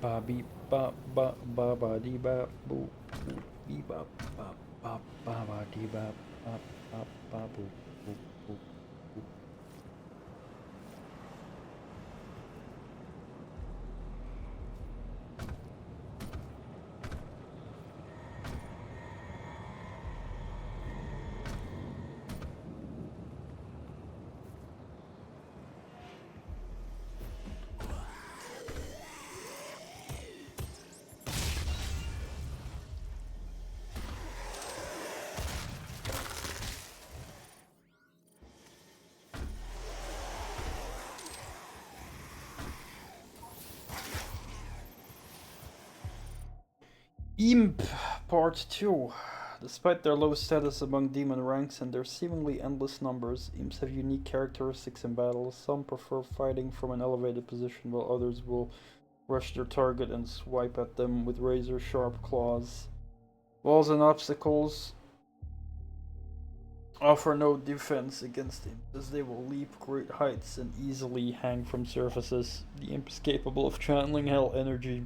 Speaker 1: Ba beep ba ba ba ba dee ba boo boo bee ba ba ba ba ba dee ba ba ba ba boo boo boo boo. Imp Part 2. Despite their low status among demon ranks and their seemingly endless numbers, imps have unique characteristics in battle. Some prefer fighting from an elevated position, while others will rush their target and swipe at them with razor-sharp claws. Walls and obstacles offer no defense against imps, as they will leap great heights and easily hang from surfaces. The imp is capable of channeling hell energy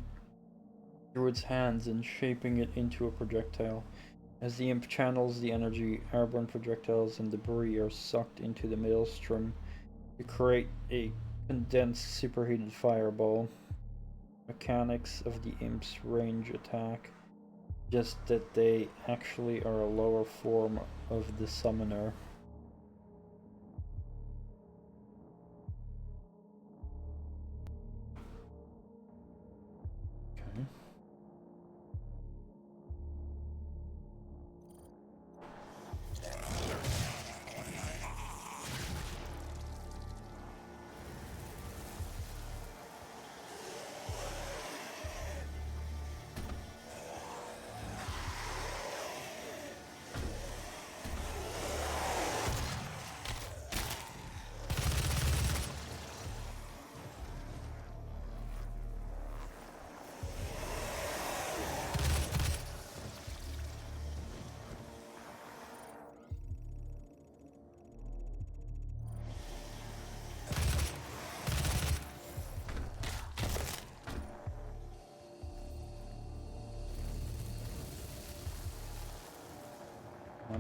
Speaker 1: through its hands and shaping it into a projectile. As the imp channels the energy, airborne projectiles and debris are sucked into the maelstrom to create a condensed superheated fireball. Mechanics of the imp's range attack, just that they actually are a lower form of the summoner. Okay.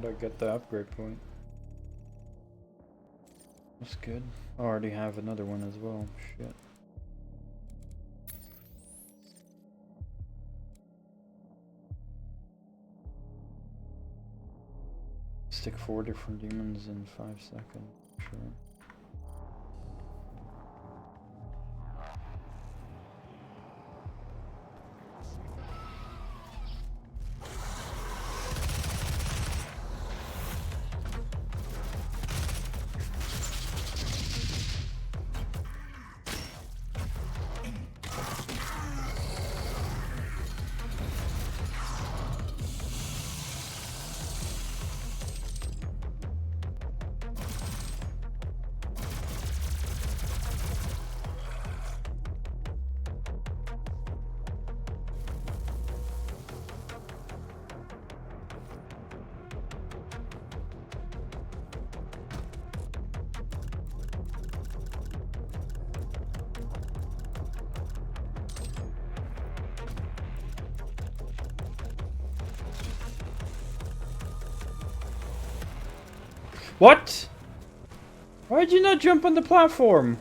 Speaker 1: How'd I get the upgrade point? That's good. I already have another one as well. Shit. Stick 4 different demons in 5 seconds. Sure. What? Why'd you not jump on the platform?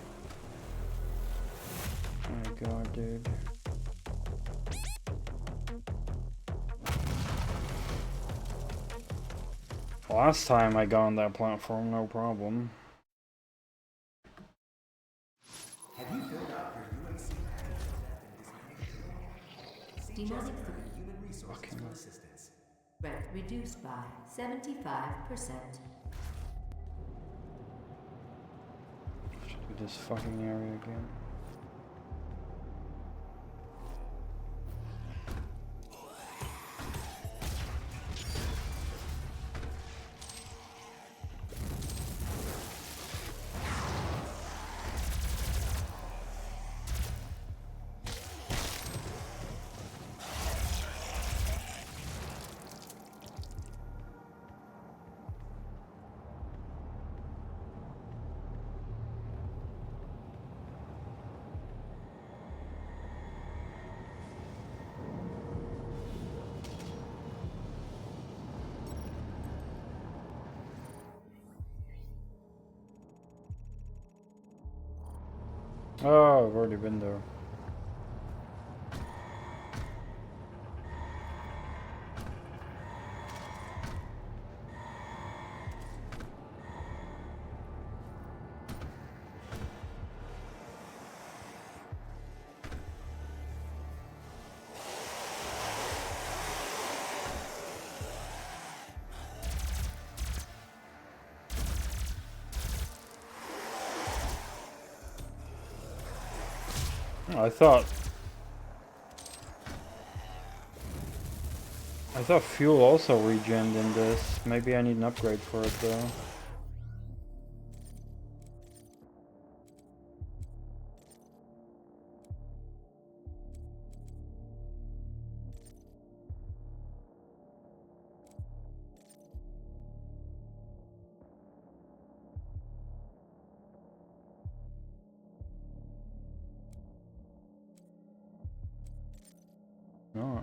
Speaker 1: Oh my god, dude. Last time I got on that platform, no problem.
Speaker 6: Have you filled out your UAC
Speaker 4: Demonic
Speaker 6: human resources for assistance?
Speaker 4: threat reduced by 75%.
Speaker 1: Should do this fucking area again. Oh, I've already been there. I thought fuel also regened in this. Maybe I need an upgrade for it though. No.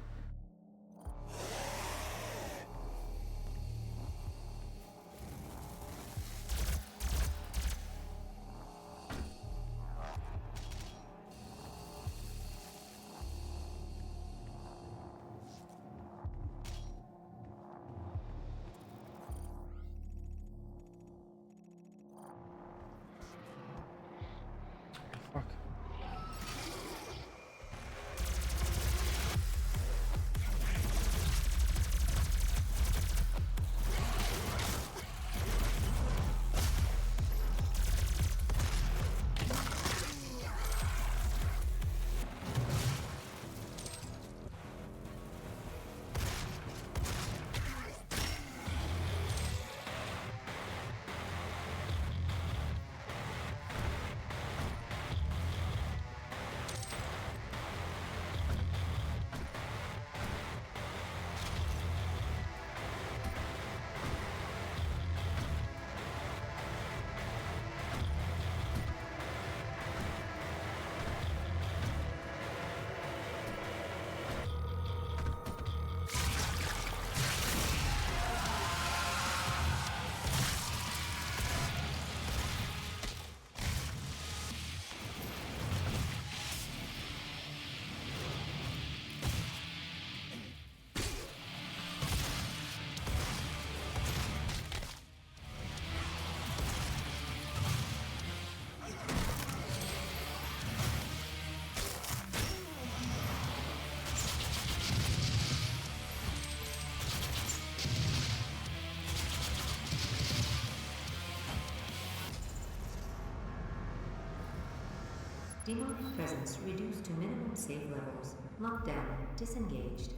Speaker 4: Demonic presence reduced to minimum safe levels. Lockdown disengaged.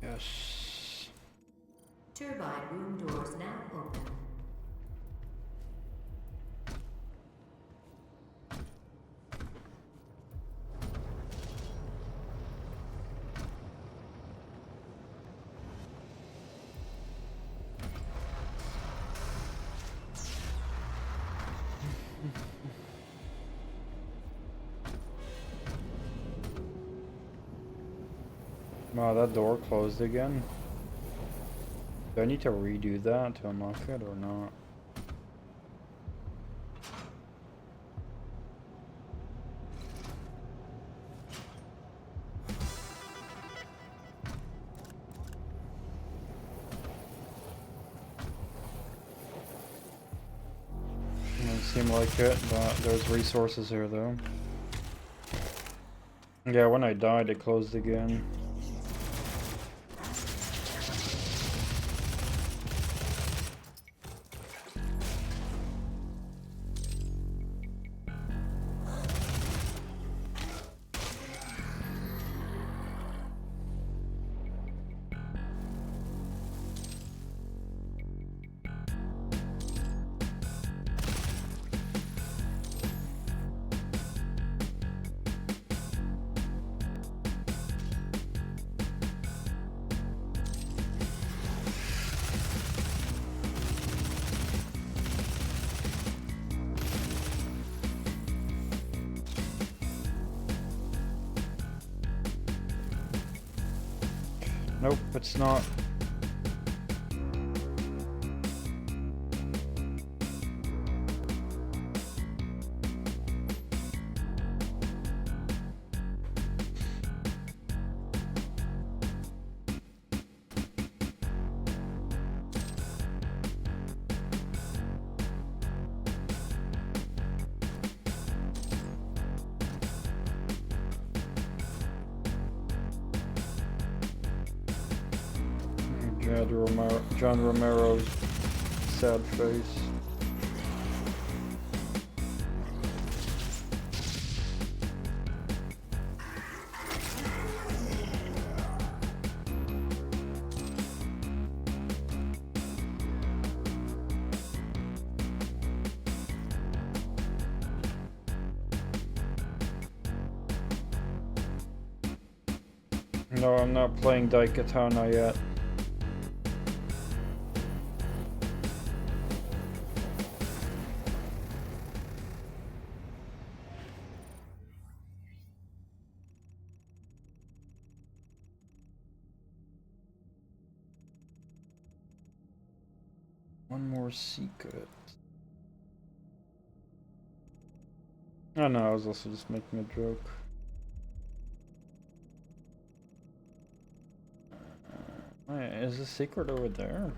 Speaker 1: Yes.
Speaker 4: Turbine room doors now open.
Speaker 1: Wow, that door closed again. Do I need to redo that to unlock it or not? Doesn't seem like it, but there's resources here though. Yeah, when I died it closed again. Nope, it's not. John Romero's sad face. No, I'm not playing Daikatana yet. One more secret. Oh no, I was also just making a joke. Wait, is the secret over there?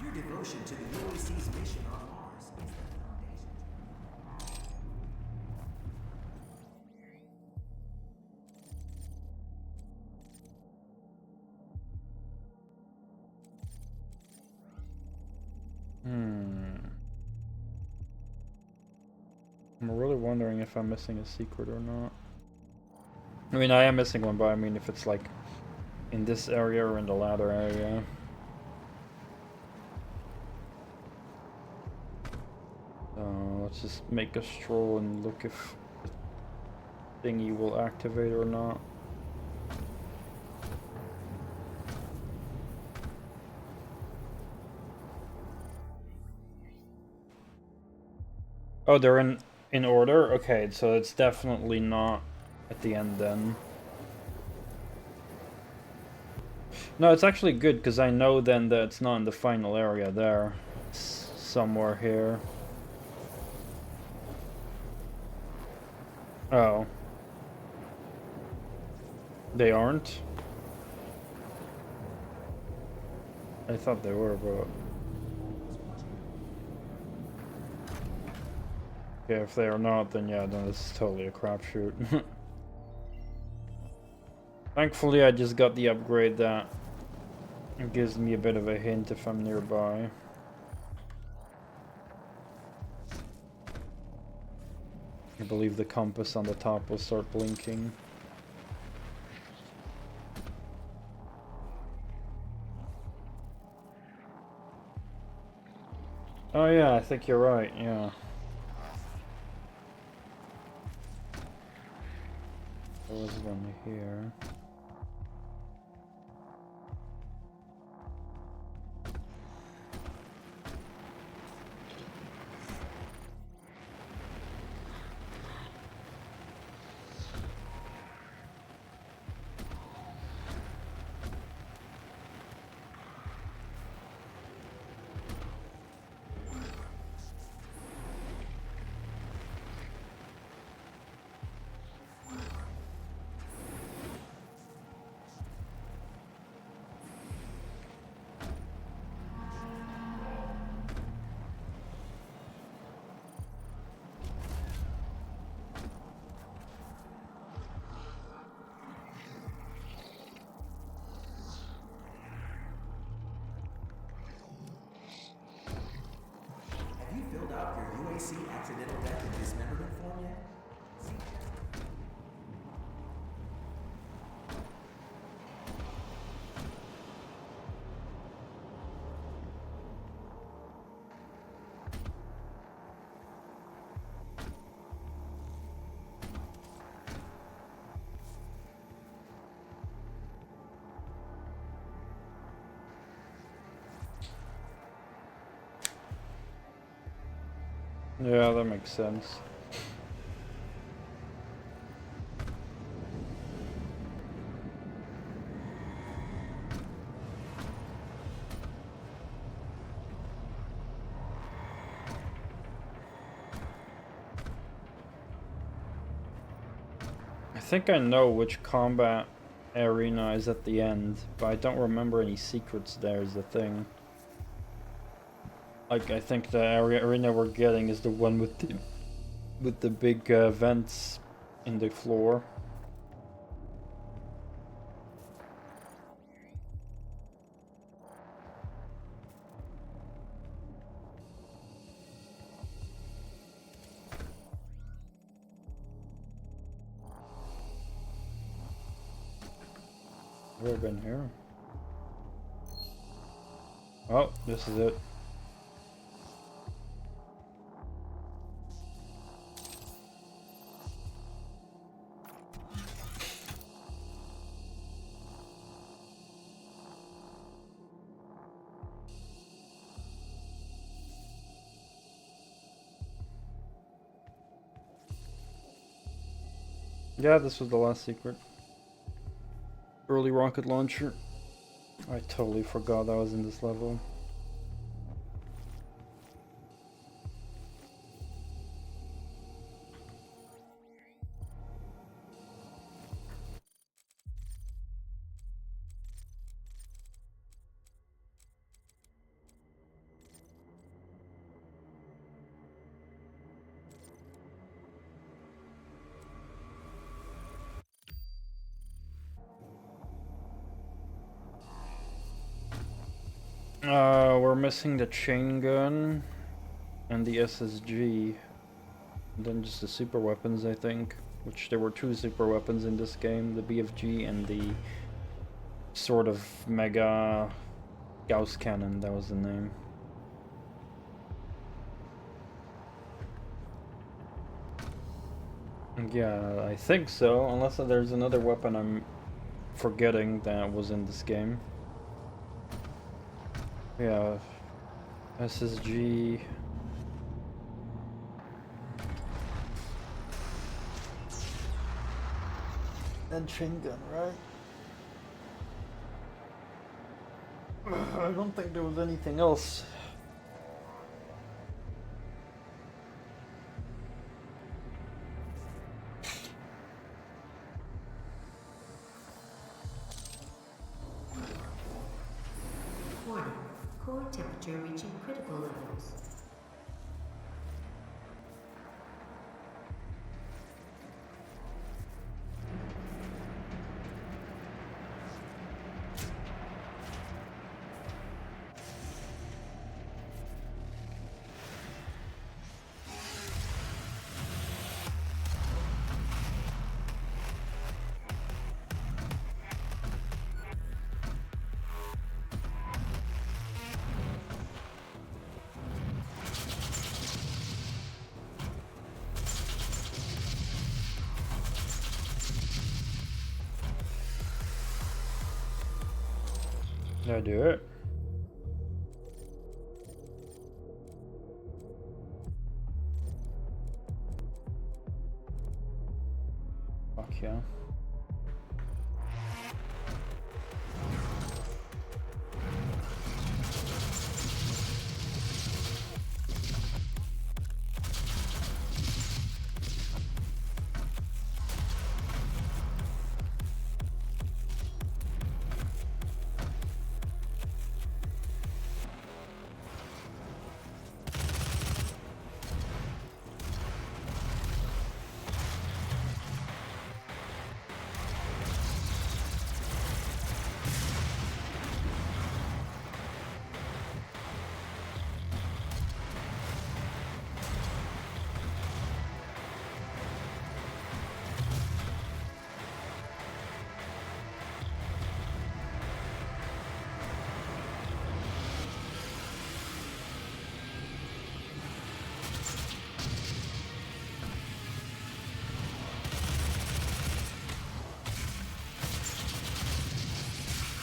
Speaker 6: Your devotion to the UAC's mission on Mars is the foundation.
Speaker 1: I'm really wondering if I'm missing a secret or not. I mean, I am missing one, but I mean if it's like in this area or in the ladder area. Let's just make a stroll and look if the thingy will activate or not. Oh, they're in order? Okay, so it's definitely not at the end then. No, it's actually good, because I know then that it's not in the final area there. It's somewhere here. Oh. They aren't? I thought they were, but... yeah, if they are not, then yeah, then this is totally a crapshoot. Thankfully, I just got the upgrade that gives me a bit of a hint if I'm nearby. I believe the compass on the top will start blinking. Oh yeah, I think you're right, yeah. There was one here.
Speaker 6: Have you filled out your UAC accidental death and dismemberment form yet? See,
Speaker 1: Yeah, that makes sense. I think I know which combat arena is at the end, but I don't remember any secrets there is the thing. Like, I think the arena we're getting is the one with the big vents in the floor. Have I been here? Oh, this is it. Yeah, this was the last secret. Early rocket launcher. I totally forgot I was in this level. We're missing the chain gun and the SSG. And then just the super weapons, I think. Which there were two super weapons in this game, the BFG and the sort of mega Gauss cannon, that was the name. Yeah, I think so, unless there's another weapon I'm forgetting that was in this game. Yeah, SSG. and chain gun, right? I don't think there was anything else.
Speaker 4: Warning. Core temperature reaching critical levels.
Speaker 1: Did I do it? Fuck yeah.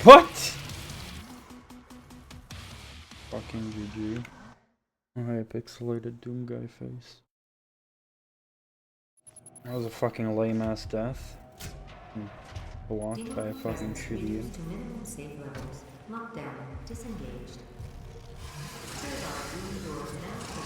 Speaker 1: What? Fucking GG. Alright, pixelated Doom guy face. That was a fucking lame ass death. Blocked by a fucking shitty.
Speaker 4: To minimum safe levels. Lockdown. Disengaged. Turbine room doors now open.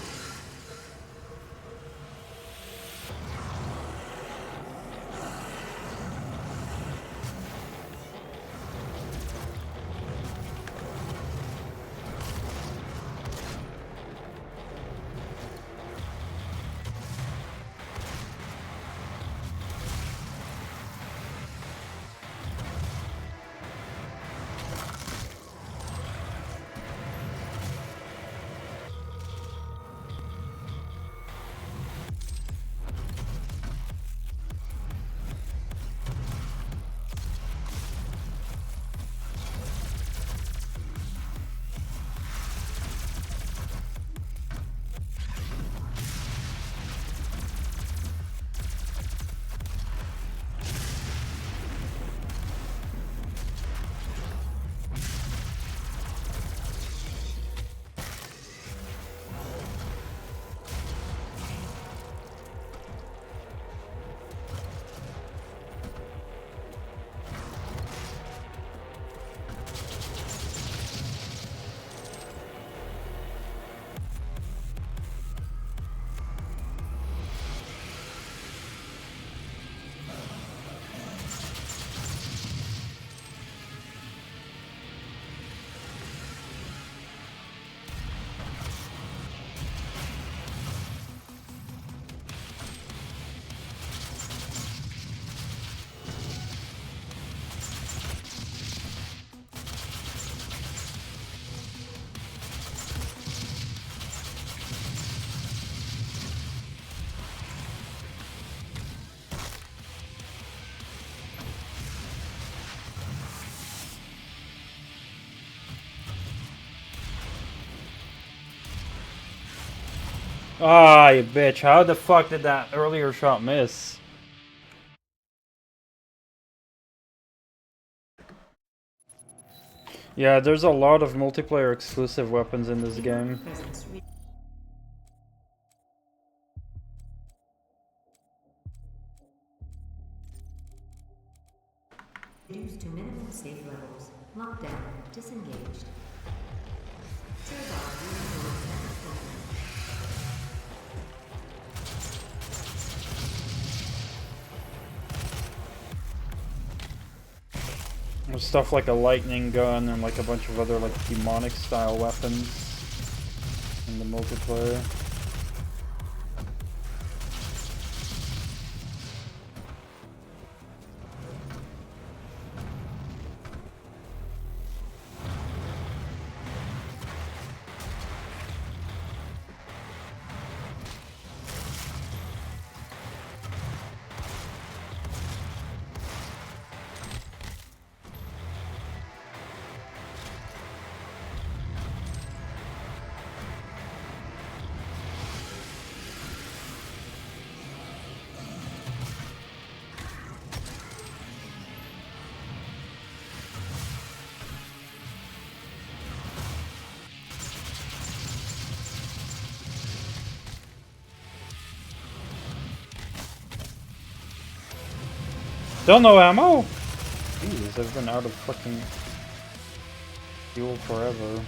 Speaker 1: Ah, you bitch. How the fuck did that earlier shot miss? Yeah, there's a lot of multiplayer exclusive weapons in this game.
Speaker 4: Reduced to minimum safe levels. Lockdown. Disengaged. Turbine reload program.
Speaker 1: There's stuff like a lightning gun and like a bunch of other like demonic style weapons in the multiplayer. Still no ammo? Jeez, I've been out of fucking fuel forever.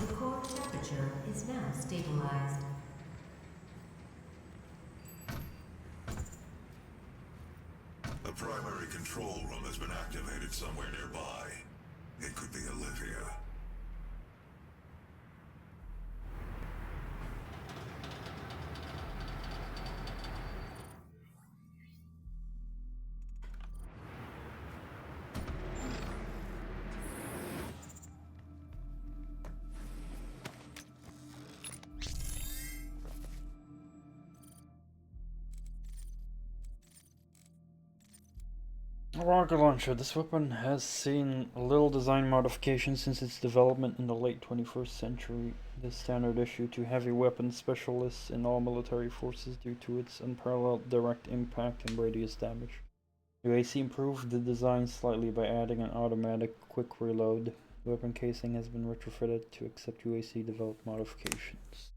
Speaker 4: The core temperature is now stabilized.
Speaker 5: A primary control room has been activated somewhere nearby. It could be Olivia.
Speaker 1: A rocket launcher. This weapon has seen little design modification since its development in the late 21st century. This standard issue to heavy weapons specialists in all military forces due to its unparalleled direct impact and radius damage. UAC improved the design slightly by adding an automatic quick reload. The weapon casing has been retrofitted to accept UAC developed modifications.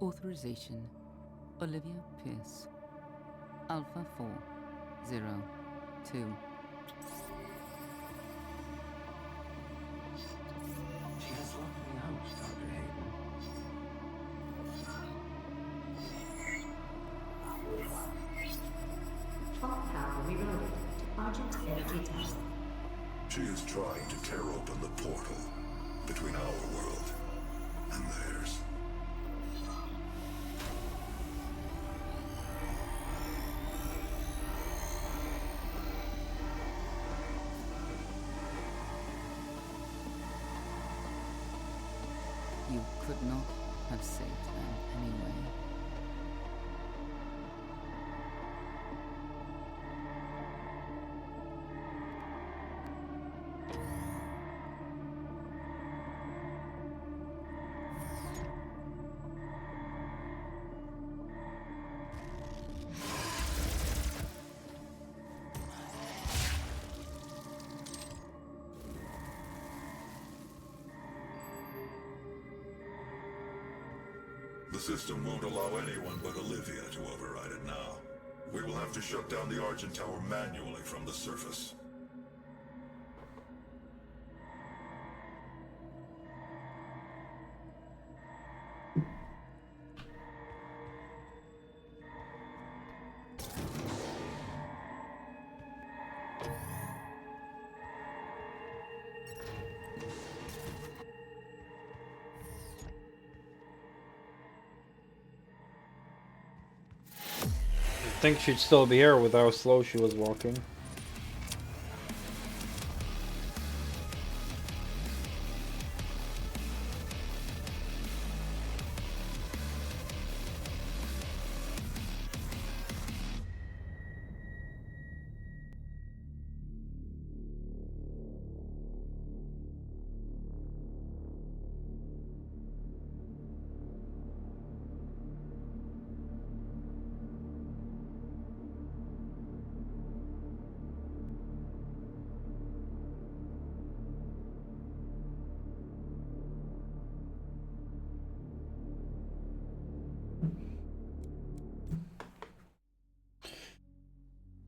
Speaker 3: Authorization. Olivia Pierce. Alpha 402.
Speaker 7: She has locked me out, Dr. Hayden.
Speaker 4: All power reloaded to Argent Energy Tower.
Speaker 5: She is trying to tear open the portal between our world and theirs.
Speaker 3: You could not have saved them anyway.
Speaker 5: The system won't allow anyone but Olivia to override it now. We will have to shut down the Argent Tower manually from the surface.
Speaker 1: think she'd still be here with how slow she was walking.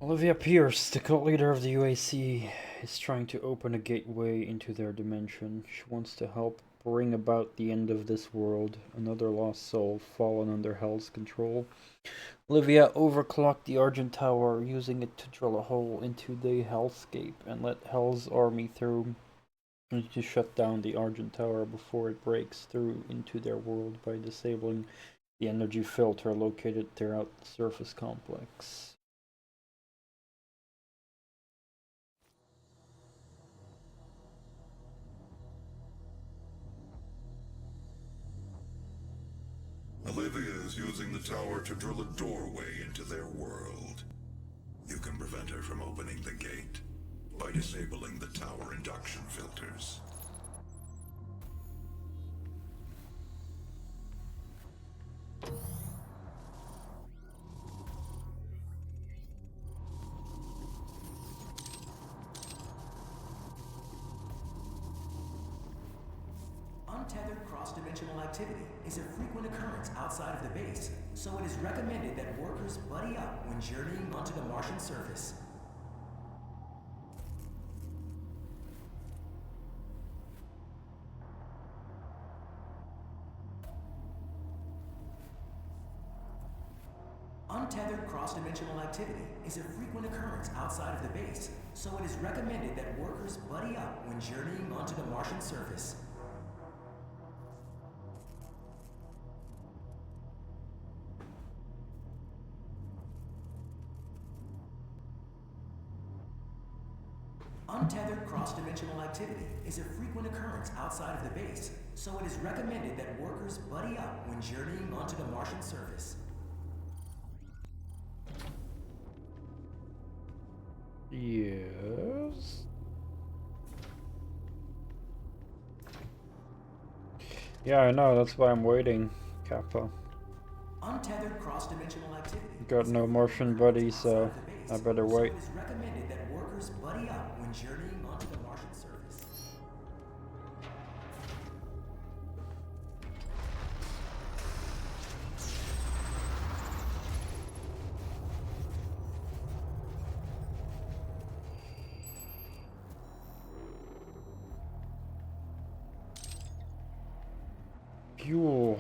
Speaker 1: Olivia Pierce, the cult leader of the UAC, is trying to open a gateway into their dimension. She wants to help bring about the end of this world, another lost soul fallen under Hell's control. Olivia overclocked the Argent Tower, using it to drill a hole into the Hellscape and let Hell's army through and to shut down the Argent Tower before it breaks through into their world by disabling the energy filter located throughout the surface complex.
Speaker 5: Olivia is using the tower to drill a doorway into their world. You can prevent her from opening the gate by disabling the tower induction filters.
Speaker 6: Untethered cross-dimensional activity is a frequent occurrence outside of the base, so it is recommended that workers buddy up when journeying onto the Martian surface. Untethered cross-dimensional activity is a frequent occurrence outside of the base, so it is recommended that workers buddy up when journeying onto the Martian surface. Untethered cross-dimensional activity is a frequent occurrence outside of the base, so it is recommended that workers buddy up when journeying onto the Martian surface.
Speaker 1: Yes. Yeah, I know, that's why I'm waiting, Kappa.
Speaker 6: Untethered cross-dimensional activity.
Speaker 1: Got no Martian buddy, so I better wait.
Speaker 6: So it is recommended that workers buddy up when journeying onto the Martian surface.
Speaker 1: Fuel.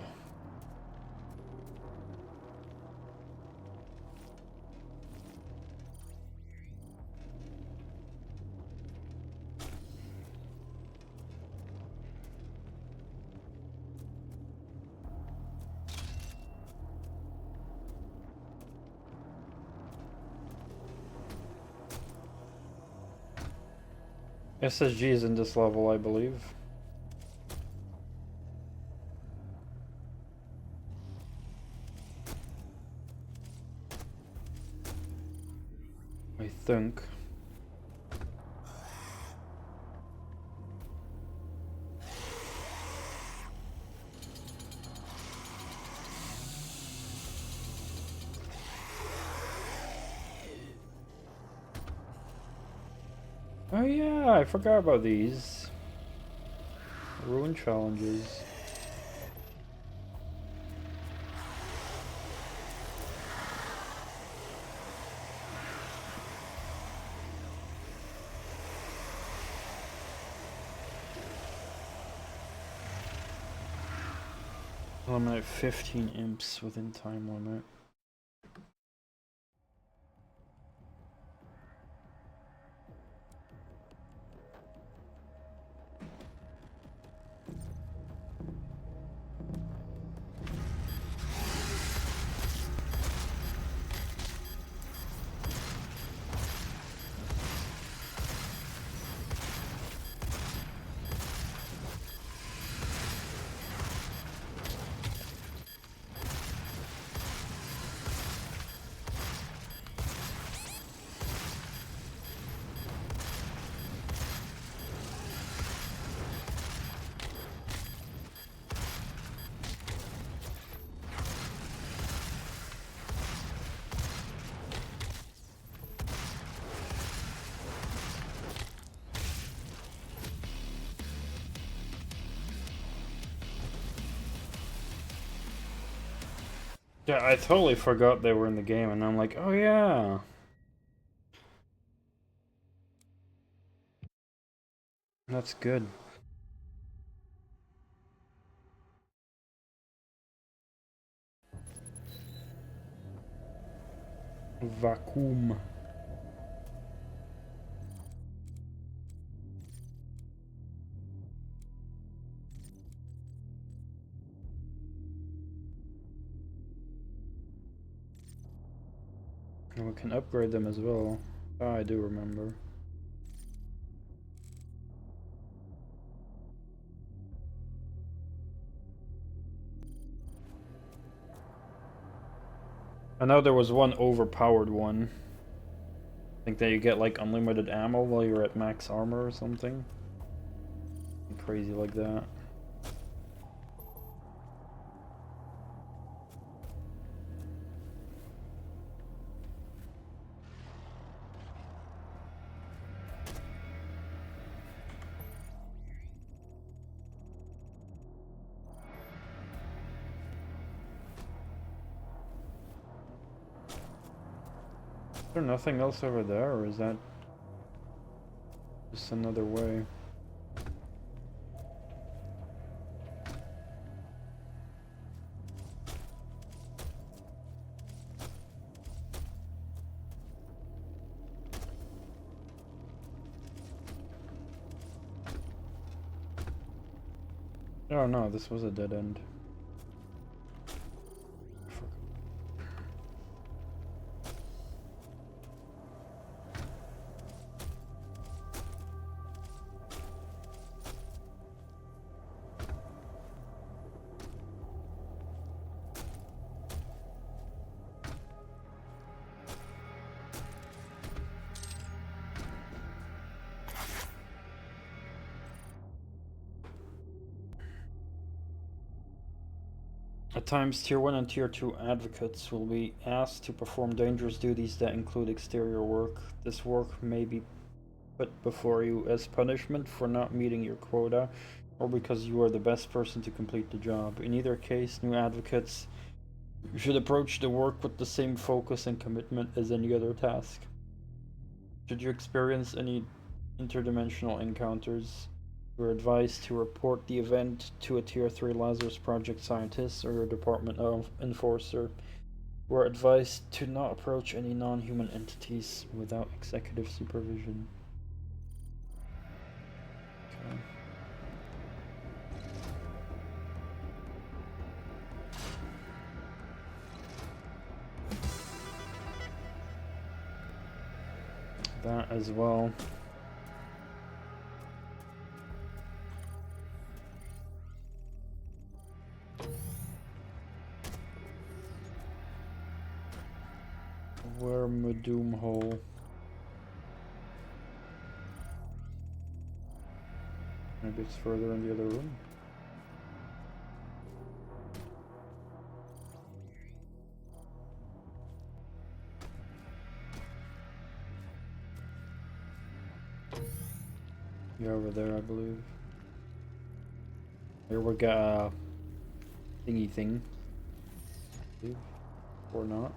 Speaker 1: SSG is in this level, I believe. I think. Oh yeah, I forgot about these. Ruin challenges. Eliminate 15 imps within time limit. Yeah, I totally forgot they were in the game, and I'm like, oh yeah. That's good. Vacuum. And we can upgrade them as well. Oh, I do remember. I know there was one overpowered one. I think that you get like unlimited ammo while you're at max armor or something. Crazy like that. Is there nothing else over there, or is that just another way? Oh no, this was a dead end. At times, Tier 1 and Tier 2 advocates will be asked to perform dangerous duties that include exterior work. This work may be put before you as punishment for not meeting your quota, or because you are the best person to complete the job. In either case, new advocates should approach the work with the same focus and commitment as any other task. Should you experience any interdimensional encounters, you are advised to report the event to a Tier 3 Lazarus Project scientist or your Department of Enforcer. You are advised to not approach any non-human entities without executive supervision. Okay. That as well. Worm hole. Maybe it's further in the other room. Yeah, over there, I believe. Here we got a thingy thing. Or not.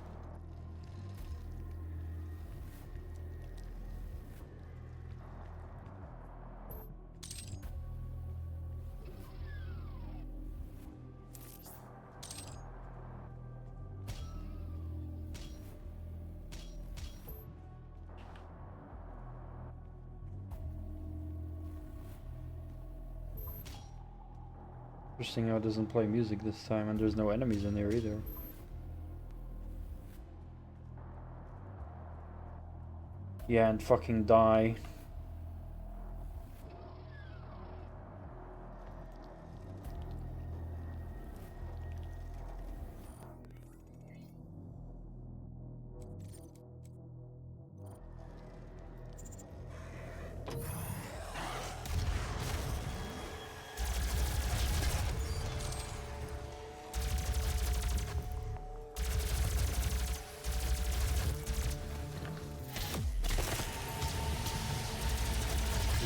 Speaker 1: Interesting how it doesn't play music this time, and there's no enemies in there either. Yeah, and fucking die.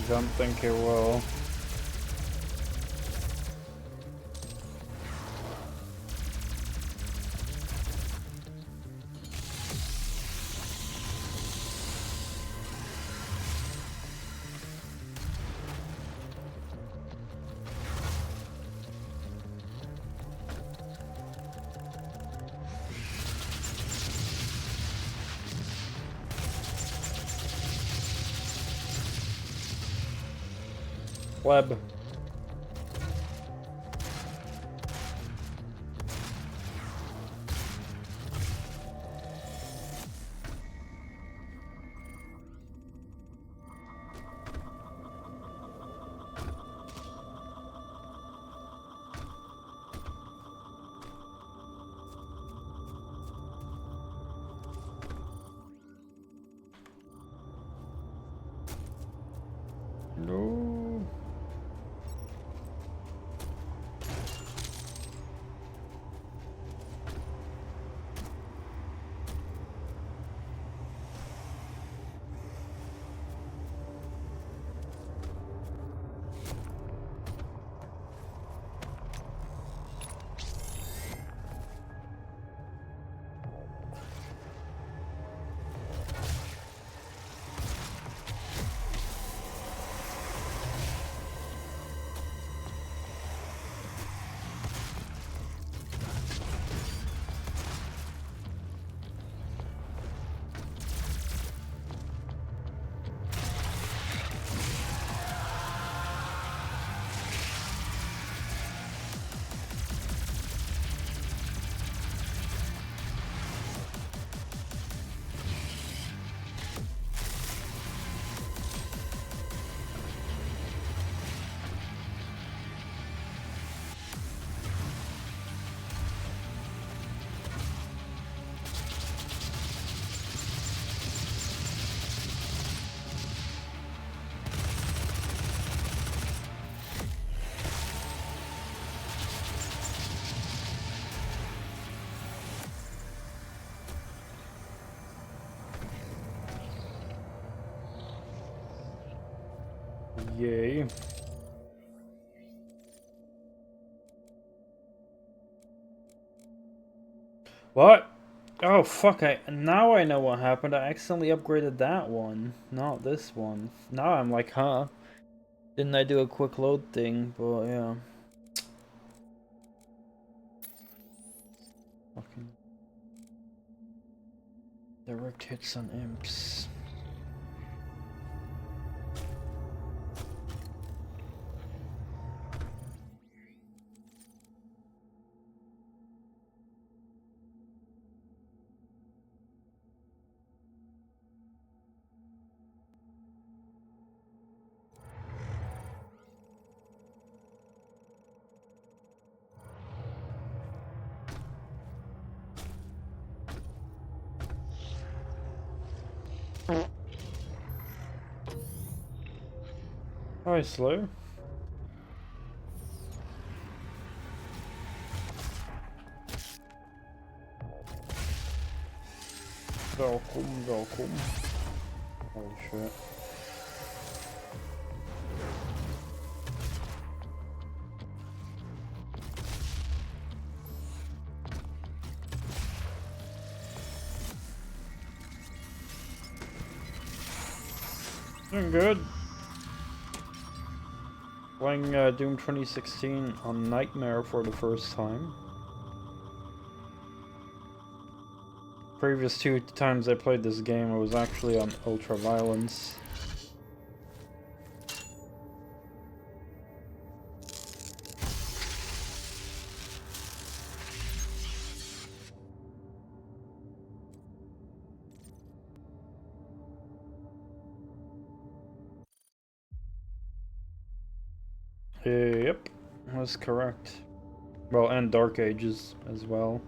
Speaker 1: Don't think it will. Pleb. No. Yay. What? Oh fuck, now I know what happened. I accidentally upgraded that one, not this one. Now I'm like, huh? Didn't I do a quick load thing? But yeah. Fucking direct hits on imps. Hi, slow. Welkom, welkom. Holy shit. Doing good. Playing Doom 2016 on Nightmare for the first time. Previous 2 times I played this game, I was actually on Ultra Violence. Yep, that's correct. Well, and Dark Ages as well.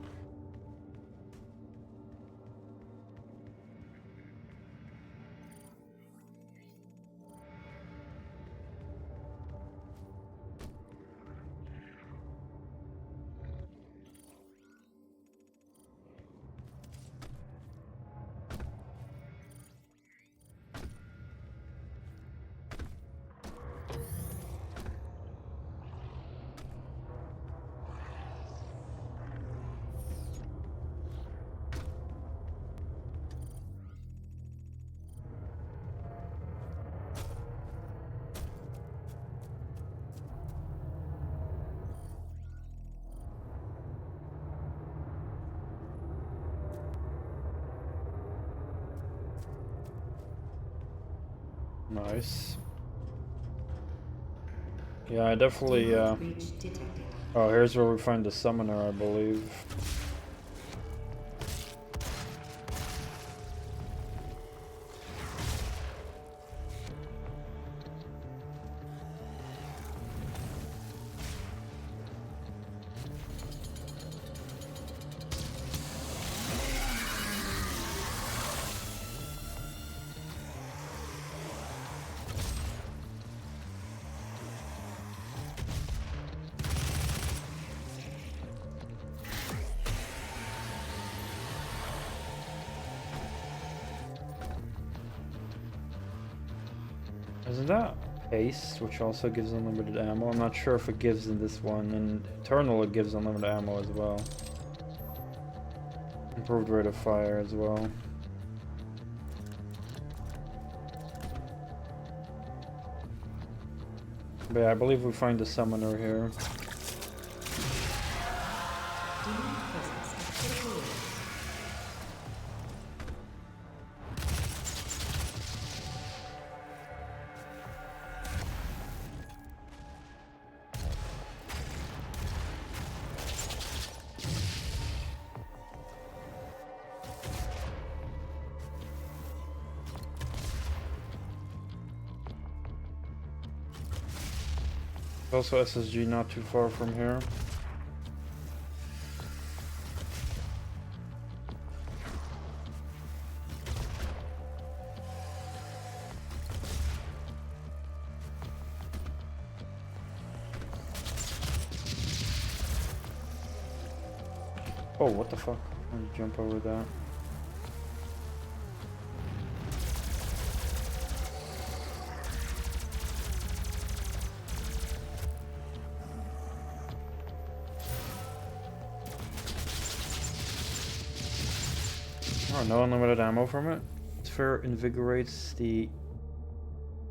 Speaker 1: Nice. Yeah, I definitely,
Speaker 4: Breach detected.
Speaker 1: oh, here's where we find the summoner, I believe. Isn't that haste, which also gives unlimited ammo? I'm not sure if it gives in this one. In Eternal, it gives unlimited ammo as well. Improved rate of fire as well. But yeah, I believe we find the summoner here.
Speaker 4: Demon presence at critical rate.
Speaker 1: Also SSG not too far from here. Oh, what the fuck? I'm gonna jump over that. Oh, no unlimited ammo from it. Sphere invigorates the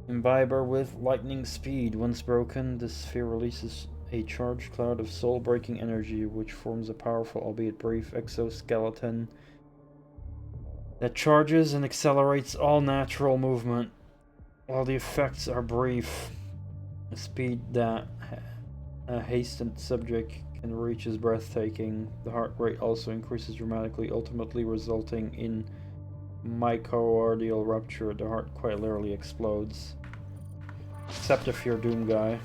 Speaker 1: imbiber with lightning speed. Once broken, the sphere releases a charged cloud of soul-breaking energy, which forms a powerful, albeit brief, exoskeleton that charges and accelerates all natural movement. While the effects are brief, a speed that a hastened subject can reach is breathtaking. The heart rate also increases dramatically, ultimately resulting in myocardial rupture. The heart quite literally explodes. Except if you're Doom Guy.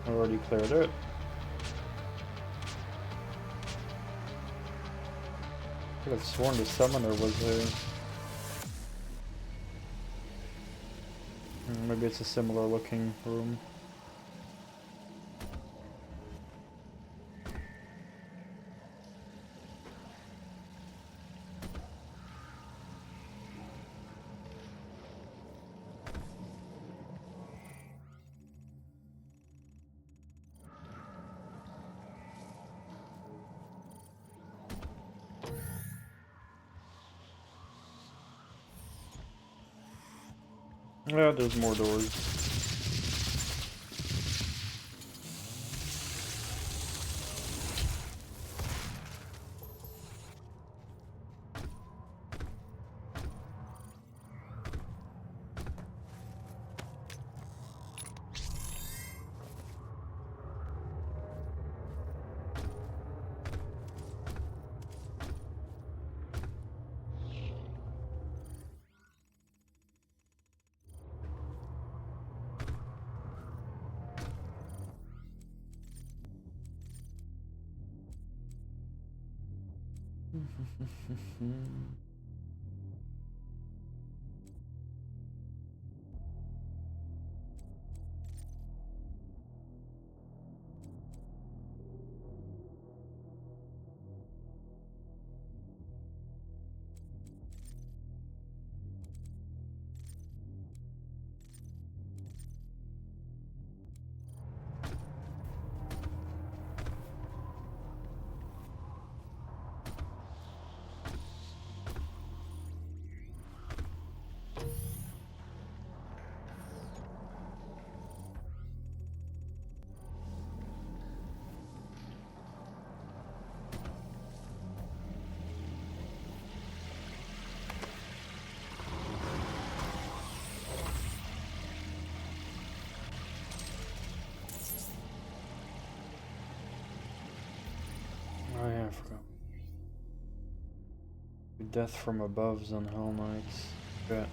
Speaker 1: Already cleared it. Could have sworn the summoner was there. Maybe it's a similar looking room. Yeah, there's more doors. Death from above's on Hell Knights. Bet.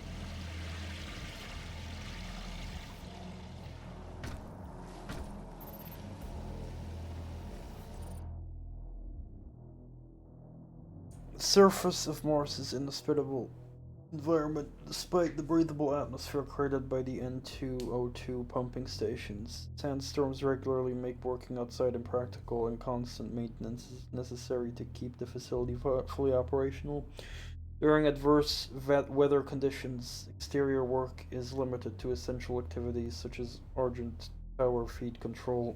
Speaker 1: The surface of Mars is inhospitable environment despite the breathable atmosphere created by the N2O2 pumping stations. Sandstorms regularly make working outside impractical, and constant maintenance is necessary to keep the facility fully operational. During adverse weather conditions, exterior work is limited to essential activities such as Argent power feed control,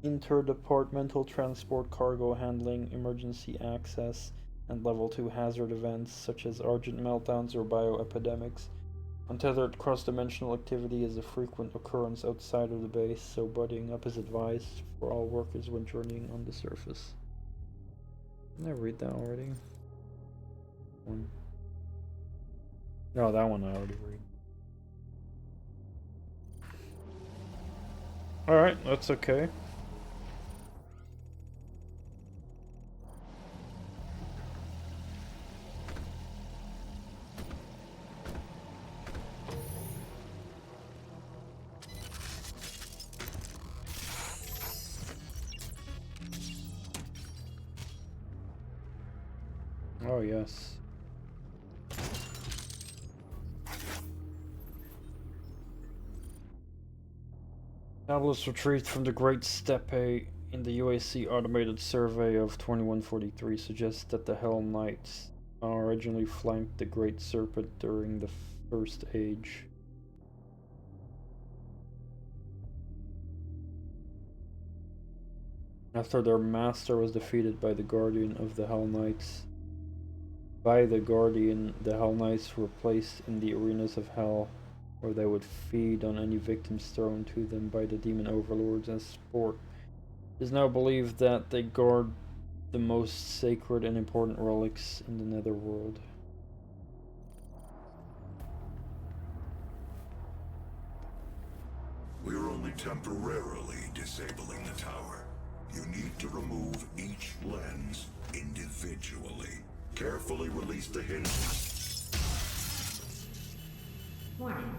Speaker 1: interdepartmental transport, cargo handling, emergency access, and level 2 hazard events such as Argent meltdowns or bioepidemics. Untethered cross-dimensional activity is a frequent occurrence outside of the base, so buddying up is advised for all workers when journeying on the surface. Didn't I read that already? No, that one I already read. Alright, that's okay. Oh, yes. Tablets retrieved from the Great Steppe in the UAC automated survey of 2143 suggests that the Hell Knights originally flanked the Great Serpent during the First Age. After their master was defeated by the Guardian of the Hell Knights, the Hell Knights were placed in the arenas of Hell, where they would feed on any victims thrown to them by the demon overlords as sport. It is now believed that they guard the most sacred and important relics in the netherworld.
Speaker 5: We're only temporarily disabling the tower. You need to remove each lens individually. Carefully release the hinges.
Speaker 4: Warning.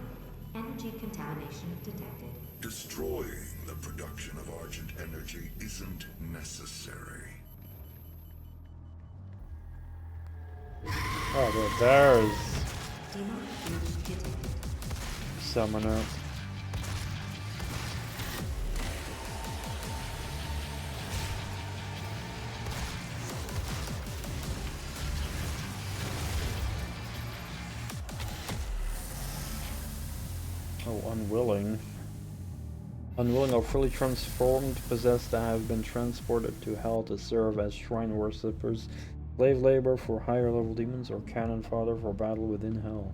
Speaker 4: Energy contamination detected.
Speaker 5: Destroying the production of Argent energy isn't necessary.
Speaker 1: Oh, there's
Speaker 4: Demon detected.
Speaker 1: Summoner. Oh, unwilling. Unwilling or fully transformed, possessed that have been transported to Hell to serve as shrine worshippers, slave labor for higher level demons, or cannon fodder for battle within Hell.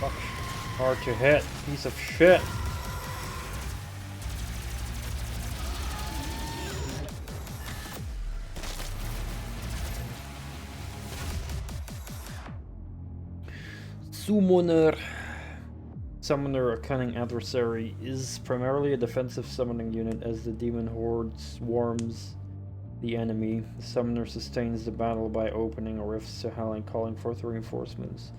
Speaker 1: Fuck. Hard to hit, piece of shit. Summoner. Summoner, a cunning adversary, is primarily a defensive summoning unit as the demon horde swarms the enemy. The summoner sustains the battle by opening rifts to Hell and calling forth reinforcements.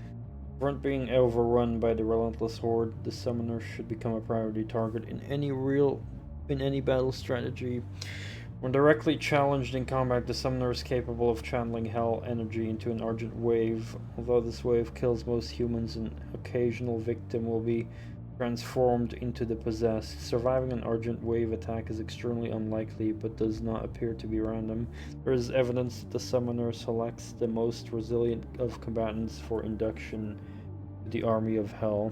Speaker 1: To prevent being overrun by the relentless horde, the summoner should become a priority target in any battle strategy. When directly challenged in combat, the summoner is capable of channeling Hell energy into an Argent wave. Although this wave kills most humans, an occasional victim will be transformed into the possessed. Surviving an Argent wave attack is extremely unlikely, but does not appear to be random. There is evidence that the summoner selects the most resilient of combatants for induction to the army of Hell.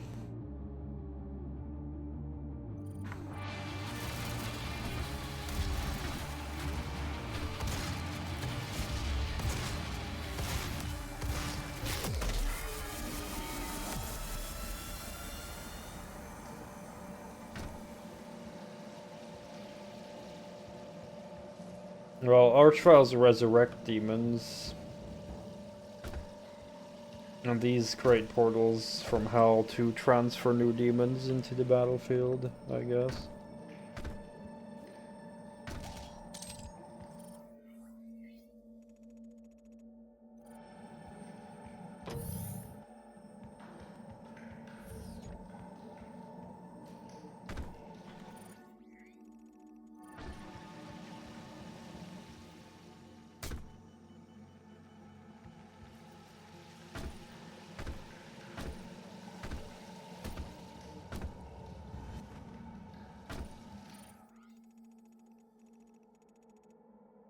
Speaker 1: Well, Archviles resurrect demons. And these create portals from hell to transfer new demons into the battlefield, I guess.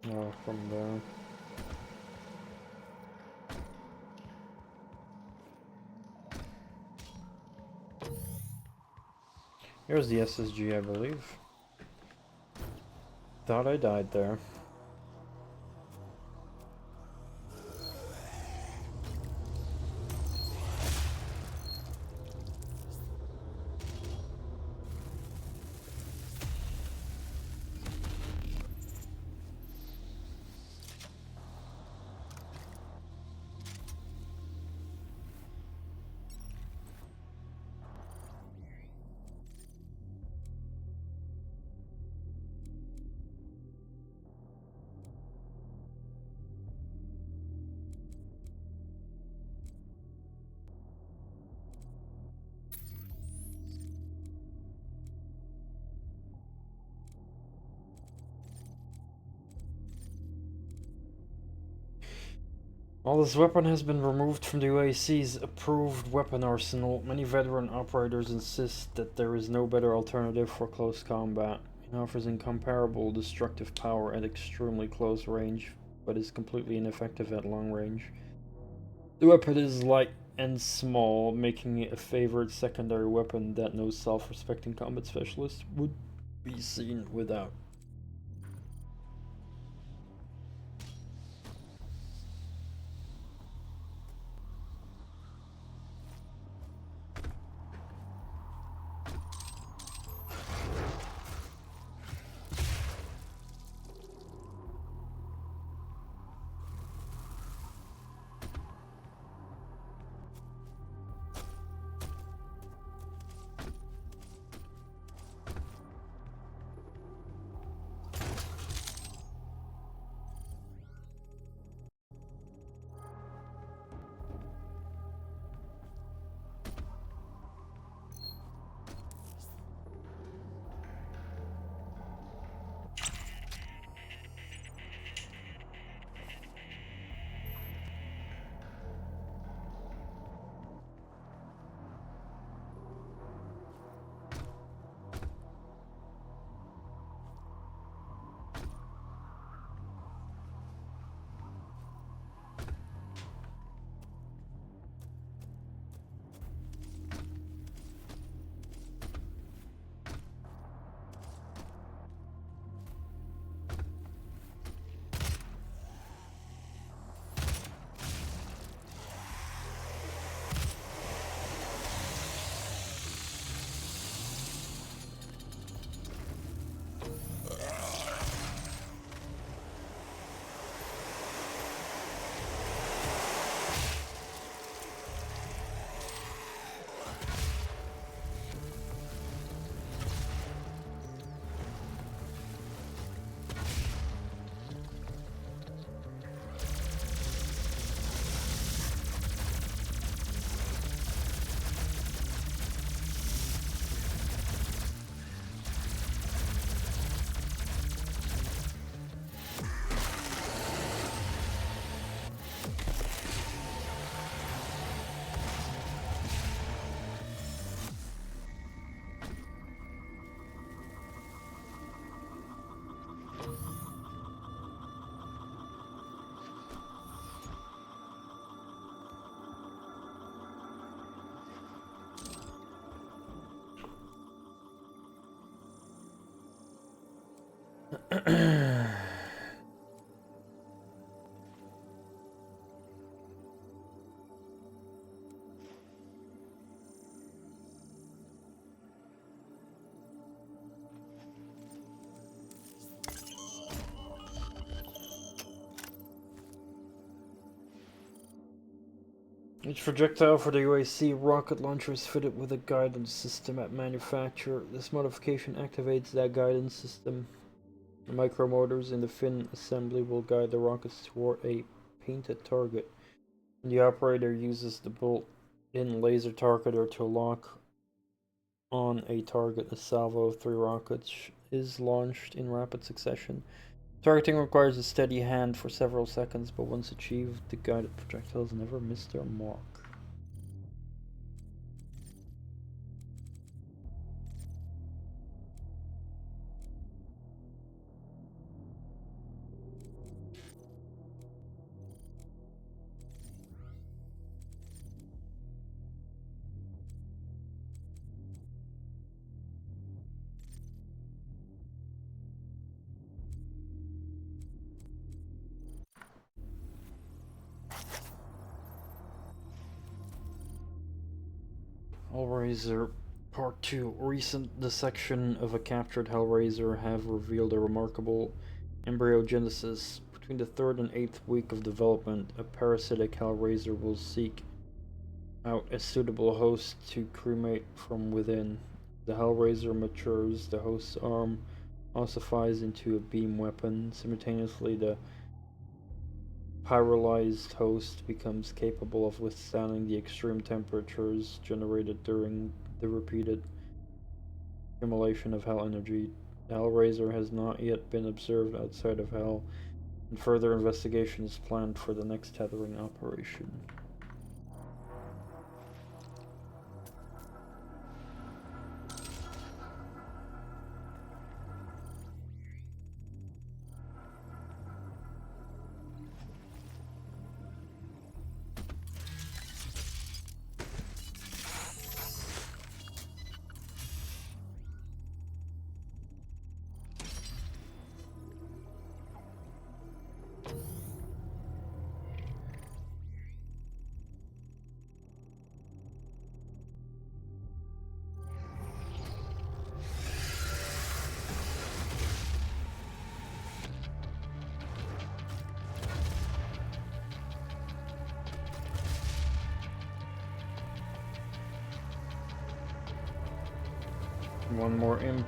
Speaker 1: Oh, from there. Here's the SSG, I believe. Thought I died there. While this weapon has been removed from the UAC's approved weapon arsenal, many veteran operators insist that there is no better alternative for close combat. It offers incomparable destructive power at extremely close range, but is completely ineffective at long range. The weapon is light and small, making it a favored secondary weapon that no self-respecting combat specialist would be seen without. Each projectile for the UAC rocket launcher is fitted with a guidance system at manufacture. This modification activates that guidance system. The micromotors in the fin assembly will guide the rockets toward a painted target. And the operator uses the built-in laser targeter to lock on a target. A salvo of 3 rockets is launched in rapid succession. Targeting requires a steady hand for several seconds, but once achieved, the guided projectiles never miss their mark. Hellraiser Part 2. Recent dissection of a captured Hellraiser have revealed a remarkable embryogenesis. Between the 3rd and 8th week of development, a parasitic Hellraiser will seek out a suitable host to cremate from within. The Hellraiser matures, the host's arm ossifies into a beam weapon. Simultaneously, the pyrolyzed host becomes capable of withstanding the extreme temperatures generated during the repeated accumulation of Hell energy. The Hellraiser has not yet been observed outside of Hell, and further investigation is planned for the next tethering operation. One more imp.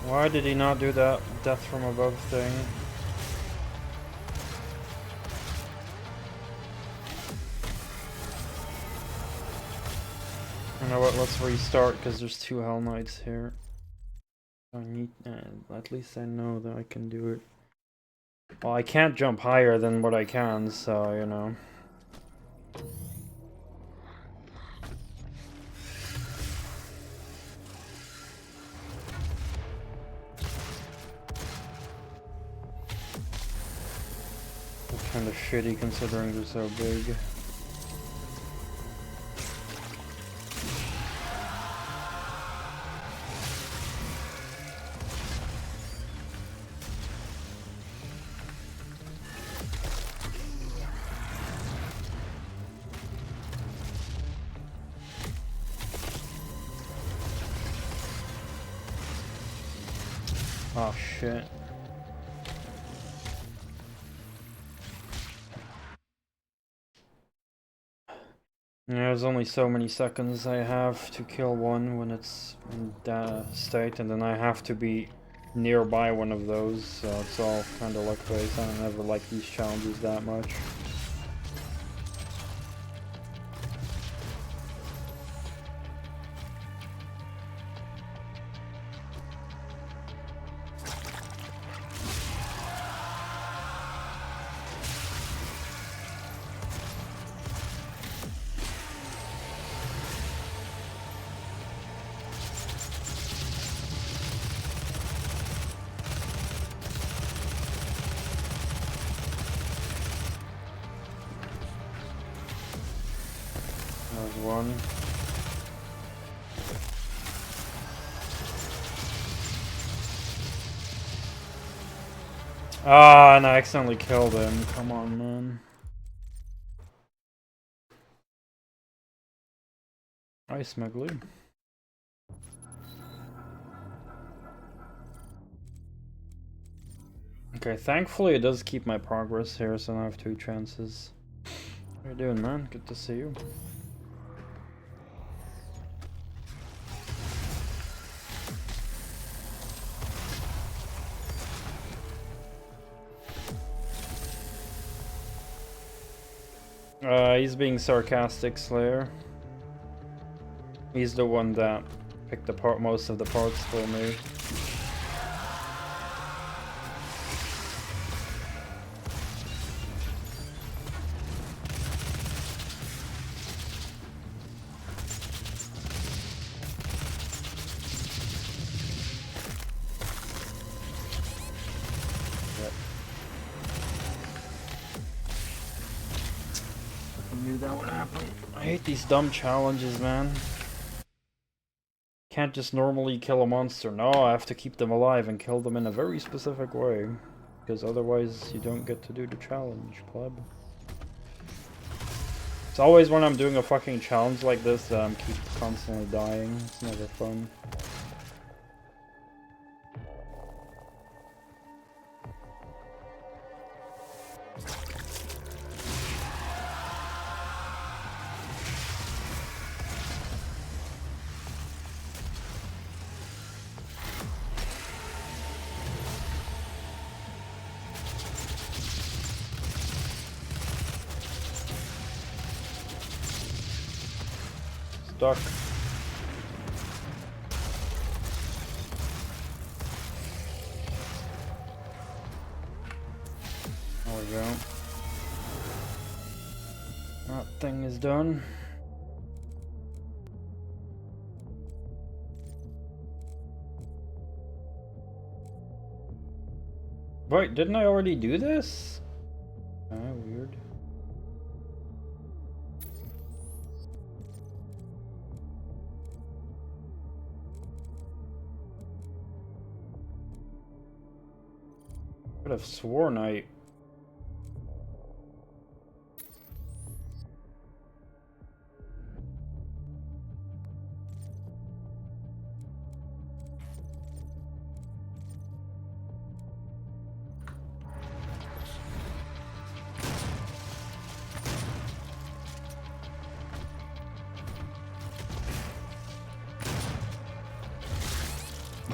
Speaker 1: Why did he not do that death from above thing? You know what, let's restart because there's 2 Hell Knights here. I need, at least I know that I can do it. Well, I can't jump higher than what I can, so, you know. Kind of shitty considering they're so big. Oh shit. Yeah, there's only so many seconds I have to kill one when it's in that state, and then I have to be nearby one of those, so it's all kind of luck-based. I don't ever like these challenges that much. one. Ah, and I accidentally killed him. Come on, man. Hi, Smuggler. Okay, thankfully it does keep my progress here, so I have 2 chances. How you doing, man? Good to see you. He's being sarcastic, Slayer. He's the one that picked apart most of the parts for me. I hate these dumb challenges, man. Can't just normally kill a monster. No, I have to keep them alive and kill them in a very specific way. Because otherwise you don't get to do the challenge, pleb. It's always when I'm doing a fucking challenge like this that I'm constantly dying. It's never fun. Stuck. There we go. That thing is done. Wait, didn't I already do this? Ah, weird. Could have sworn I...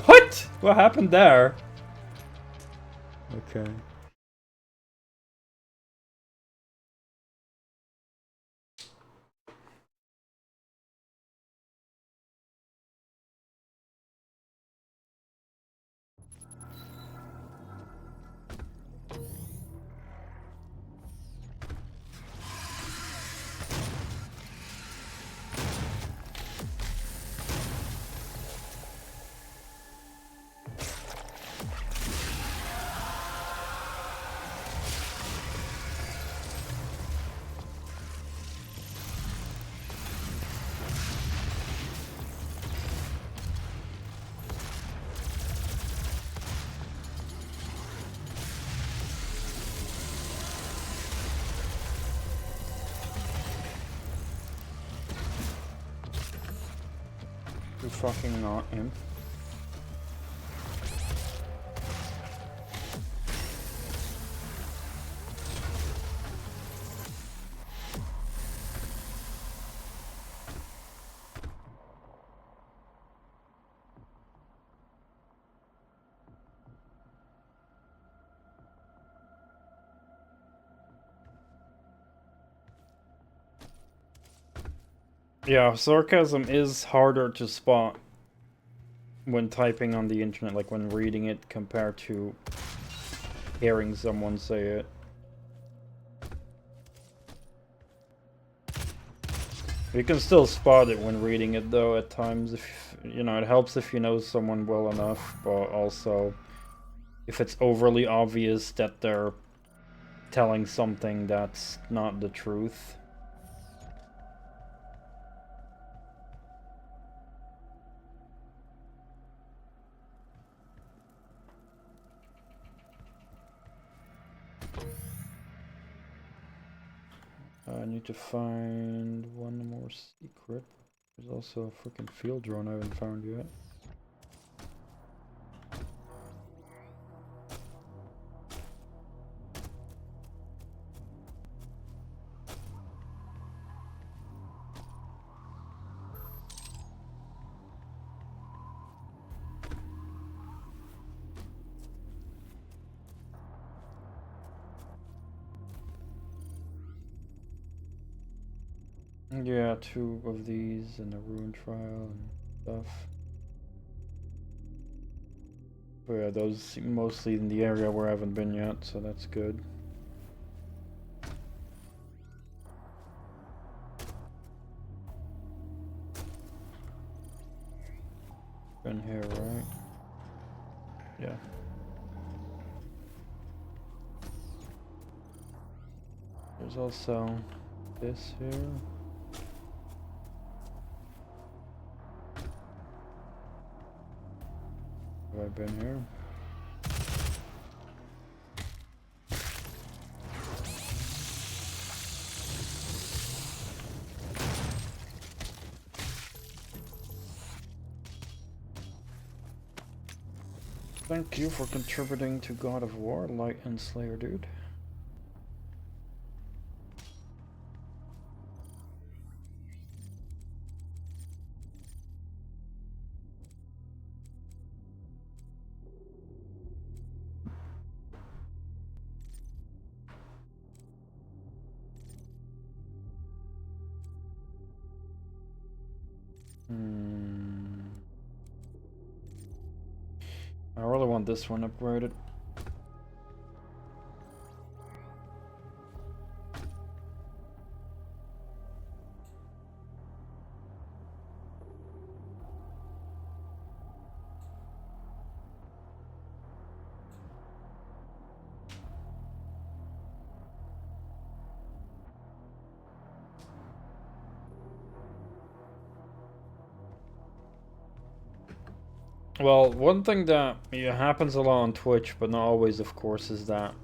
Speaker 1: What? What happened there? Okay. You fucking not, imp. Yeah, sarcasm is harder to spot when typing on the internet, like when reading it, compared to hearing someone say it. You can still spot it when reading it though at times, if you know, it helps if you know someone well enough, but also if it's overly obvious that they're telling something that's not the truth. I need to find one more secret. There's also a freaking field drone I haven't found yet. Yeah, 2 of these and a ruin trial and stuff. But yeah, those seem mostly in the area where I haven't been yet, so that's good. Been here, right? Yeah. There's also this here. Have I been here? Thank you for contributing to God of War, Light and Slayer, dude. I really want this one upgraded. Well, one thing that happens a lot on Twitch, but not always, of course, is that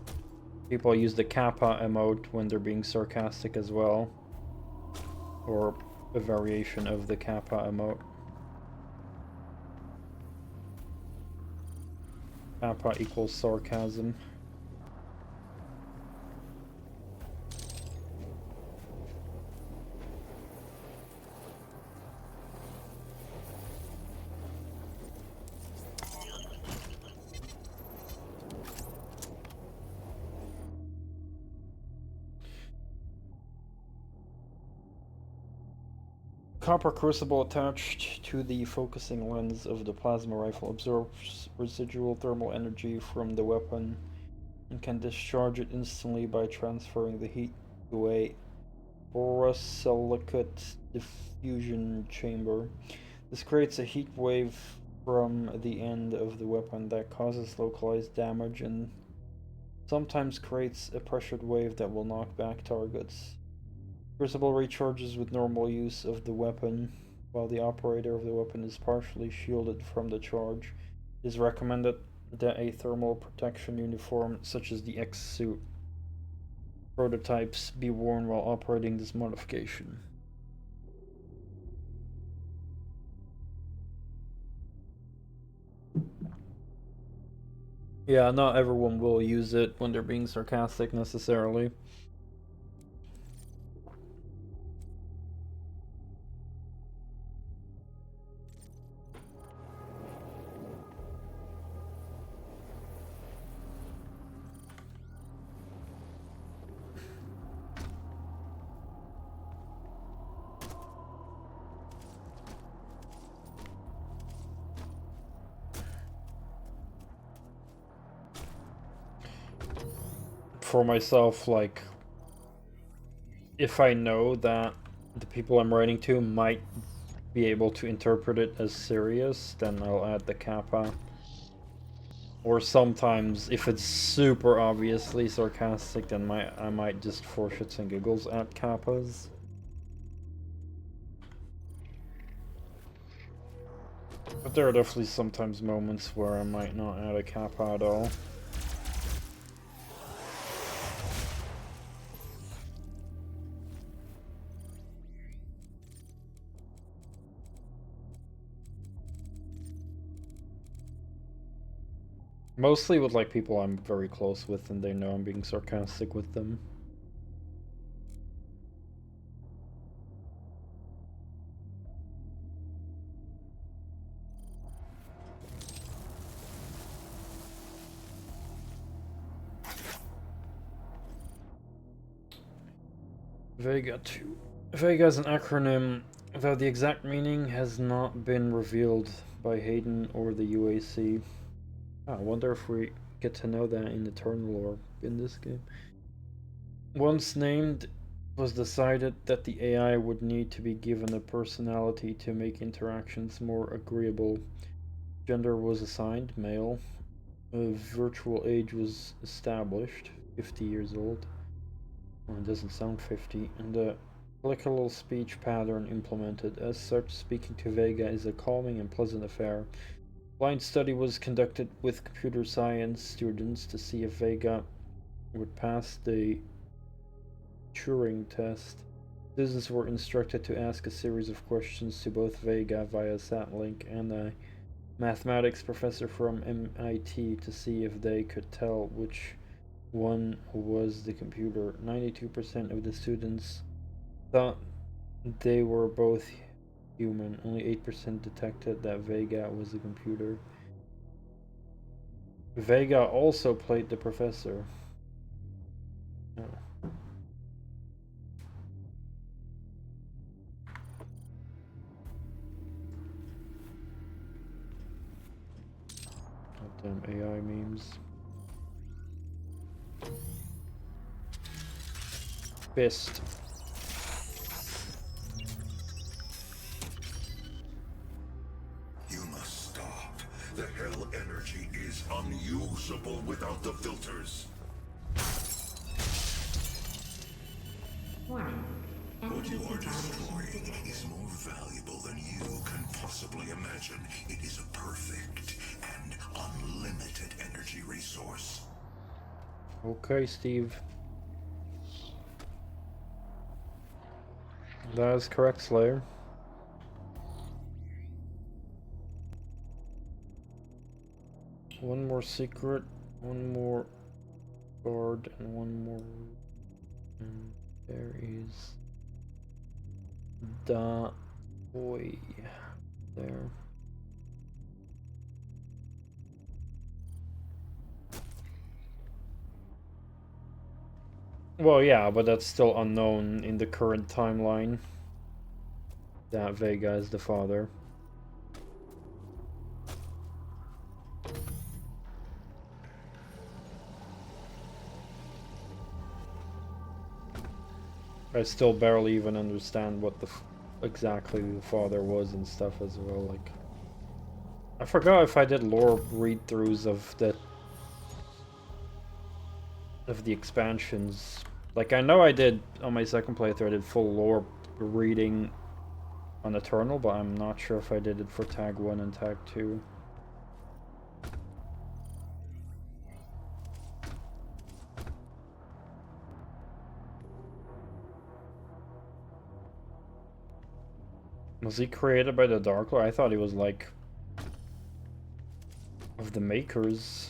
Speaker 1: people use the Kappa emote when they're being sarcastic as well. Or a variation of the Kappa emote. Kappa equals sarcasm. Copper crucible attached to the focusing lens of the plasma rifle absorbs residual thermal energy from the weapon and can discharge it instantly by transferring the heat to a borosilicate diffusion chamber. This creates a heat wave from the end of the weapon that causes localized damage and sometimes creates a pressured wave that will knock back targets. Crucible recharges with normal use of the weapon, while the operator of the weapon is partially shielded from the charge. It is recommended that a thermal protection uniform, such as the X suit prototypes, be worn while operating this modification. Yeah, not everyone will use it when they're being sarcastic necessarily. For myself, like, if I know that the people I'm writing to might be able to interpret it as serious, then I'll add the kappa. Or sometimes, if it's super obviously sarcastic, then I might just for shits and giggles add kappas. But there are definitely sometimes moments where I might not add a kappa at all. Mostly with like people I'm very close with and they know I'm being sarcastic with them. Vega 2. Vega is an acronym, though the exact meaning has not been revealed by Hayden or the UAC. I wonder if we get to know that in Eternal or in this game. Once named, was decided that the AI would need to be given a personality to make interactions more agreeable. Gender was assigned, male. A virtual age was established, 50 years old. Well, it doesn't sound 50. And the clickable speech pattern implemented. As such, speaking to Vega is a calming and pleasant affair. Blind study was conducted with computer science students to see if Vega would pass the Turing test. Students were instructed to ask a series of questions to both Vega via SatLink and a mathematics professor from MIT to see if they could tell which one was the computer. 92% of the students thought they were both human. Only 8% detected that Vega was a computer. Vega also played the professor. Oh. Goddamn AI memes. Fist.
Speaker 5: You must stop. The hell energy is unusable without the filters.
Speaker 4: Warning.
Speaker 5: What you are
Speaker 4: Energy
Speaker 5: destroying
Speaker 4: contamination
Speaker 5: is more valuable than you can possibly imagine. It is a perfect and unlimited energy resource.
Speaker 1: Okay, Steve. That is correct, Slayer. One more secret, one more guard, and one more. And there is the boy there. Well, yeah, but that's still unknown in the current timeline. That Vega is the father. I still barely even understand what the exactly the father was and stuff as well. Like, I forgot if I did lore read-throughs of the expansions. Like, I know I did on my second playthrough. I did full lore reading on Eternal, but I'm not sure if I did it for Tag 1 and Tag 2. Was he created by the Dark Lord? I thought he was like of the makers.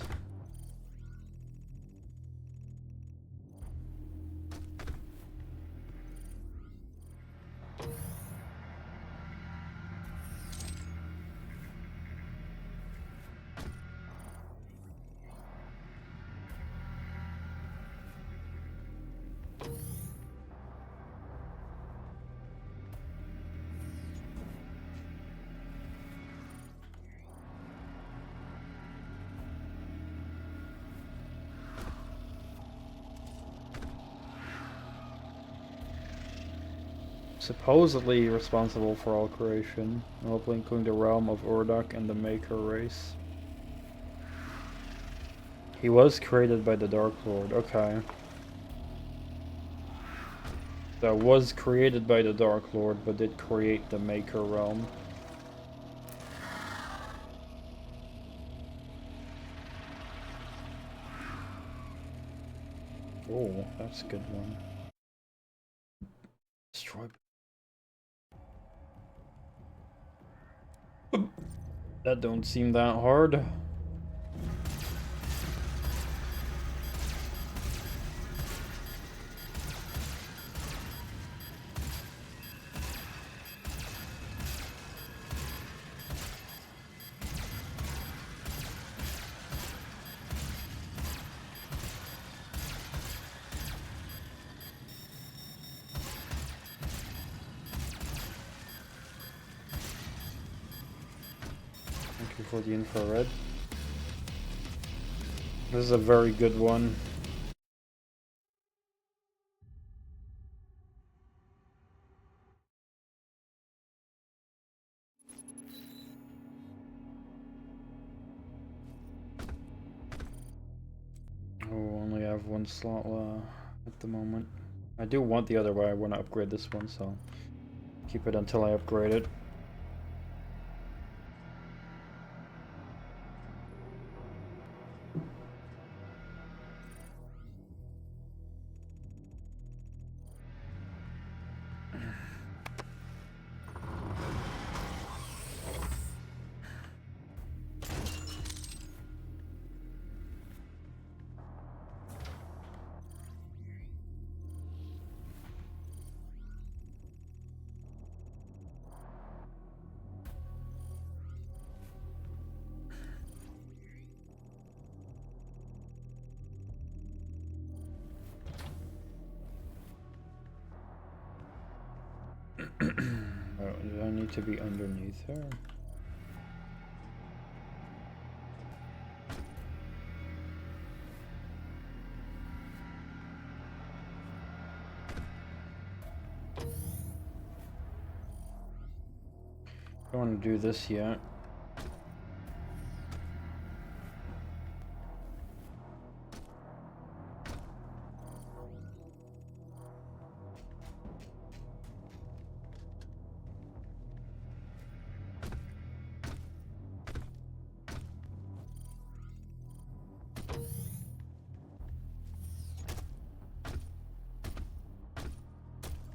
Speaker 1: Supposedly responsible for all creation, including the realm of Urdak and the Maker race. He was created by the Dark Lord, okay. That was created by the Dark Lord, but did create the Maker realm. Oh, that's a good one. Destroy. That don't seem that hard. for the infrared. This is a very good one. Oh, only have one slot at the moment. I do want the other, but I want to upgrade this one, so keep it until I upgrade it. Oh, do I need to be underneath her? I don't want to do this yet.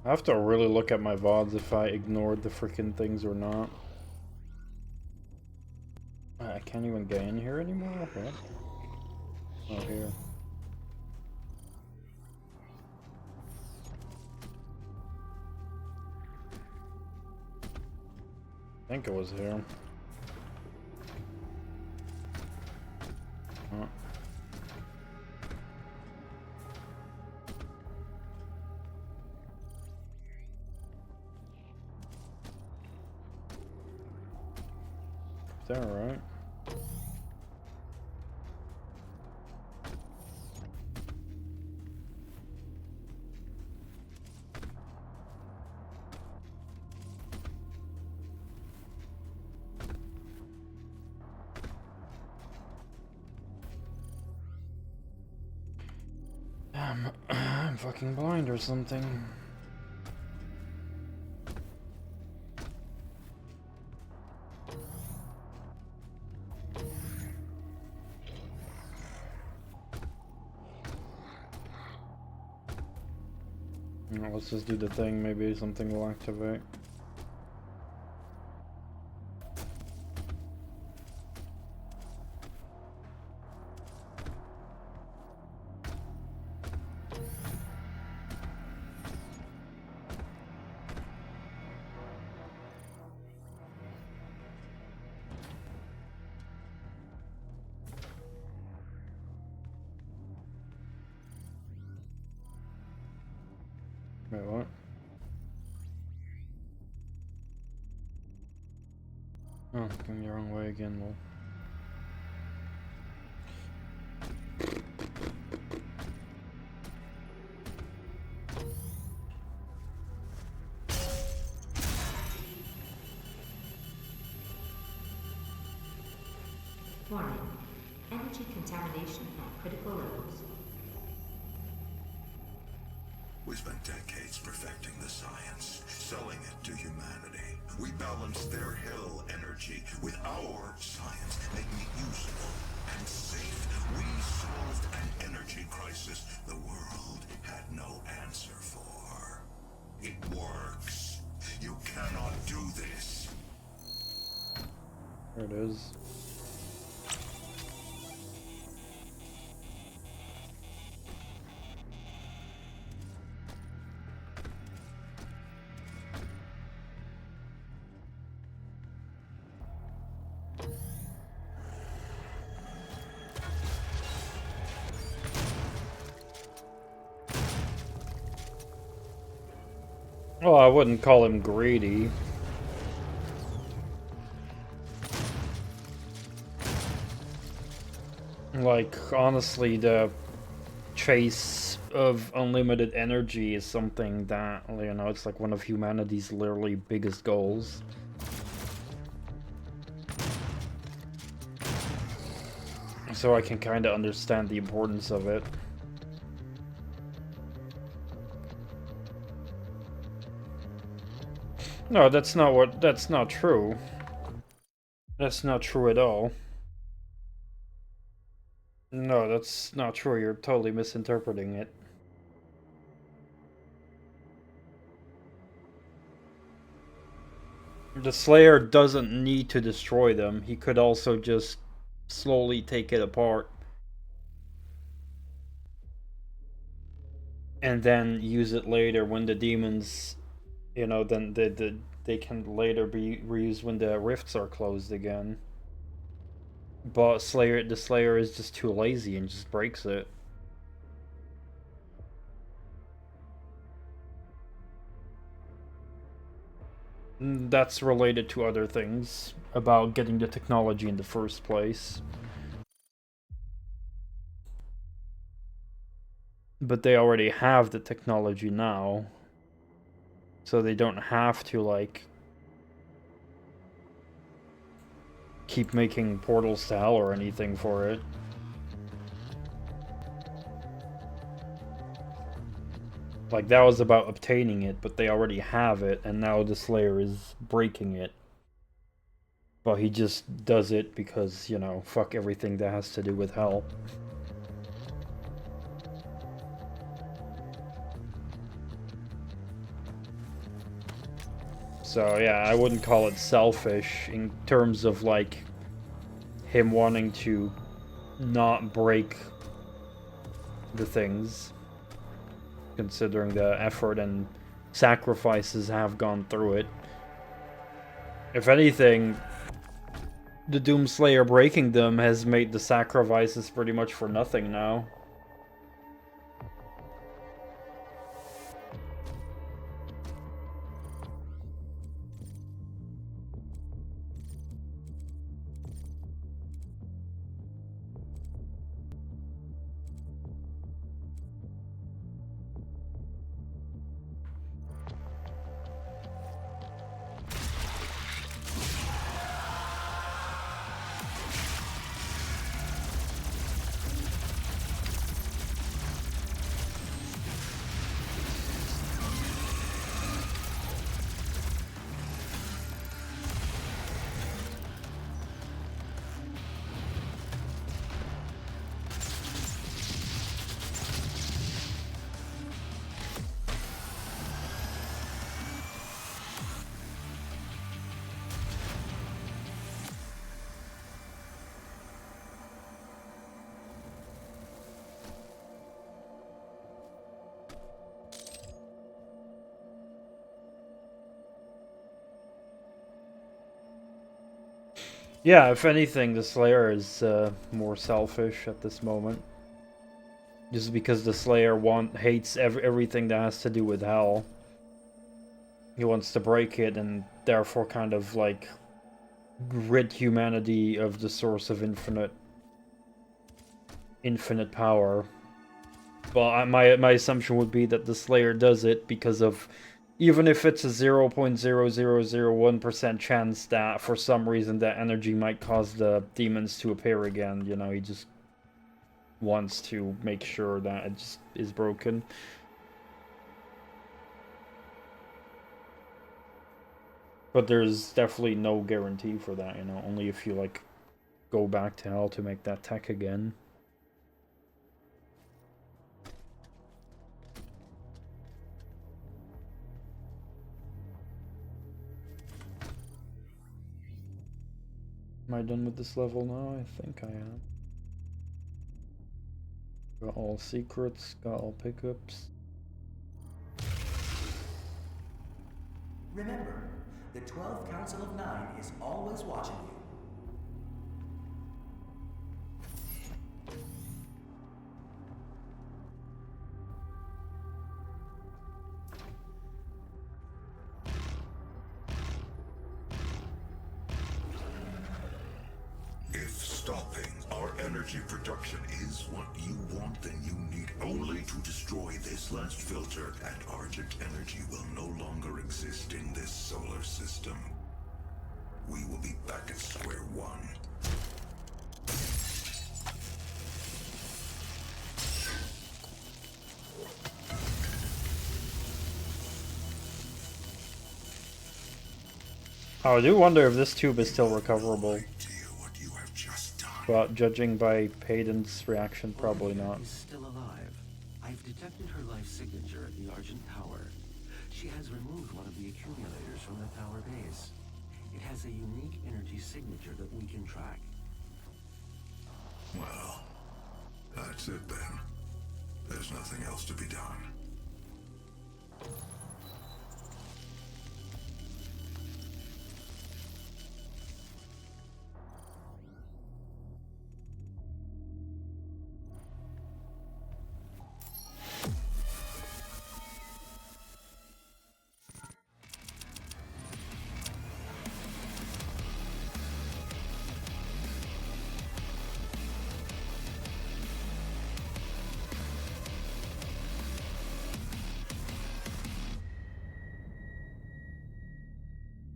Speaker 1: I have to really look at my VODs if I ignored the freaking things or not. I can't even get in here anymore? What? Oh, here. I think it was here. Oh. Is that right? I'm fucking blind or something. No, let's just do the thing, maybe something will activate. Wait, what? Oh, going the wrong way again, lol.
Speaker 4: Warning. Energy contamination at critical levels.
Speaker 5: We spent decades perfecting the science, selling it to humanity. We balanced their hell energy with our science, making it useful and safe. We solved an energy crisis the world had no answer for. It works. You cannot do this.
Speaker 1: There it is. Well, I wouldn't call him greedy. Like, honestly, the chase of unlimited energy is something that, you know, it's like one of humanity's literally biggest goals. So I can kind of understand the importance of it. No, that's not true. That's not true at all. No, that's not true. You're totally misinterpreting it. The Slayer doesn't need to destroy them. He could also just slowly take it apart. And then use it later when the demons, you know, then they can later be reused when the rifts are closed again. But the Slayer is just too lazy and just breaks it. That's related to other things about getting the technology in the first place. But they already have the technology now. So they don't have to, like, keep making portals to hell or anything for it. Like, that was about obtaining it, but they already have it, and now the Slayer is breaking it. But he just does it because, you know, fuck everything that has to do with hell. So yeah, I wouldn't call it selfish in terms of, like, him wanting to not break the things, considering the effort and sacrifices have gone through it. If anything, the Doomslayer breaking them has made the sacrifices pretty much for nothing now. Yeah, if anything, the Slayer is more selfish at this moment. Just because the Slayer hates everything that has to do with hell. He wants to break it and therefore kind of, like, rid humanity of the source of infinite power. But my assumption would be that the Slayer does it because of, even if it's a 0.0001% chance that for some reason that energy might cause the demons to appear again, you know, he just wants to make sure that it just is broken. But there's definitely no guarantee for that, you know, only if you, like, go back to hell to make that tech again. Am I done with this level now? I think I am. Got all secrets, got all pickups.
Speaker 6: Remember, the 12 Council of Nine is always watching you.
Speaker 5: If stopping our energy production is what you want, then you need only to destroy this last filter, and Argent energy will no longer exist in this solar system. We will be back at square one.
Speaker 1: Oh, I do wonder if this tube is still recoverable.
Speaker 5: What you have just done.
Speaker 1: Well, judging by Payton's reaction, probably
Speaker 7: Olivia
Speaker 1: not.
Speaker 7: is still alive. I've detected her life signature at the Argent Tower. She has removed one of the accumulators from the tower base. It has a unique energy signature that we can track.
Speaker 5: Well, that's it then. There's nothing else to be done.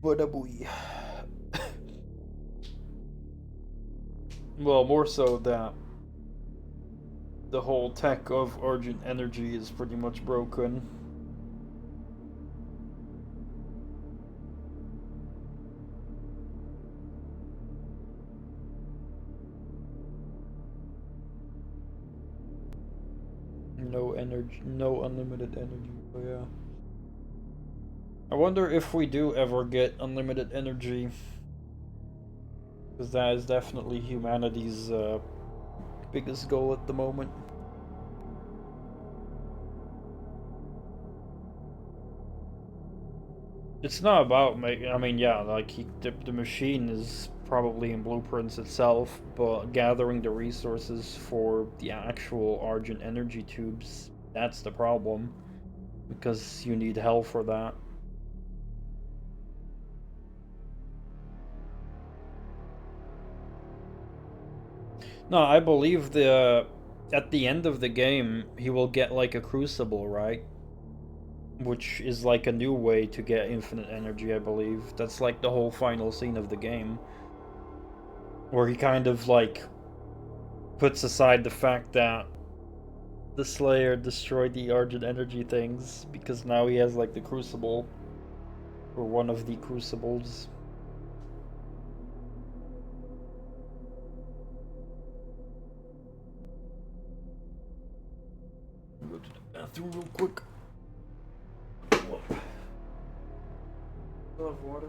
Speaker 1: What a boy. Well, more so that the whole tech of Argent energy is pretty much broken. No energy, no unlimited energy, but yeah. I wonder if we do ever get unlimited energy. Because that is definitely humanity's biggest goal at the moment. It's not about I mean, yeah, like the machine is probably in blueprints itself, but gathering the resources for the actual Argent energy tubes, that's the problem. Because you need hell for that. No, I believe at the end of the game, he will get like a crucible, right? Which is like a new way to get infinite energy, I believe. That's like the whole final scene of the game. Where he kind of like puts aside the fact that the Slayer destroyed the Argent energy things, because now he has like the crucible. Or one of the crucibles. Go to the bathroom real quick. Whoa. Still have water?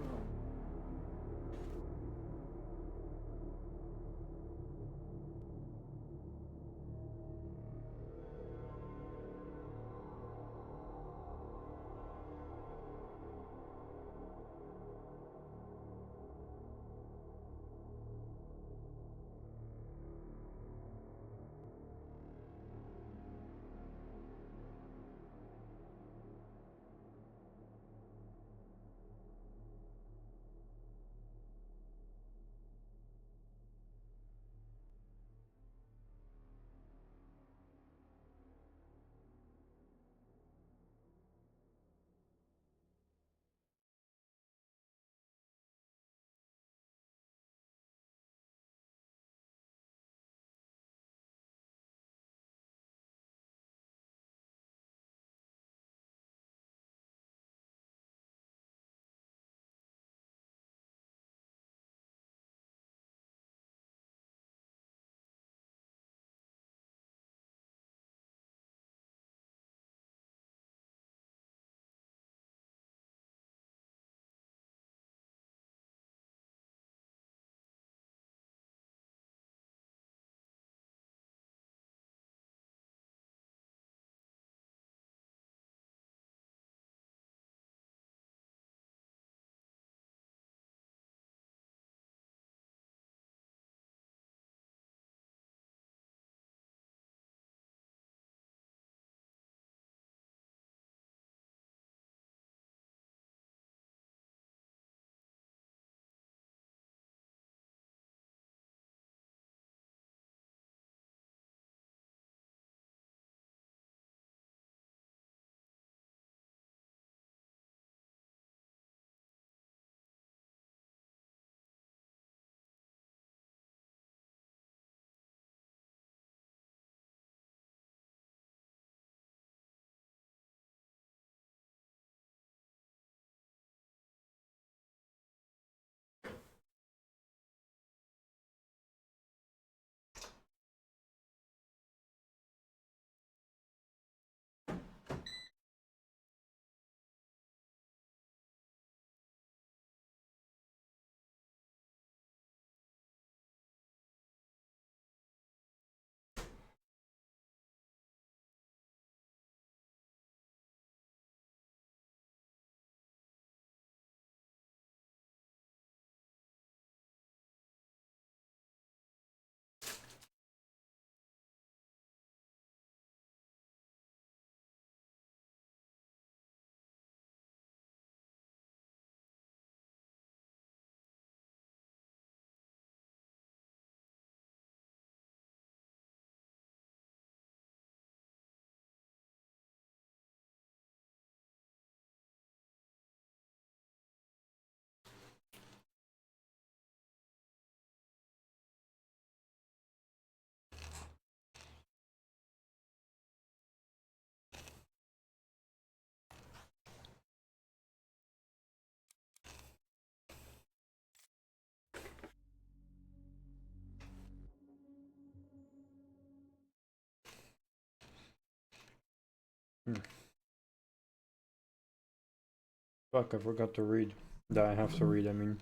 Speaker 1: Fuck, I forgot to read. That I have to read, I mean.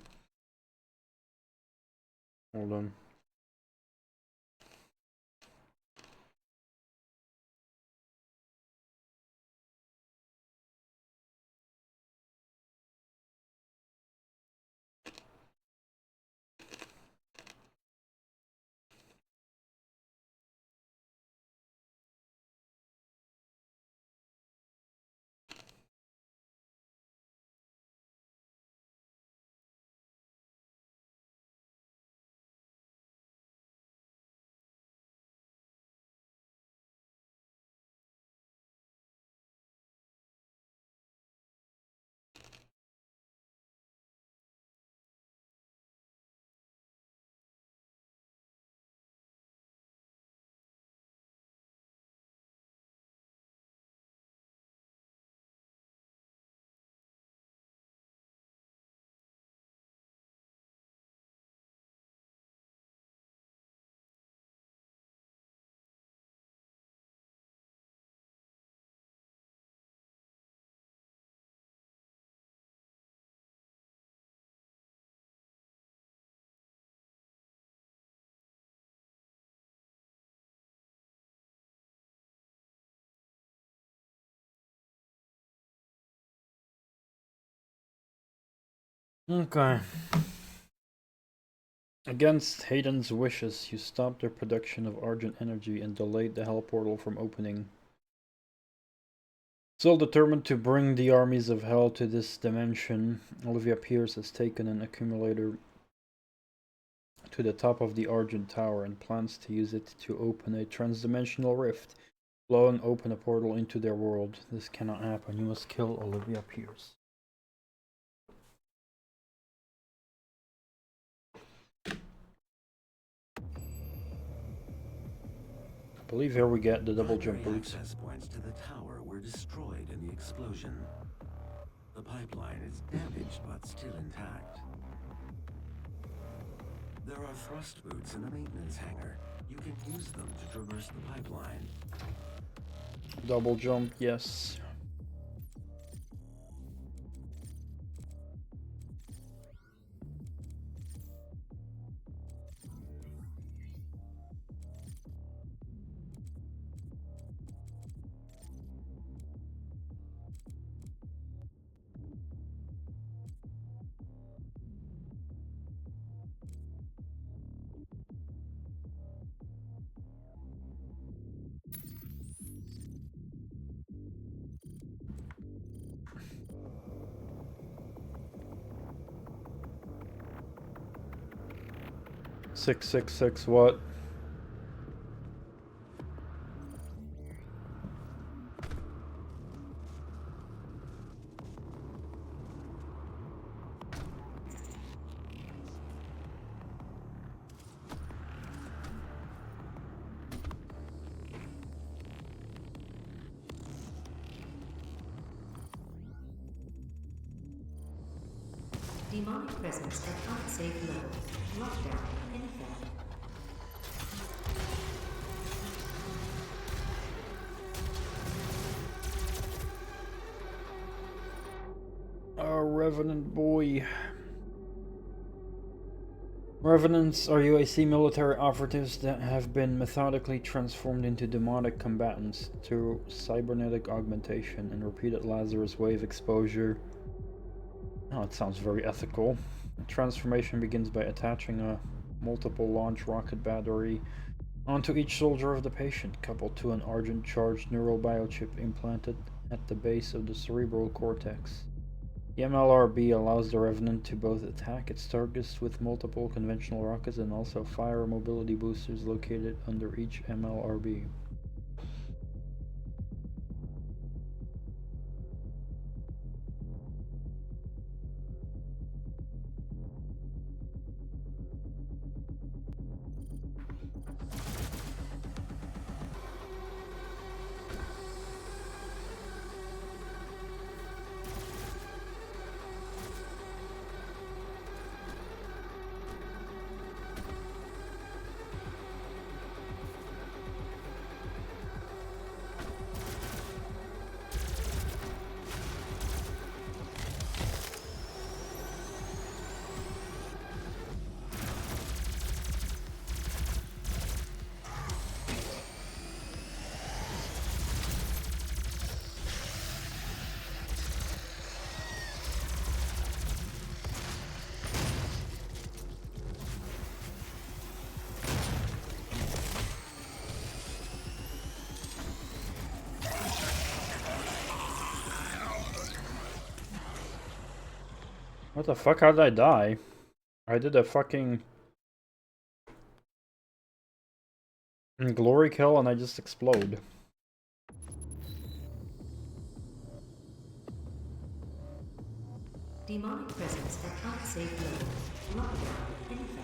Speaker 1: Hold on. Okay. Against Hayden's wishes, you stopped their production of Argent energy and delayed the Hell portal from opening. Still determined to bring the armies of Hell to this dimension, Olivia Pierce has taken an accumulator to the top of the Argent Tower and plans to use it to open a transdimensional rift, blowing open a portal into their world. This cannot happen. You must kill Olivia Pierce. I believe here we get the double jump boots.
Speaker 7: Access points to the tower were destroyed in the explosion. The pipeline is damaged but still intact. There are thrust boots in the maintenance hangar. You can use them to traverse the pipeline.
Speaker 1: Double jump, yes. $666 what?
Speaker 4: Demonic presence at unsafe level. Lockdown in effect.
Speaker 1: Revenant boy. Revenants are UAC military operatives that have been methodically transformed into demonic combatants through cybernetic augmentation and repeated Lazarus wave exposure. Oh, it sounds very ethical. The transformation begins by attaching a multiple launch rocket battery onto each soldier of the patient, coupled to an Argent charged neural biochip implanted at the base of the cerebral cortex. The MLRB allows the Revenant to both attack its targets with multiple conventional rockets and also fire mobility boosters located under each MLRB. What the fuck? How did I die? I did a fucking glory kill and I just explode.
Speaker 4: Demonic presence at unsafe level. Lockdown in effect.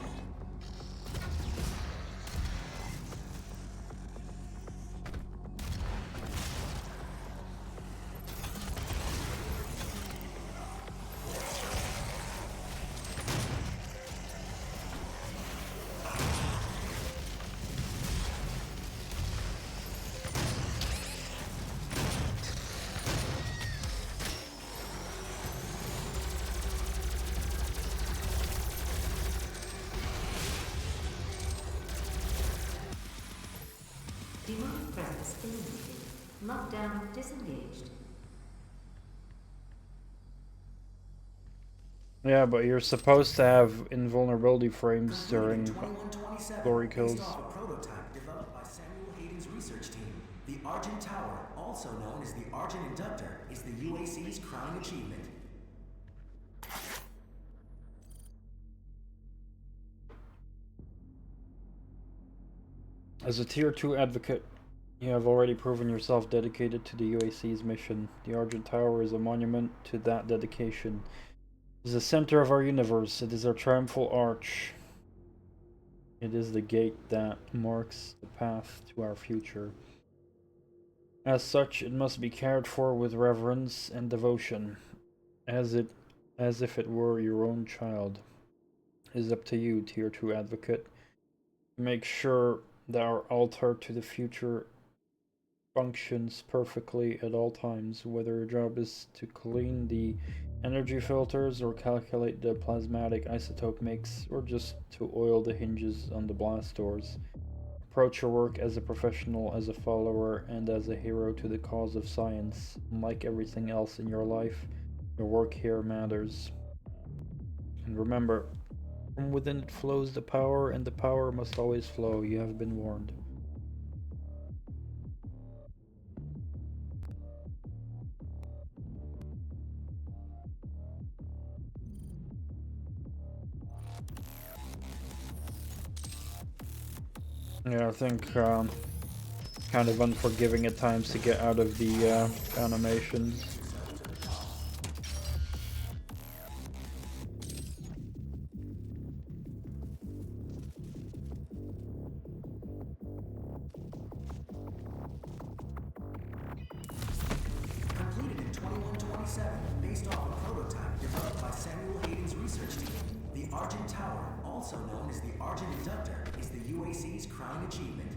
Speaker 4: Demonic presence eliminated. Lockdown disengaged.
Speaker 1: Yeah, but you're supposed to have invulnerability frames during glory kills.
Speaker 6: Based off a prototype developed by Samuel Hayden's research team. The Argent Tower, also known as the Argent Inductor, is the UAC's crowning achievement.
Speaker 1: As a Tier 2 advocate, you have already proven yourself dedicated to the UAC's mission. The Argent Tower is a monument to that dedication. It is the center of our universe. It is our triumphal arch. It is the gate that marks the path to our future. As such, it must be cared for with reverence and devotion, as if it were your own child. It is up to you, Tier 2 advocate, to make sure that our altar to the future functions perfectly at all times, whether your job is to clean the energy filters or calculate the plasmatic isotope mix, or just to oil the hinges on the blast doors. Approach your work as a professional, as a follower, and as a hero to the cause of science. Unlike everything else in your life, your work here matters. And remember, from within it flows the power, and the power must always flow. You have been warned. Yeah, I think kind of unforgiving at times to get out of the animations.
Speaker 6: Completed in 2127, based off a prototype developed by Samuel Hayden's research team. The Argent Tower, also known as the Argent Inductor, is the UAC's crowning achievement.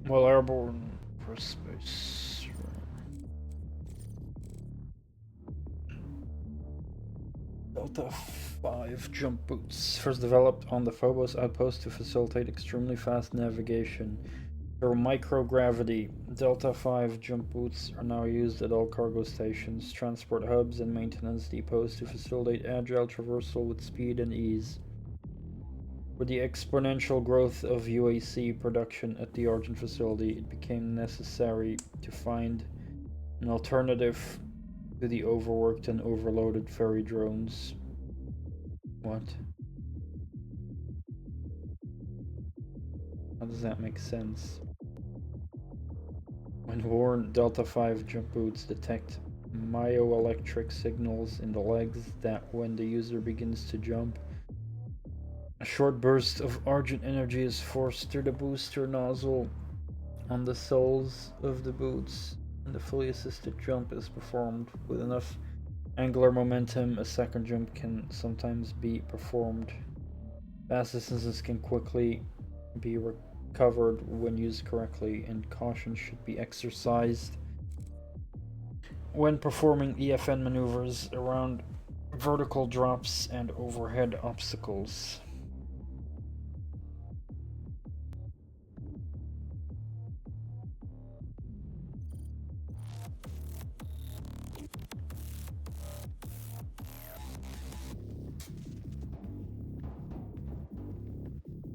Speaker 1: Well, airborne for space. Delta 5 jump boots. First developed on the Phobos outpost to facilitate extremely fast navigation. Through microgravity, Delta 5 jump boots are now used at all cargo stations, transport hubs, and maintenance depots to facilitate agile traversal with speed and ease. With the exponential growth of UAC production at the Argent facility, it became necessary to find an alternative to the overworked and overloaded ferry drones. What? How does that make sense? When worn, Delta 5 jump boots detect myoelectric signals in the legs that when the user begins to jump, a short burst of Argent energy is forced through the booster nozzle on the soles of the boots, and the fully assisted jump is performed with enough angular momentum. A second jump can sometimes be performed. Fast distances can quickly be recovered when used correctly, and caution should be exercised when performing EFN maneuvers around vertical drops and overhead obstacles.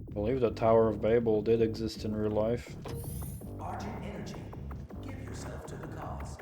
Speaker 1: I believe the Tower of Babel did exist in real life.
Speaker 6: Argent Energy. Give yourself to the cause.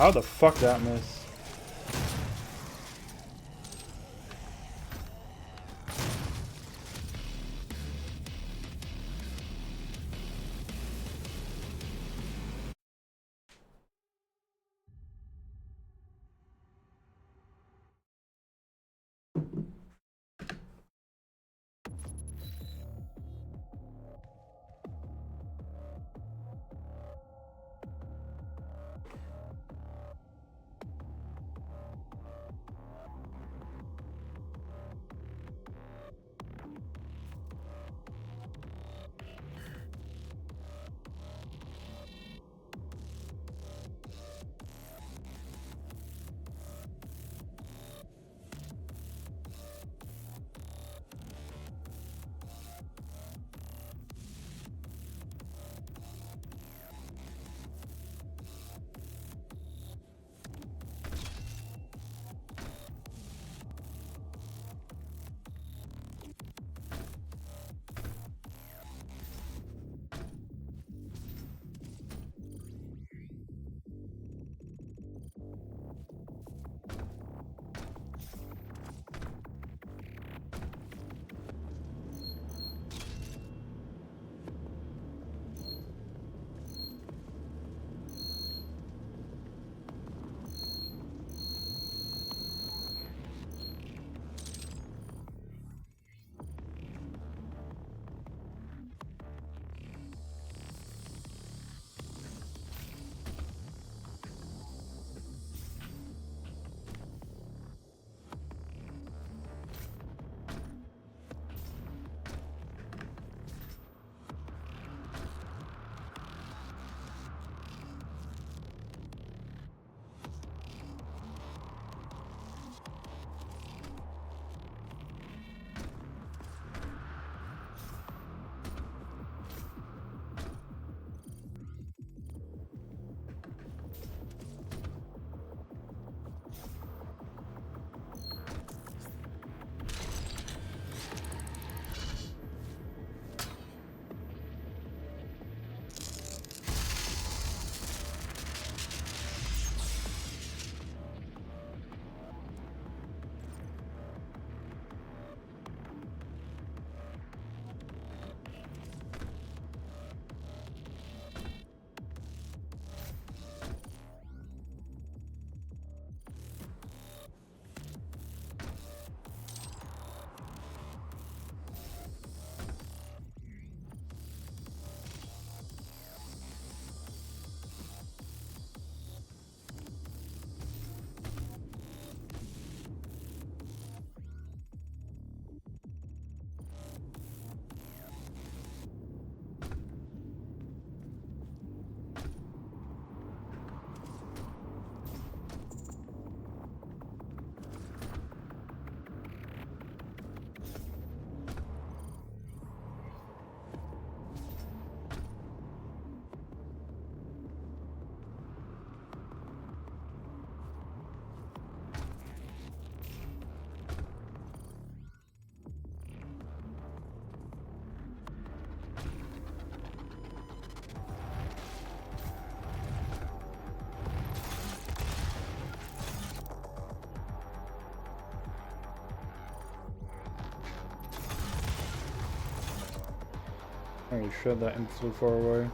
Speaker 1: How the fuck that miss? Holy shit, that imp flew far away.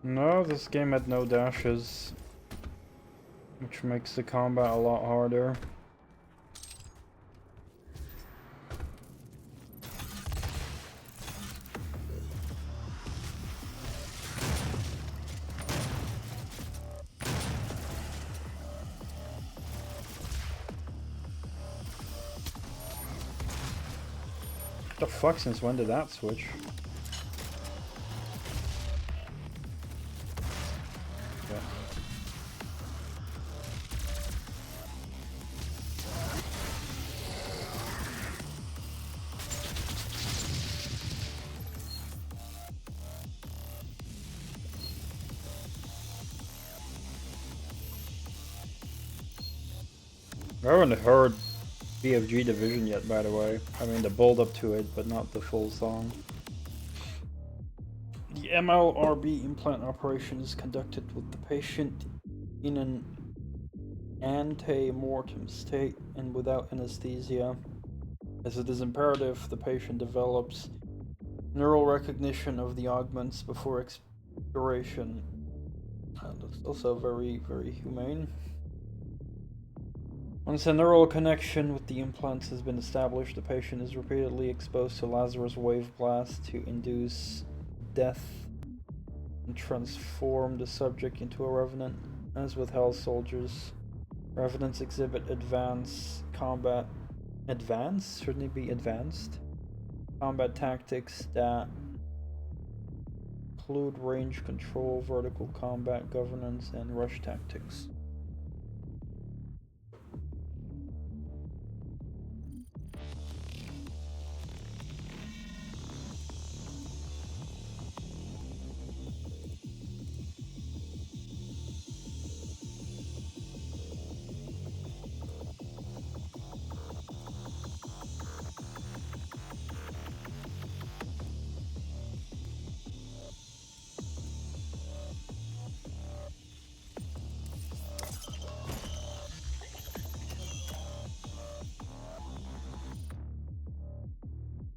Speaker 1: No, this game had no dashes, which makes the combat a lot harder. What the fuck, since when did that switch? Yeah. I haven't heard BFG Division yet, by the way. I mean the build up to it, but not the full song. The MLRB implant operation is conducted with the patient in an ante-mortem state and without anesthesia, as it is imperative the patient develops neural recognition of the augments before expiration. That's also very, very humane. Once a neural connection with the implants has been established, the patient is repeatedly exposed to Lazarus wave blast to induce death and transform the subject into a revenant. As with Hell Soldiers, revenants exhibit advanced combat. Advanced? Shouldn't it be advanced? Combat tactics that include range control, vertical combat governance, and rush tactics.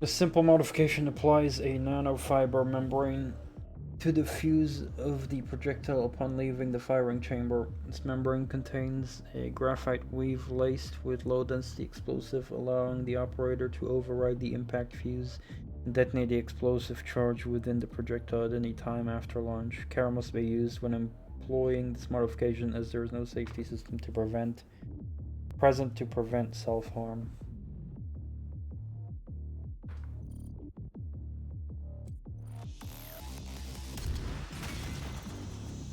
Speaker 1: The simple modification applies a nanofiber membrane to the fuse of the projectile upon leaving the firing chamber. This membrane contains a graphite weave laced with low-density explosive, allowing the operator to override the impact fuse and detonate the explosive charge within the projectile at any time after launch. Care must be used when employing this modification, as there is no safety system to prevent self-harm.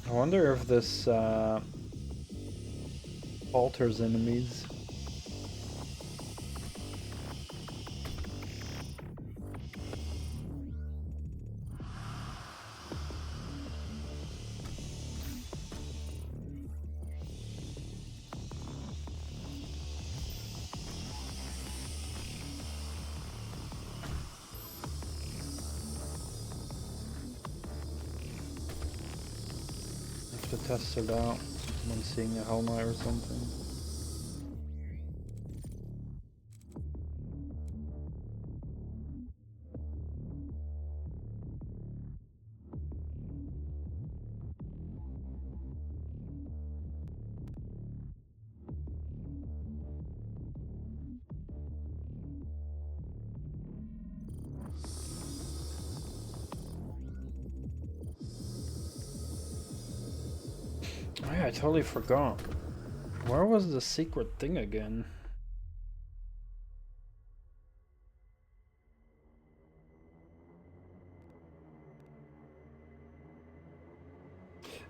Speaker 1: I wonder if this alters enemies. To test it out when seeing a Hell Knight or something. Oh yeah, I totally forgot. Where was the secret thing again?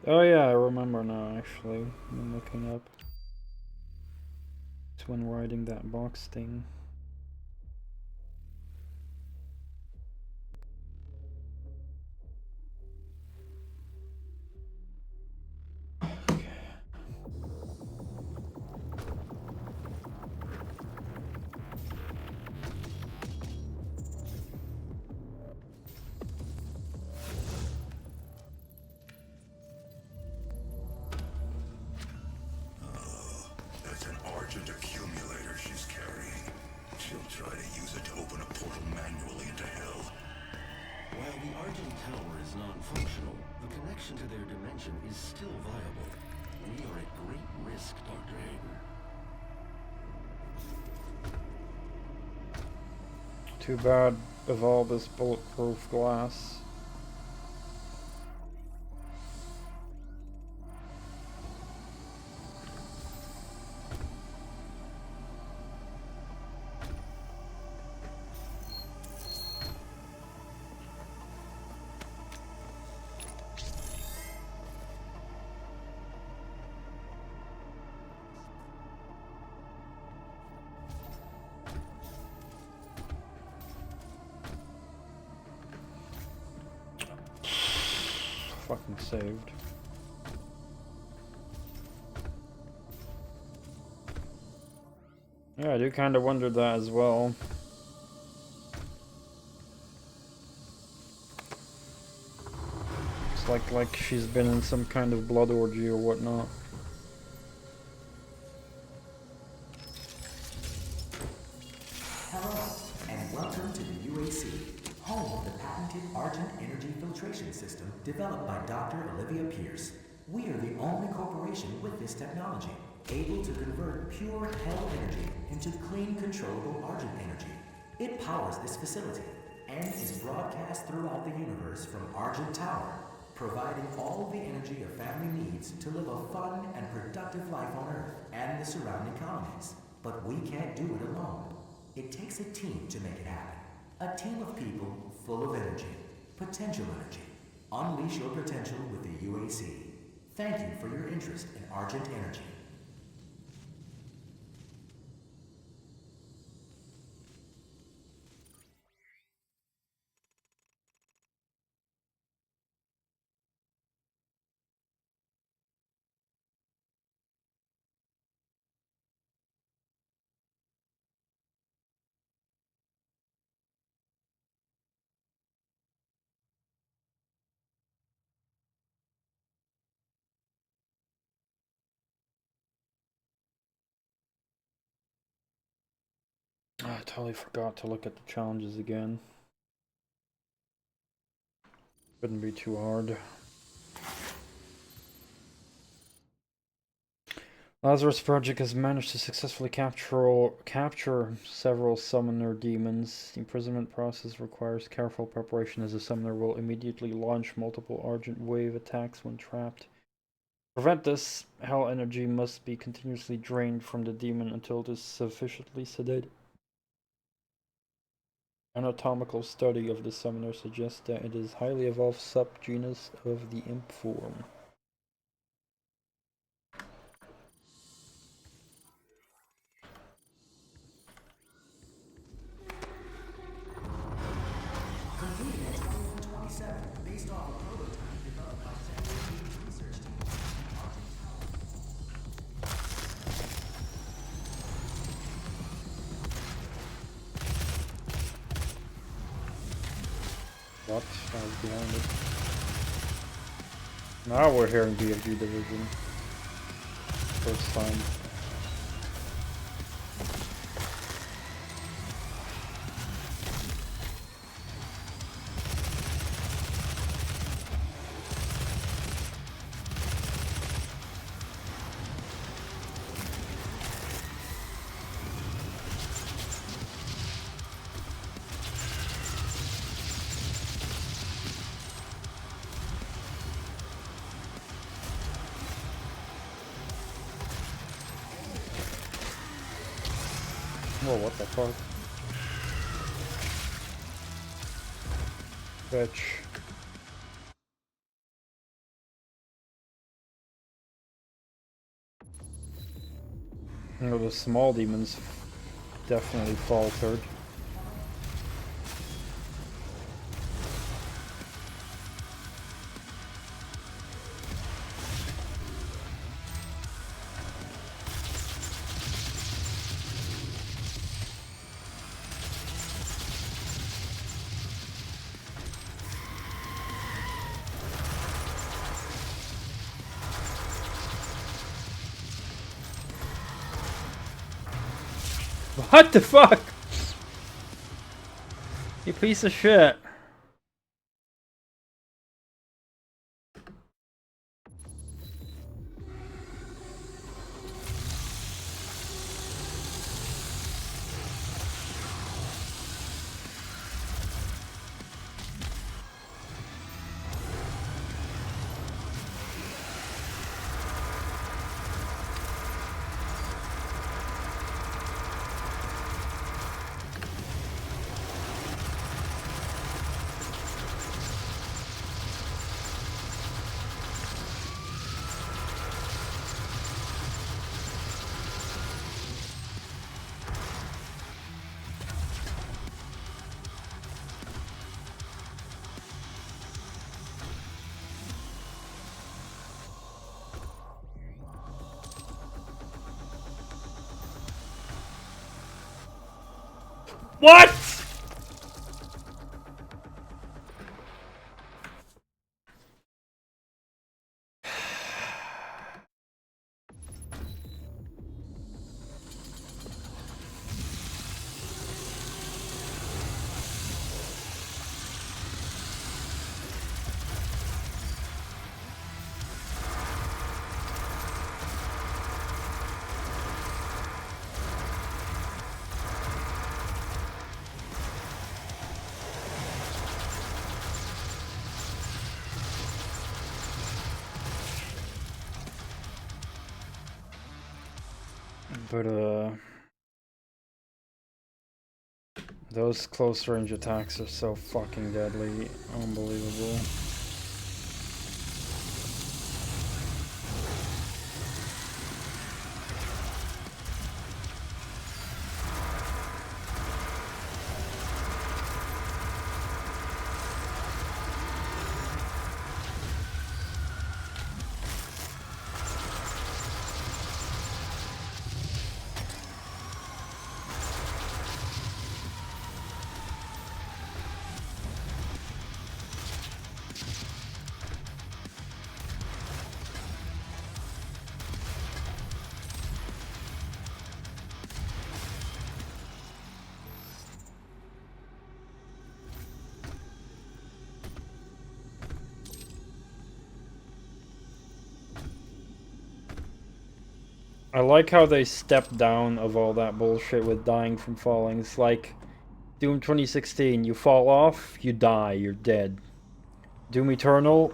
Speaker 1: Oh yeah, I remember now actually. I'm looking up. It's when riding that box thing.
Speaker 5: That's an Argent accumulator she's carrying.
Speaker 7: tower is non-functional, the connection to their dimension is still viable. We are at great risk, Dr. Hayden.
Speaker 1: Too bad of all this bulletproof glass. Fucking saved. Yeah, I do kind of wonder that as well. It's like she's been in some kind of blood orgy or whatnot.
Speaker 6: Hello, and welcome to the UAC, home of the patented Argent Energy Filtration System developed by Dr. Olivia Pierce. We are the only corporation with this technology, able to convert pure hell energy into clean, controllable Argent energy. It powers this facility and is broadcast throughout the universe from Argent Tower, providing all the energy a family needs to live a fun and productive life on Earth and the surrounding colonies. But we can't do it alone. It takes a team to make it happen. A team of people full of energy, potential energy. Unleash your potential with the UAC. Thank you for your interest in Argent Energy.
Speaker 1: Oh, I totally forgot to look at the challenges again. Couldn't be too hard. Lazarus Project has managed to successfully capture several summoner demons. The imprisonment process requires careful preparation as a summoner will immediately launch multiple Argent wave attacks when trapped. To prevent this, hell energy must be continuously drained from the demon until it is sufficiently sedated. Anatomical study of the summoner suggests that it is highly evolved subgenus of the imp form.
Speaker 6: Completed in 2127, based off a prototype developed by Sandy's research team at Argent
Speaker 1: What? I was behind it. Now we're hearing BFG division. First time. Whoa, what the fuck? Bitch. You know, the small demons definitely faltered. What the fuck? You piece of shit. What? But those close range attacks are so fucking deadly, unbelievable. I like how they stepped down of all that bullshit with dying from falling. It's like Doom 2016, you fall off, you die, you're dead. Doom Eternal,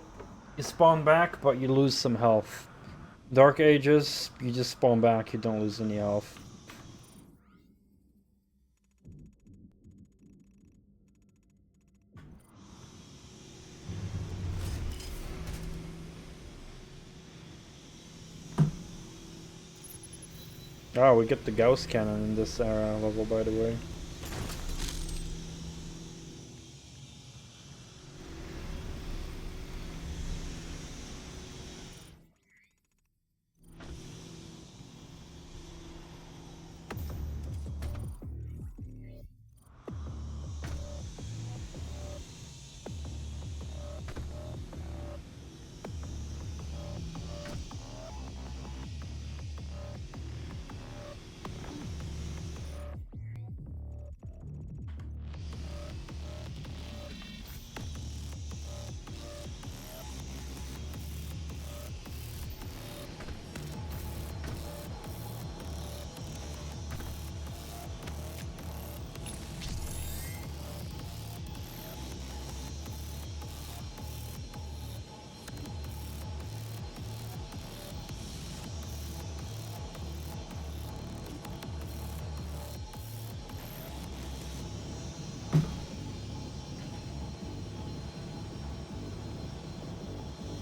Speaker 1: you spawn back, but you lose some health. Dark Ages, you just spawn back, you don't lose any health. Oh, we get the Gauss Cannon in this level, by the way.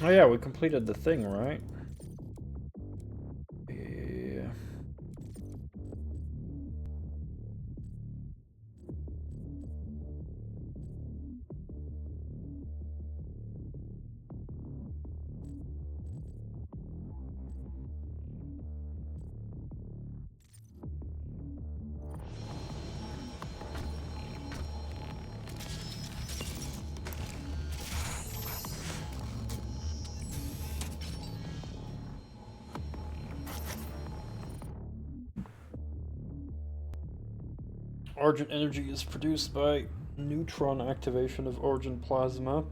Speaker 1: Oh yeah, we completed the thing, right? Yeah. Argent energy is produced by neutron activation of Argent plasma,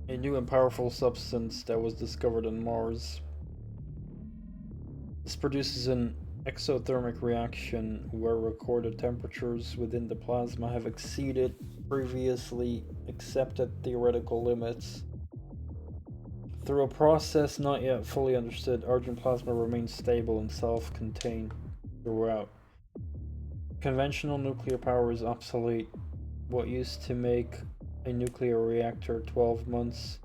Speaker 1: a new and powerful substance that was discovered on Mars. This produces an exothermic reaction where recorded temperatures within the plasma have exceeded previously accepted theoretical limits. Through a process not yet fully understood, Argent plasma remains stable and self-contained throughout. Conventional nuclear power is obsolete. What used to make a nuclear reactor 12 months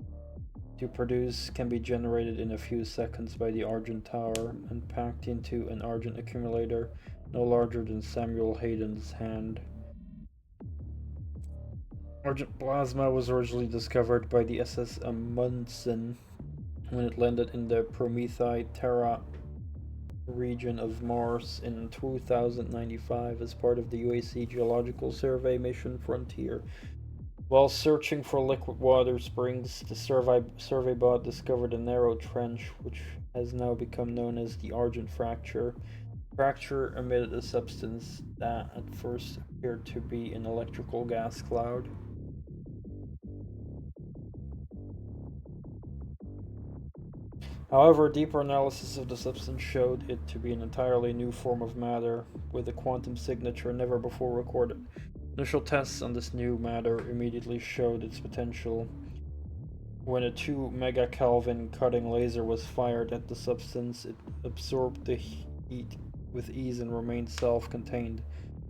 Speaker 1: to produce can be generated in a few seconds by the Argent tower and packed into an Argent accumulator no larger than Samuel Hayden's hand. Argent plasma was originally discovered by the SS Amundsen when it landed in the Prometei Terra region of Mars in 2095 as part of the UAC Geological Survey mission Frontier. While searching for liquid water springs, the survey bot discovered a narrow trench which has now become known as the Argent Fracture. Fracture emitted a substance that at first appeared to be an electrical gas cloud. However, deeper analysis of the substance showed it to be an entirely new form of matter, with a quantum signature never before recorded. Initial tests on this new matter immediately showed its potential. When a 2 megakelvin cutting laser was fired at the substance, it absorbed the heat with ease and remained self-contained.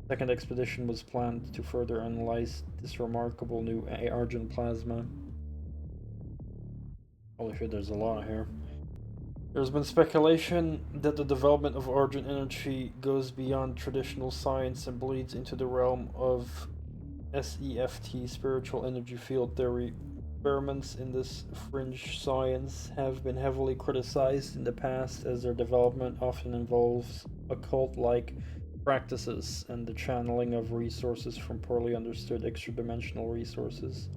Speaker 1: A second expedition was planned to further analyze this remarkable new argent plasma. Holy shit, there's a lot here. There's been speculation that the development of argent energy goes beyond traditional science and bleeds into the realm of SEFT, spiritual energy field theory. Experiments in this fringe science have been heavily criticized in the past, as their development often involves occult-like practices and the channeling of resources from poorly understood extra-dimensional resources.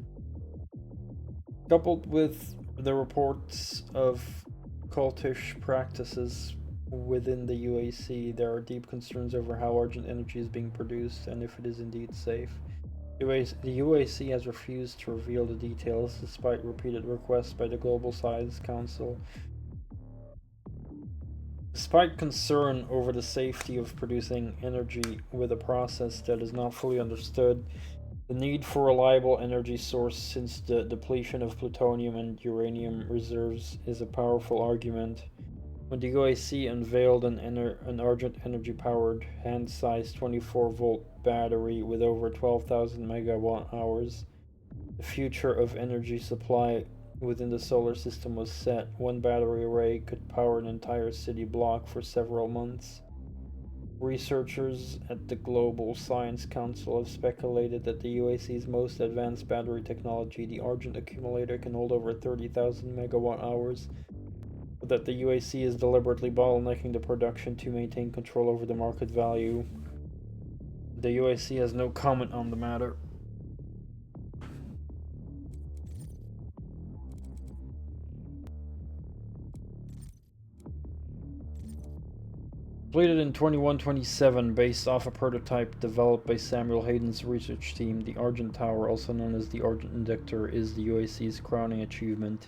Speaker 1: Coupled with the reports of cultish practices within the UAC, there are deep concerns over how argent energy is being produced and if it is indeed safe. The UAC has refused to reveal the details despite repeated requests by the Global Science Council. Despite concern over the safety of producing energy with a process that is not fully understood, the need for a reliable energy source since the depletion of plutonium and uranium reserves is a powerful argument. When the UAC unveiled an argent energy-powered, hand-sized 24-volt battery with over 12,000 megawatt-hours, the future of energy supply within the solar system was set. One battery array could power an entire city block for several months. Researchers at the Global Science Council have speculated that the UAC's most advanced battery technology, the Argent Accumulator, can hold over 30,000 megawatt-hours, but that the UAC is deliberately bottlenecking the production to maintain control over the market value. The UAC has no comment on the matter. Completed in 2127 based off a prototype developed by Samuel Hayden's research team, the Argent Tower, also known as the Argent Inductor, is the UAC's crowning achievement.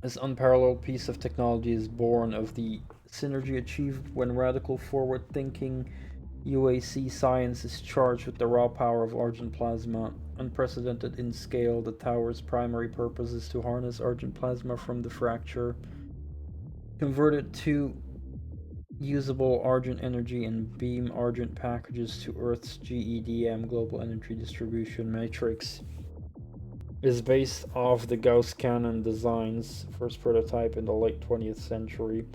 Speaker 1: This unparalleled piece of technology is born of the synergy achieved when radical forward-thinking UAC science is charged with the raw power of argent plasma. Unprecedented in scale, the tower's primary purpose is to harness argent plasma from the fracture, convert it to usable argent energy, and beam argent packages to Earth's GEDM Global Energy Distribution Matrix. It is based off the Gauss cannon designs, first prototype in the late 20th century.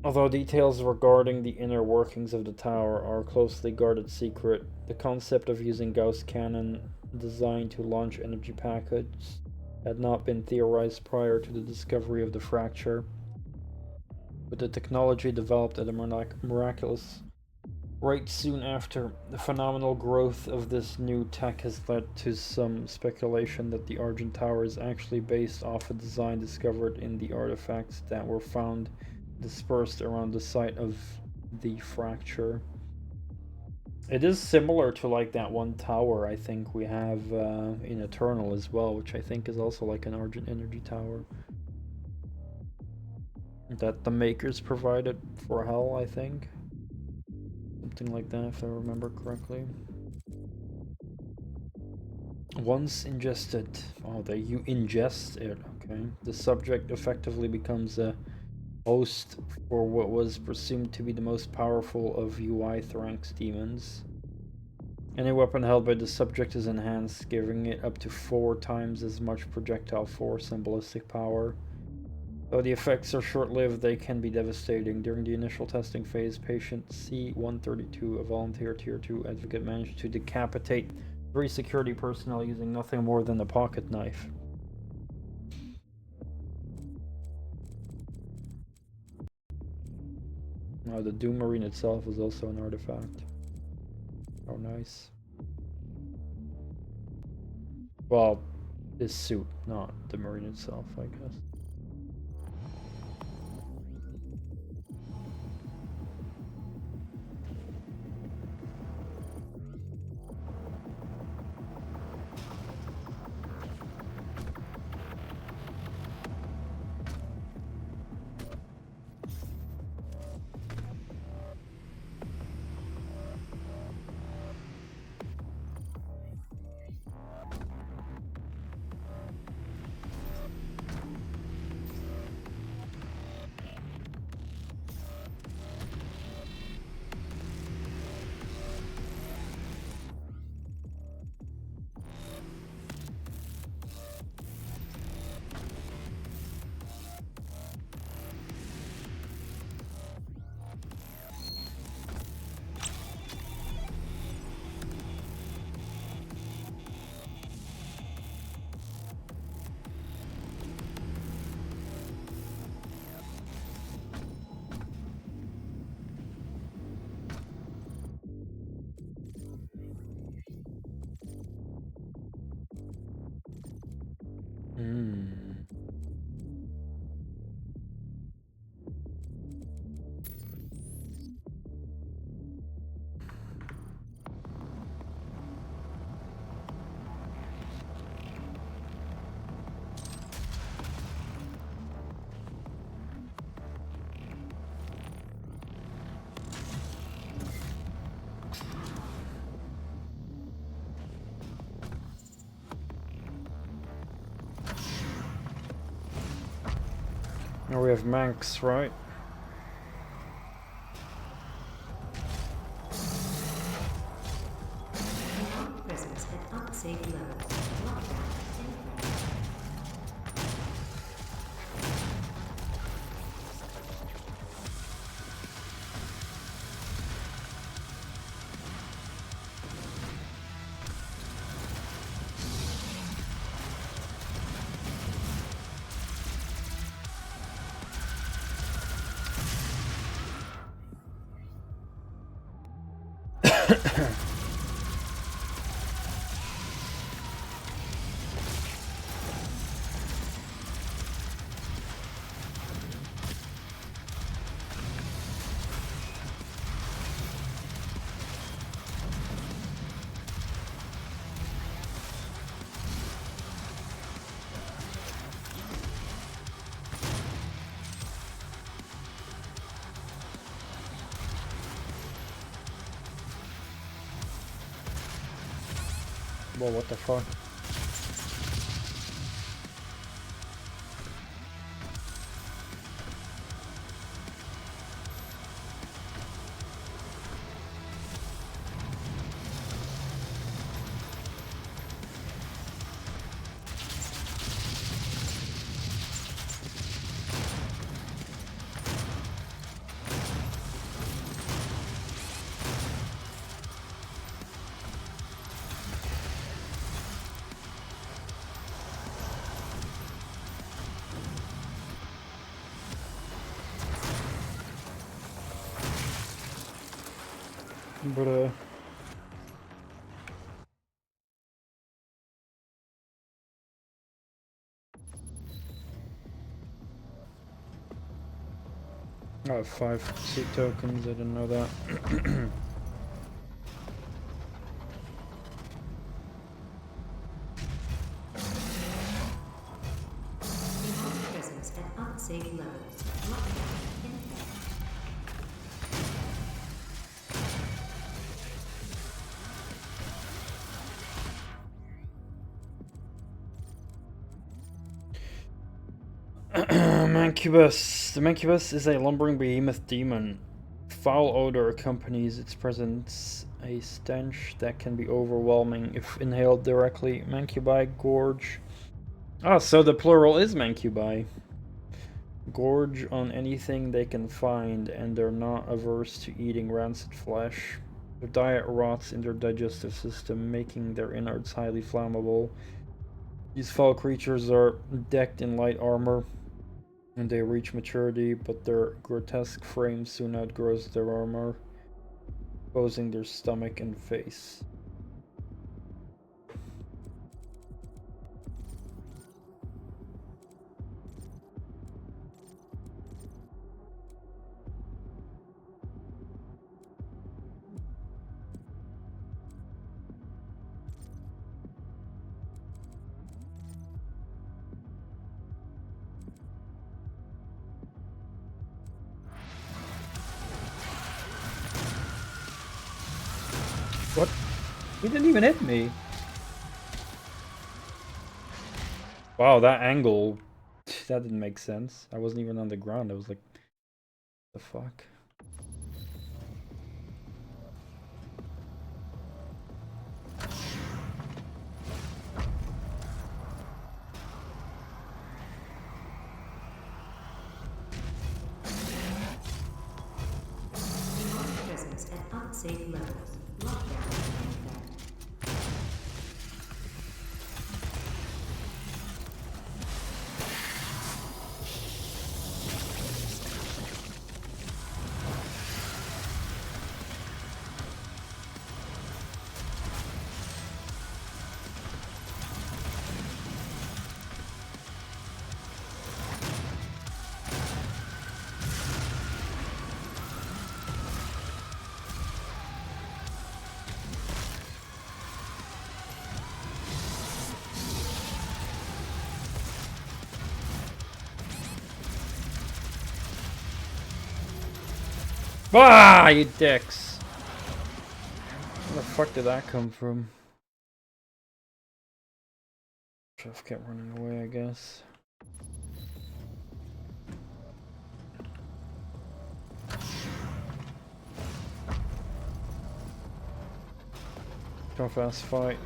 Speaker 1: Although details regarding the inner workings of the tower are closely guarded secret, the concept of using Gauss cannon designed to launch energy packets had not been theorized prior to the discovery of the fracture. With the technology developed at a miraculous rate soon after, the phenomenal growth of this new tech has led to some speculation that the Argent Tower is actually based off a design discovered in the artifacts that were found dispersed around the site of the fracture. It is similar to like that one tower I think we have in Eternal as well, which I think is also like an Argent Energy Tower that the makers provided for Hell, I think. Something like that, if I remember correctly. Once ingested, you ingest it, okay. The subject effectively becomes a host for what was presumed to be the most powerful of UI Thrank's demons. Any weapon held by the subject is enhanced, giving it up to 4 times as much projectile force and ballistic power. Though the effects are short-lived, they can be devastating. During the initial testing phase, patient C-132, a volunteer Tier 2 advocate, managed to decapitate 3 security personnel using nothing more than a pocket knife. Oh, the Doom Marine itself is also an artifact. Oh, nice. Well, this suit, not the Marine itself, I guess. Now we have Manx, right?
Speaker 4: Presence at unsafe levels. Lockdown in effect.
Speaker 1: Whoa, what the fuck? Bruh. I have 5 seat tokens, I didn't know that.
Speaker 4: Presence at unsafe levels. Lockdown in effect.
Speaker 1: Mancubus. The Mancubus is a lumbering behemoth demon. Foul odor accompanies its presence, a stench that can be overwhelming if inhaled directly. Mancubi gorge. Ah, so the plural is Mancubi. Gorge on anything they can find, and they're not averse to eating rancid flesh. Their diet rots in their digestive system, making their innards highly flammable. These foul creatures are decked in light armor and they reach maturity, but their grotesque frame soon outgrows their armor, exposing their stomach and face. What? He didn't even hit me. Wow, that angle, that didn't make sense. I wasn't even on the ground. I was like, the fuck?
Speaker 4: Presence at unsafe levels. Lockdown in effect.
Speaker 1: Ah, you dicks! Where the fuck did that come from? Just kept running away, I guess. Go fast fight.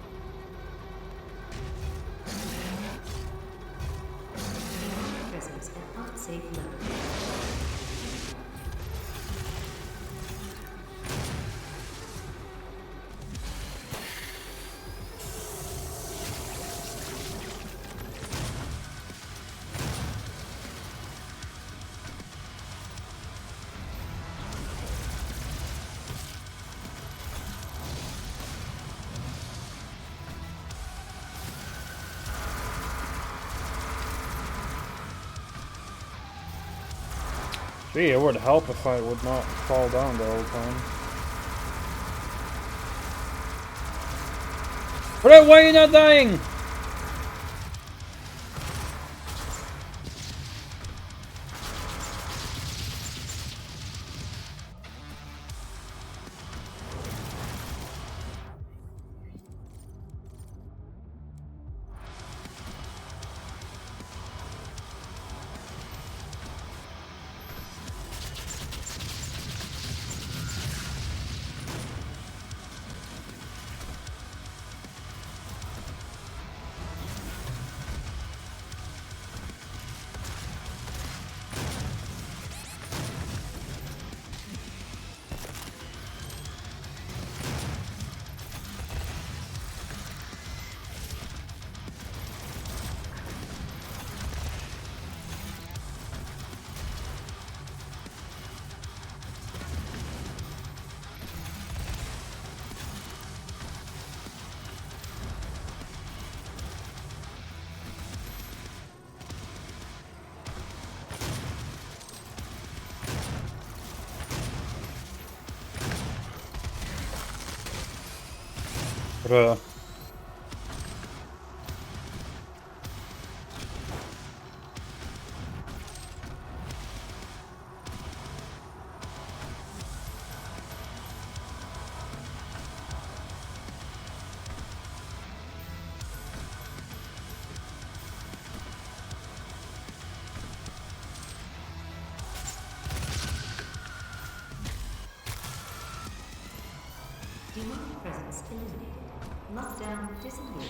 Speaker 4: Presence at unsafe levels.
Speaker 1: Gee, it would help if I would not fall down the whole time. Why are you not dying? Bruh.
Speaker 4: Demonic presence eliminated. Lockdown disengaged.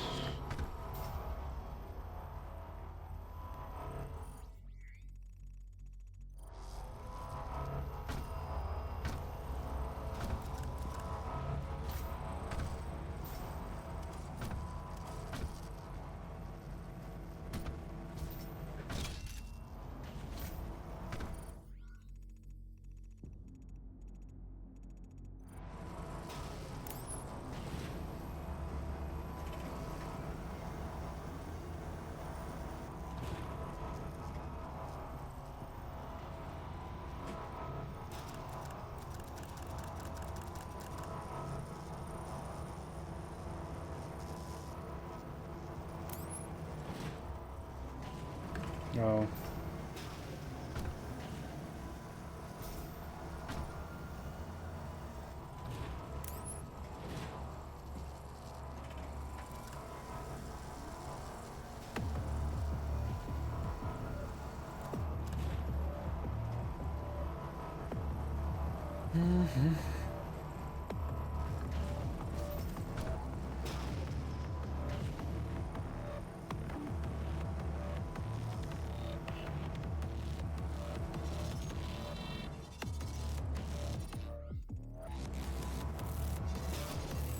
Speaker 1: Oh.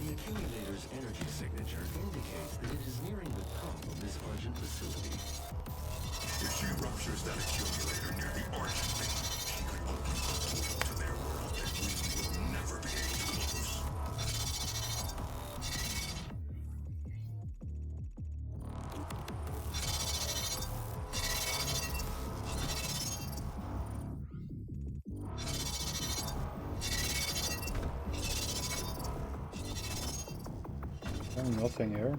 Speaker 7: The accumulator's energy signature indicates that it is nearing the top of this Argent facility.
Speaker 5: If she ruptures that accumulator near the Argent thing, she could open a portal to their world that we will never be able to close.
Speaker 1: Nothing here.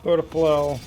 Speaker 1: Go to flow.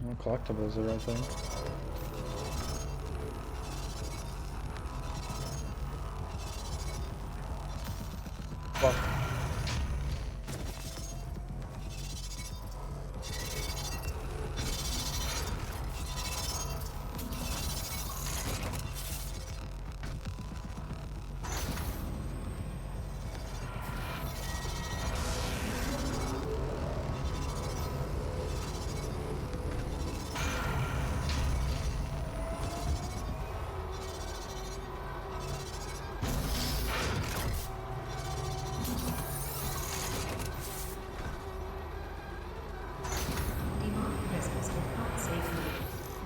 Speaker 1: Well, collectibles are, I think. Fuck.
Speaker 4: Demonic presence will not safely.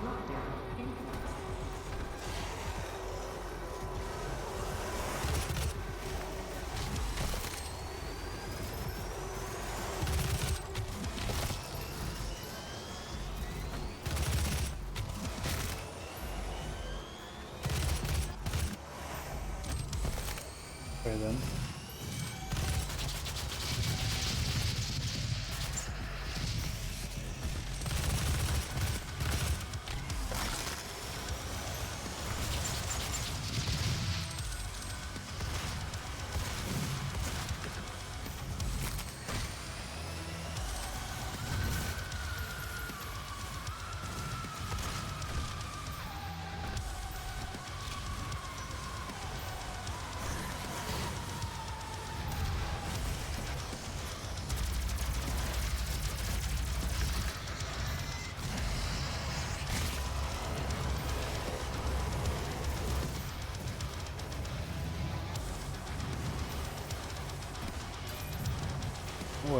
Speaker 4: Lockdown in place.
Speaker 1: Okay then.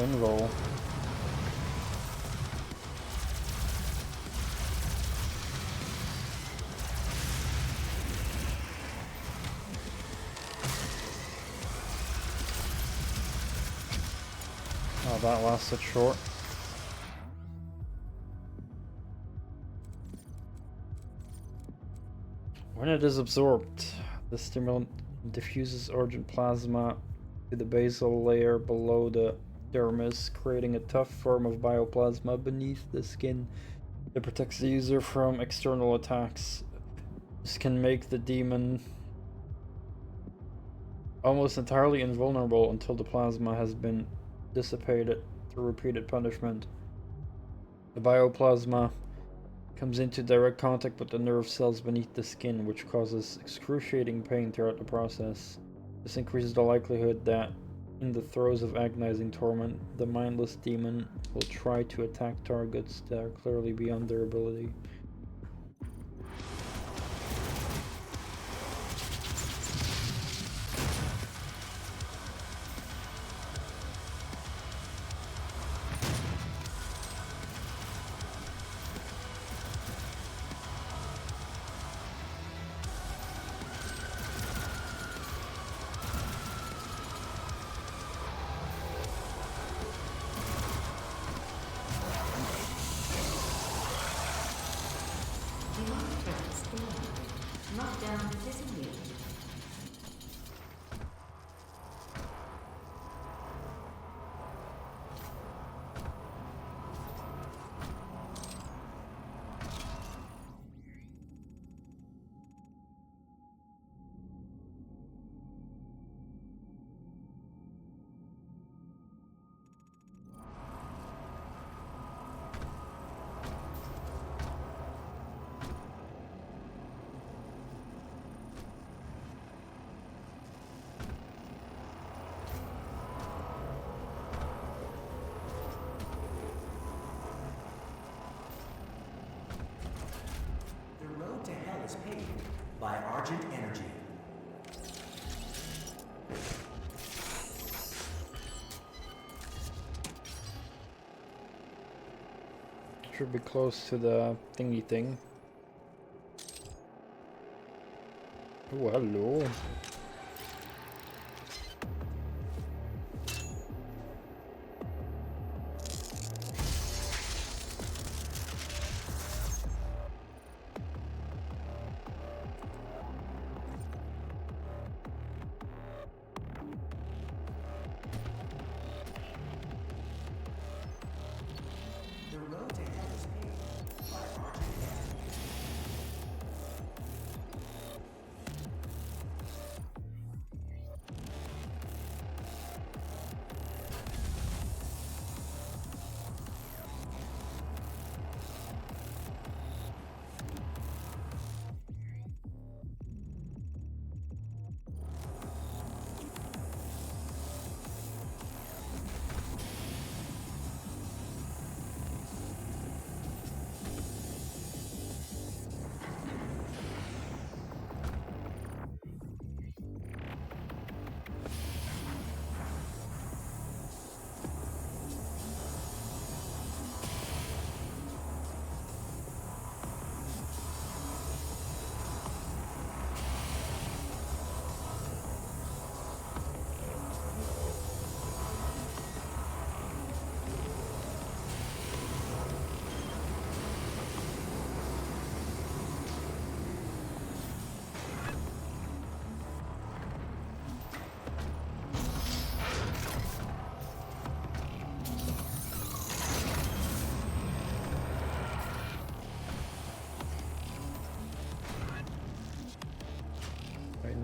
Speaker 1: invol. Oh, that lasted short. When it is absorbed, the stimulant diffuses urgent plasma to the basal layer below the dermis, creating a tough form of bioplasma beneath the skin that protects the user from external attacks. This can make the demon almost entirely invulnerable until the plasma has been dissipated through repeated punishment. The bioplasma comes into direct contact with the nerve cells beneath the skin, which causes excruciating pain throughout the process. This increases the likelihood that, in the throes of agonizing torment, the mindless demon will try to attack targets that are clearly beyond their ability.
Speaker 4: Knockdown disengaged.
Speaker 6: Paid by Argent Energy.
Speaker 1: Should be close to the thingy thing. Oh, hello.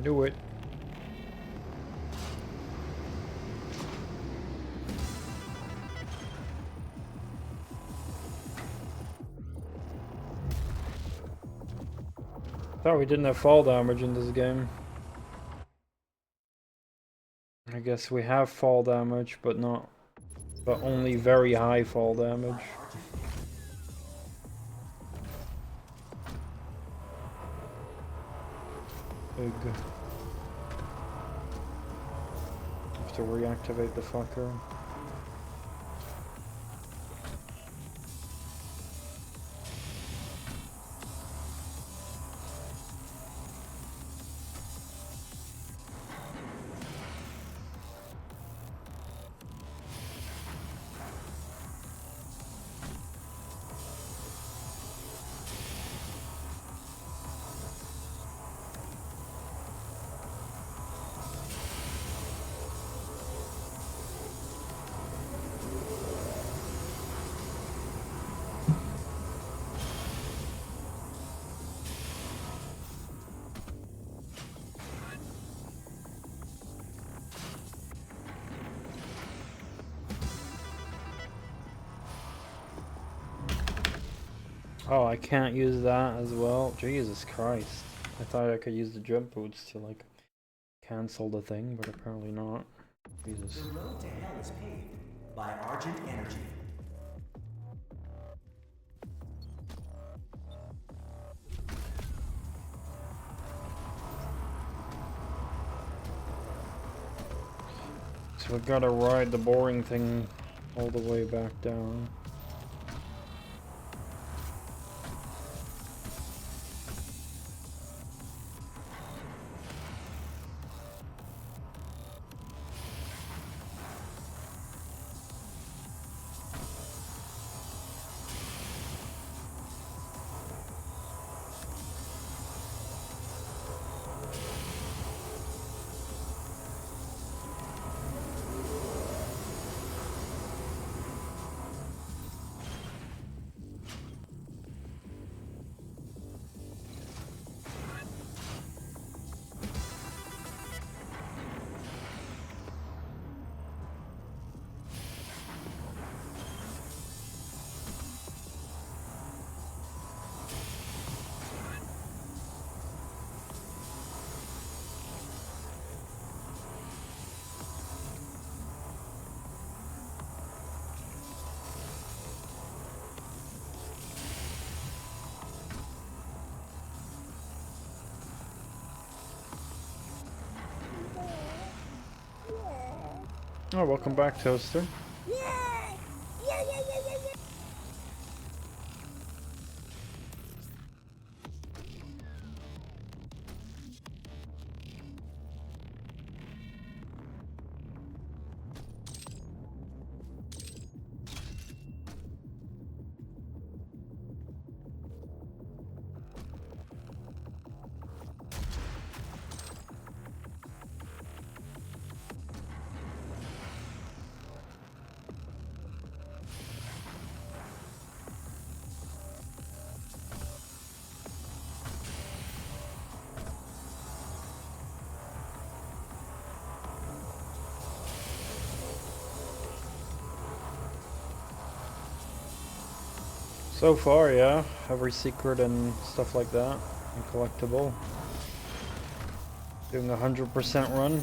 Speaker 1: Do it. Thought we didn't have fall damage in this game. I guess we have fall damage, but only very high fall damage. Big. Have to reactivate the fucker. Oh, I can't use that as well. Jesus Christ. I thought I could use the jump boots to like cancel the thing, but apparently not. Jesus.
Speaker 6: The road to hell is paved by Argent Energy.
Speaker 1: So we gotta ride the boring thing all the way back down. Oh, welcome back, Toaster. So far, yeah. Every secret and stuff like that. And collectible. Doing 100% run.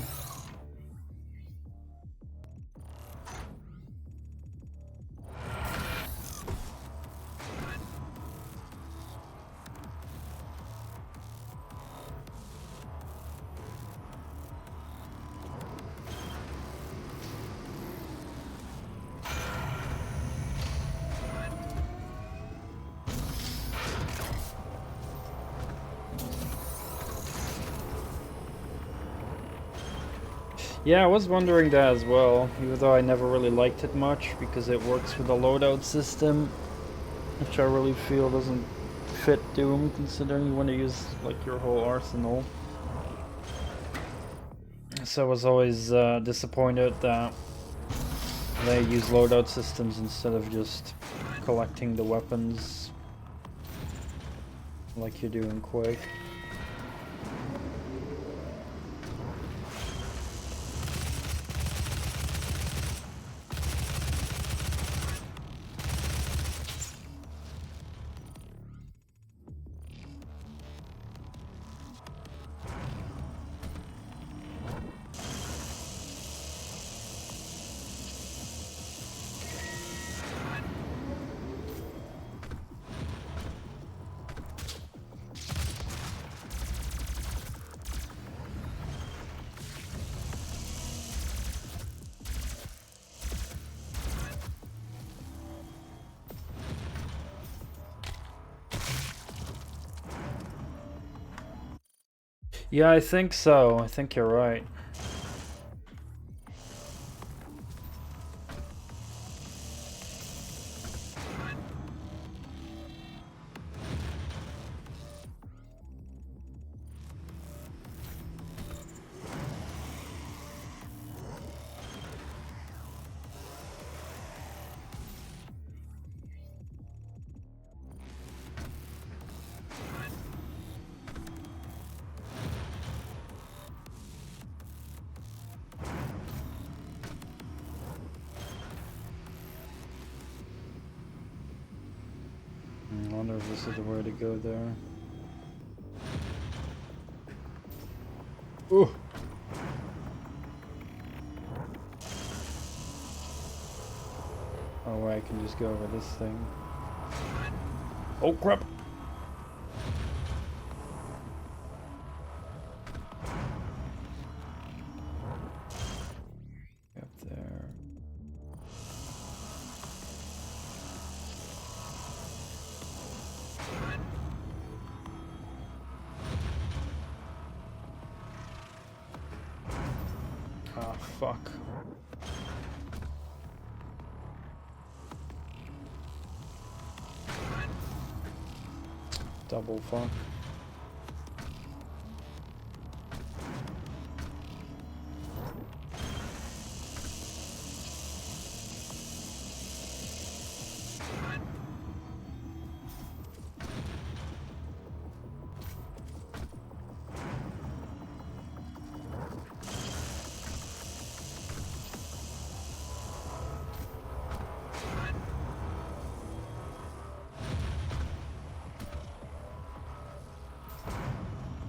Speaker 1: Yeah, I was wondering that as well, even though I never really liked it much because it works with the loadout system, which I really feel doesn't fit Doom considering you want to use like your whole arsenal. So I was always disappointed that they use loadout systems instead of just collecting the weapons like you do in Quake. Yeah, I think so. I think you're right. I wonder if this is the way to go there. Ooh! Oh, I can just go over this thing. Oh crap! Up there. Ah, fuck. Double fuck.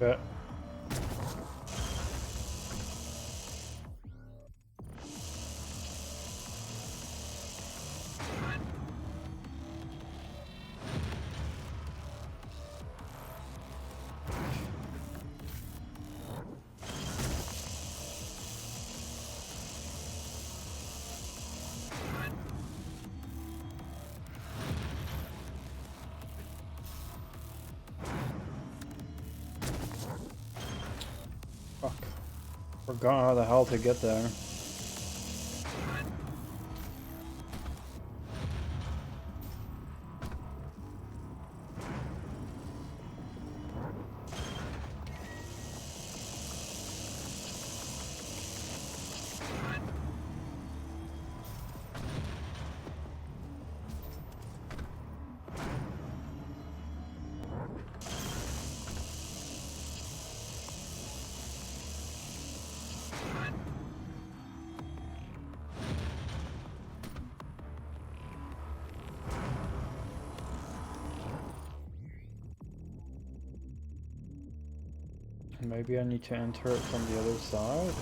Speaker 1: Bet. Fuck. Forgot how the hell to get there. Maybe I need to enter it from the other side?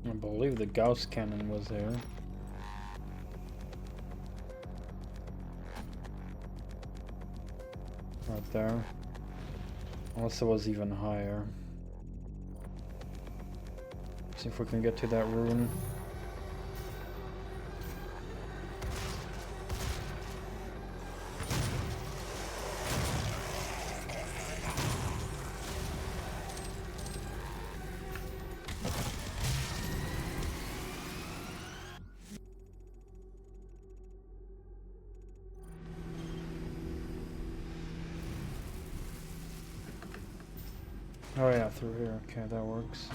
Speaker 1: I believe the Gauss cannon was here. Right there. Unless it was even higher. See if we can get to that rune. Oh yeah, through here. Okay, that works.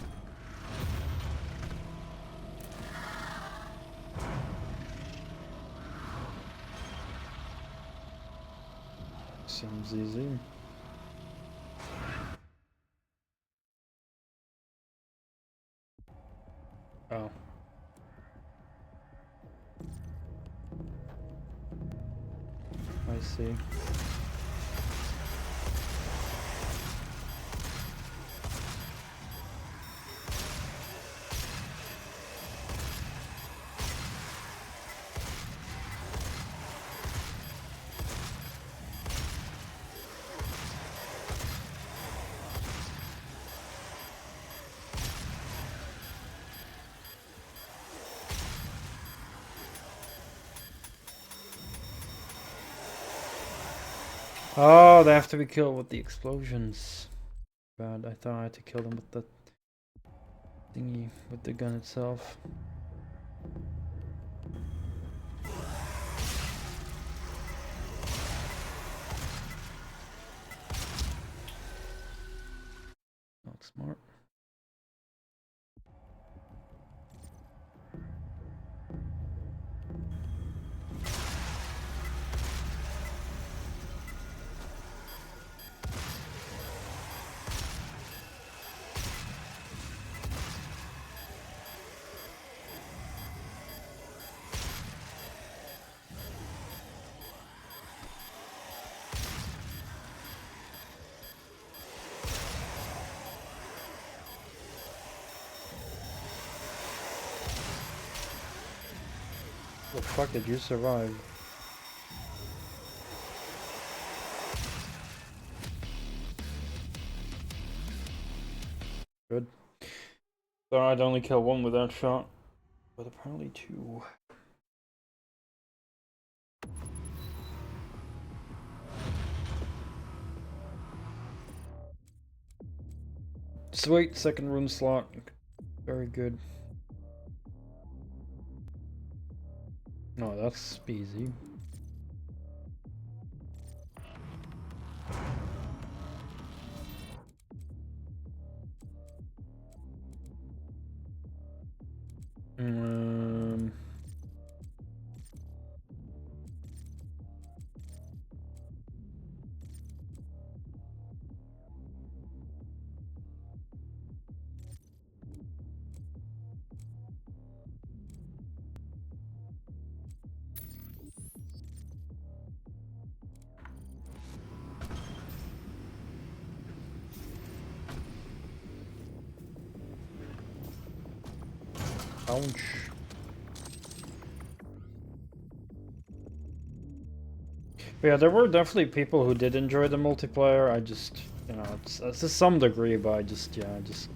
Speaker 1: Seems easy. Oh. I see. Oh, they have to be killed with the explosions. Bad. I thought I had to kill them with the thingy, with the gun itself. Not smart. The fuck did you survive? Good. So I'd only kill one with that shot, but apparently two. Sweet, second room slot. Very good. No, that's easy. Um, ouch. But yeah, there were definitely people who did enjoy the multiplayer. I just, you know, it's to some degree, but I just, yeah, I just.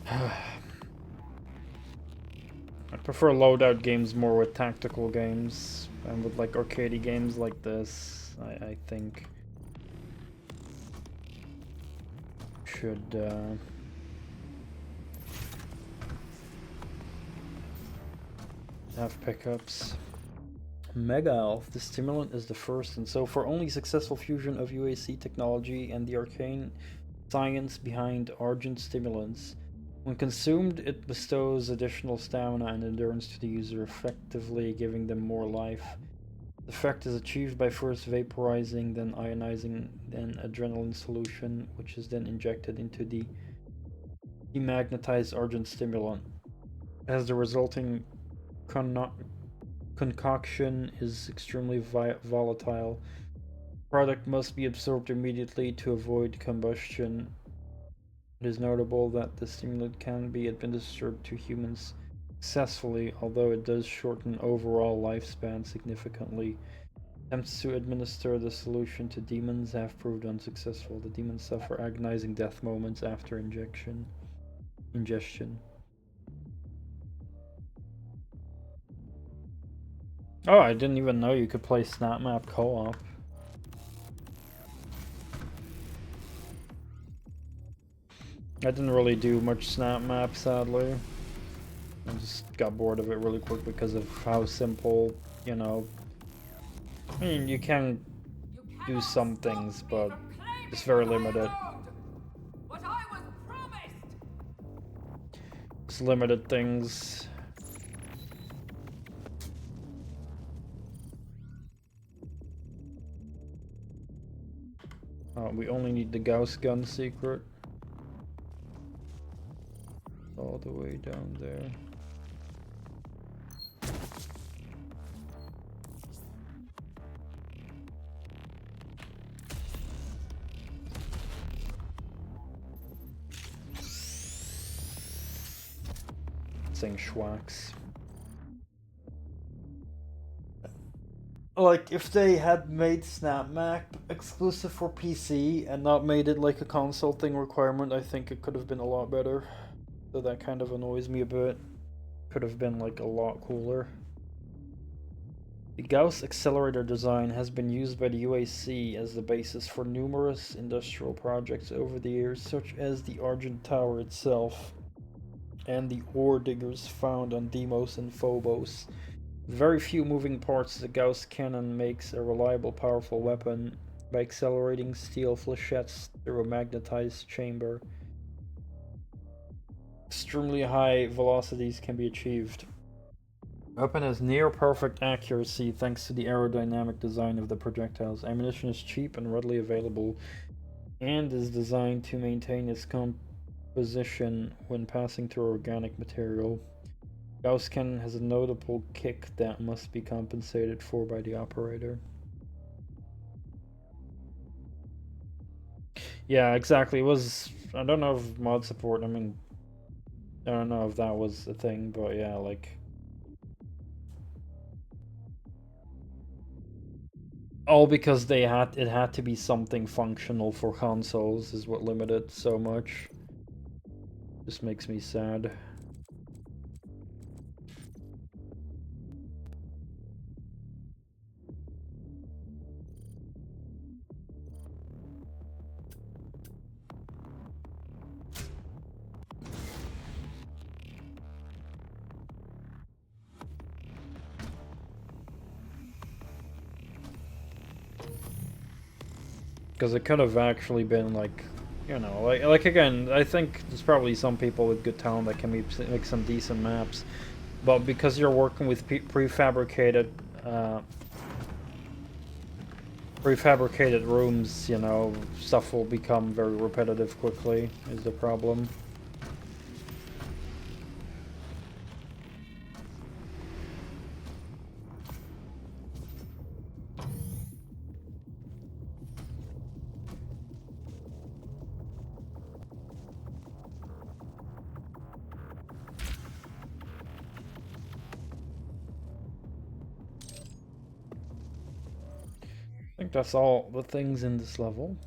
Speaker 1: I prefer loadout games more with tactical games, and with like arcadey games like this, I think should have pickups. Mega Elf. The stimulant is the first and so far only successful fusion of UAC technology and the arcane science behind Argent stimulants. When consumed, it bestows additional stamina and endurance to the user, effectively giving them more life. The effect is achieved by first vaporizing, then ionizing an adrenaline solution, which is then injected into the demagnetized Argent stimulant. As the resulting concoction is extremely volatile, the product must be absorbed immediately to avoid combustion. It is notable that the stimulant can be administered to humans successfully, although it does shorten overall lifespan significantly. Attempts to administer the solution to demons have proved unsuccessful. The demons suffer agonizing death moments after ingestion. Oh, I didn't even know you could play Snap Map co-op. I didn't really do much Snap Map, sadly. I just got bored of it really quick because of how simple, you know. I mean, you can do some things, but it's very limited. It's limited things. We only need the Gauss gun secret. All the way down there. Saying schwacks. Like, if they had made Snap Map exclusive for PC and not made it like a console thing requirement, I think it could have been a lot better. So that kind of annoys me a bit. Could have been like a lot cooler. The Gauss accelerator design has been used by the UAC as the basis for numerous industrial projects over the years, such as the Argent Tower itself and the ore diggers found on Deimos and Phobos. With very few moving parts, the Gauss cannon makes a reliable, powerful weapon by accelerating steel flechettes through a magnetized chamber. Extremely high velocities can be achieved. The weapon has near perfect accuracy thanks to the aerodynamic design of the projectiles. Ammunition is cheap and readily available, and is designed to maintain its composition when passing through organic material. Gauss cannon has a notable kick that must be compensated for by the operator. Yeah, exactly. It was, I don't know if mod support, I mean, I don't know if that was a thing, but yeah, like, all because it had to be something functional for consoles is what limited so much. This makes me sad. Because it could have actually been like, you know, like again, I think there's probably some people with good talent that can make some decent maps, but because you're working with prefabricated rooms, you know, stuff will become very repetitive quickly, is the problem. I think that's all the things in this level.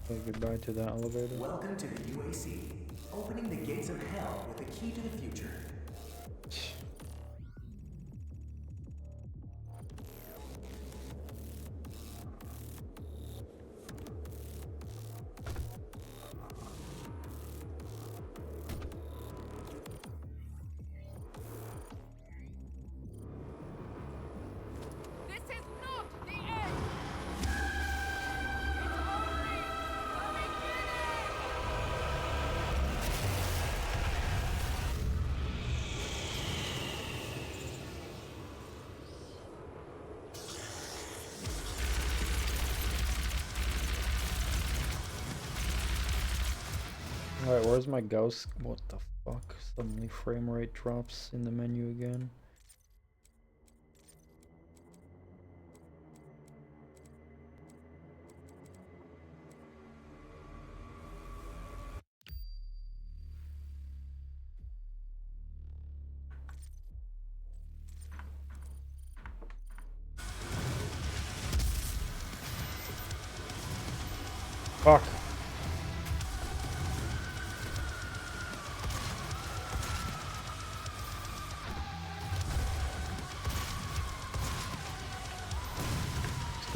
Speaker 1: Say goodbye to that elevator.
Speaker 6: Welcome to the UAC, opening the gates of hell with the key to the future.
Speaker 1: Alright, where's my ghost? What the fuck? Suddenly frame rate drops in the menu again. Fuck.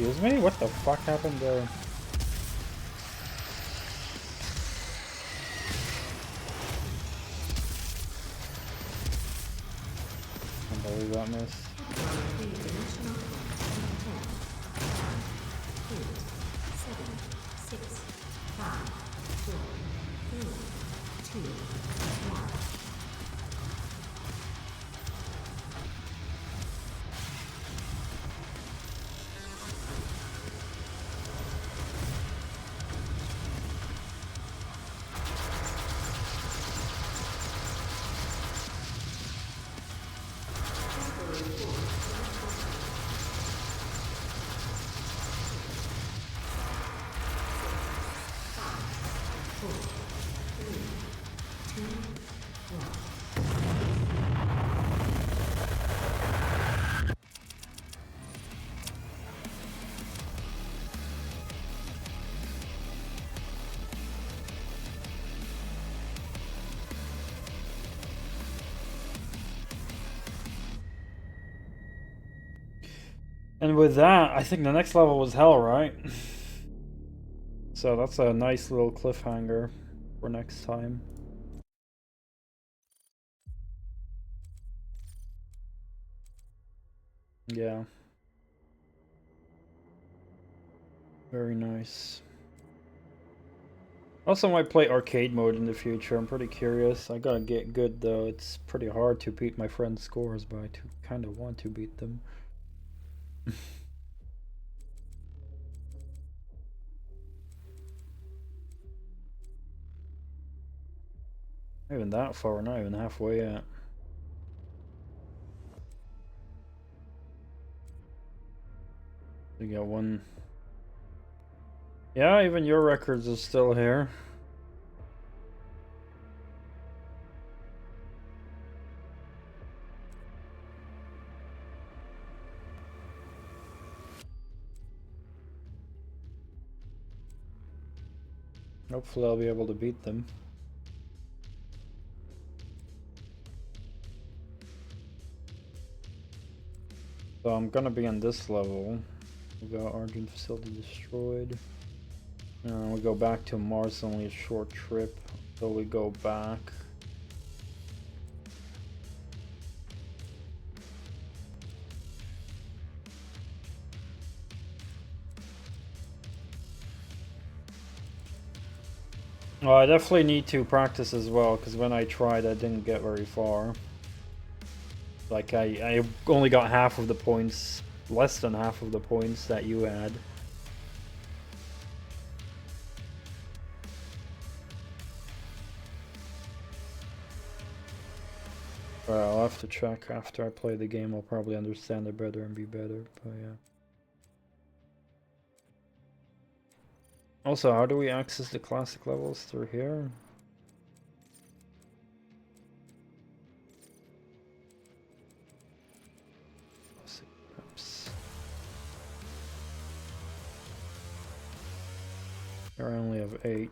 Speaker 1: Excuse me? What the fuck happened there? Can't believe that miss. And with that, I think the next level was hell, right? So that's a nice little cliffhanger for next time. Yeah. Very nice. Also might play arcade mode in the future. I'm pretty curious. I gotta get good though. It's pretty hard to beat my friends' scores, but I kind of want to beat them. Not even that far, not even halfway yet. We got one. Yeah, even your records are still here. Hopefully I'll be able to beat them. So I'm gonna be on this level. We got Argent facility destroyed. We go back to Mars, only a short trip. So we go back. Well, I definitely need to practice as well, because when I tried I didn't get very far. Like I only got half of the points, less than half of the points that you had. Well, I'll have to check after I play the game. I'll probably understand it better and be better, but yeah. Also, how do we access the classic levels? Through here? Classic maps. Here I only have 8.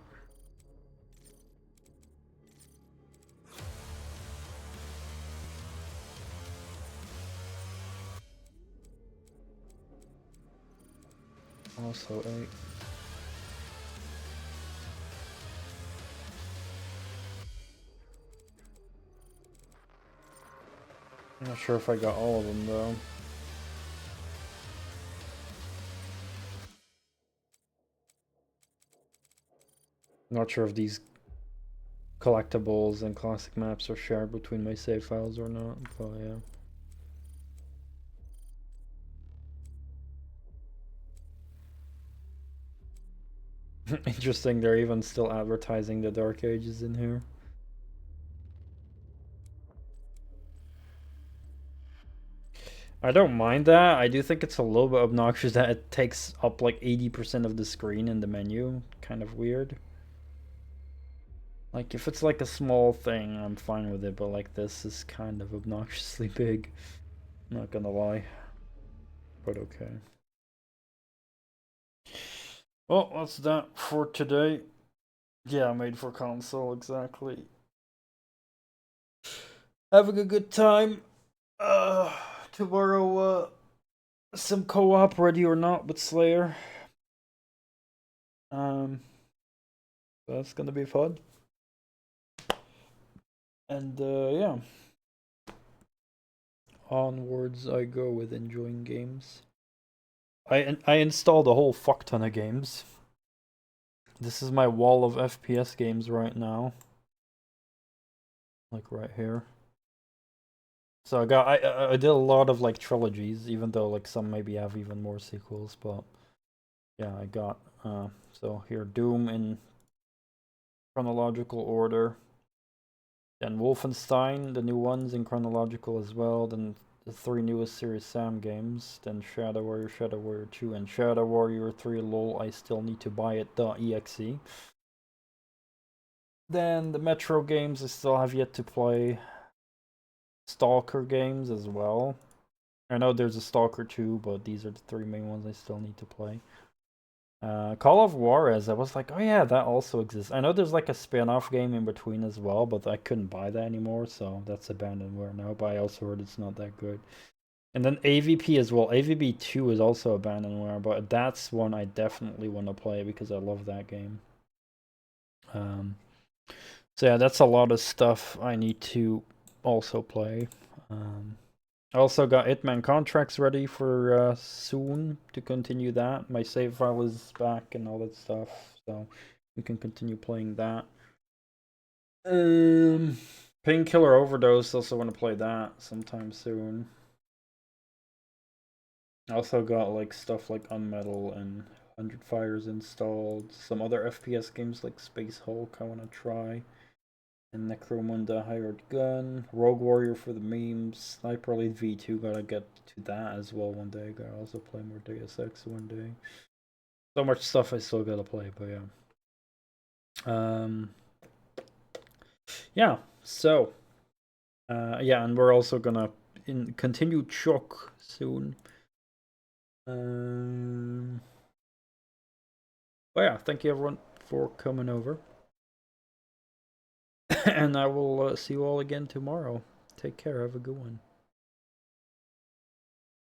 Speaker 1: Also 8. I'm not sure if I got all of them though. Not sure if these collectibles and classic maps are shared between my save files or not, but yeah. Interesting, they're even still advertising the Dark Ages in here. I don't mind that. I do think it's a little bit obnoxious that it takes up like 80% of the screen in the menu. Kind of weird. Like, if it's like a small thing, I'm fine with it, but like this is kind of obnoxiously big. Not gonna lie. But okay. Well, that's that for today. Yeah, made for console, exactly. Having a good time. Tomorrow, some co-op, Ready or Not with Slayer. That's gonna be fun. And yeah, onwards I go with enjoying games. I installed a whole fuck ton of games. This is my wall of FPS games right now. Like right here. So I did a lot of like trilogies, even though like some maybe have even more sequels, but yeah, I got so here Doom in chronological order. Then Wolfenstein, the new ones in chronological as well. Then the 3 newest Serious Sam games. Then Shadow Warrior 2, and Shadow Warrior 3 lol, I still need to buy it.exe. Then the Metro games I still have yet to play. Stalker games as well. I know there's a Stalker 2, but these are the 3 main ones I still need to play. Call of Juarez, I was like, oh yeah, that also exists. I know there's like a spin-off game in between as well, but I couldn't buy that anymore, so that's abandonware now, but I also heard it's not that good. And then AVP as well. AVP 2 is also abandonware, but that's one I definitely want to play because I love that game. So yeah, that's a lot of stuff I need to also play. I also got Hitman contracts ready for soon to continue that. My save file is back and all that stuff, so we can continue playing that. Painkiller Overdose, also want to play that sometime soon. I also got like stuff like Unmetal and 100 Fires installed. Some other FPS games like Space Hulk I want to try. And Necromunda Hired Gun. Rogue Warrior for the memes. Sniper Elite V2, gotta get to that as well one day. Gotta also play more Deus Ex one day. So much stuff I still gotta play, but yeah. Yeah, so yeah, and we're also gonna continue Choc soon. But yeah, thank you everyone for coming over. And I will see you all again tomorrow. Take care, have a good one.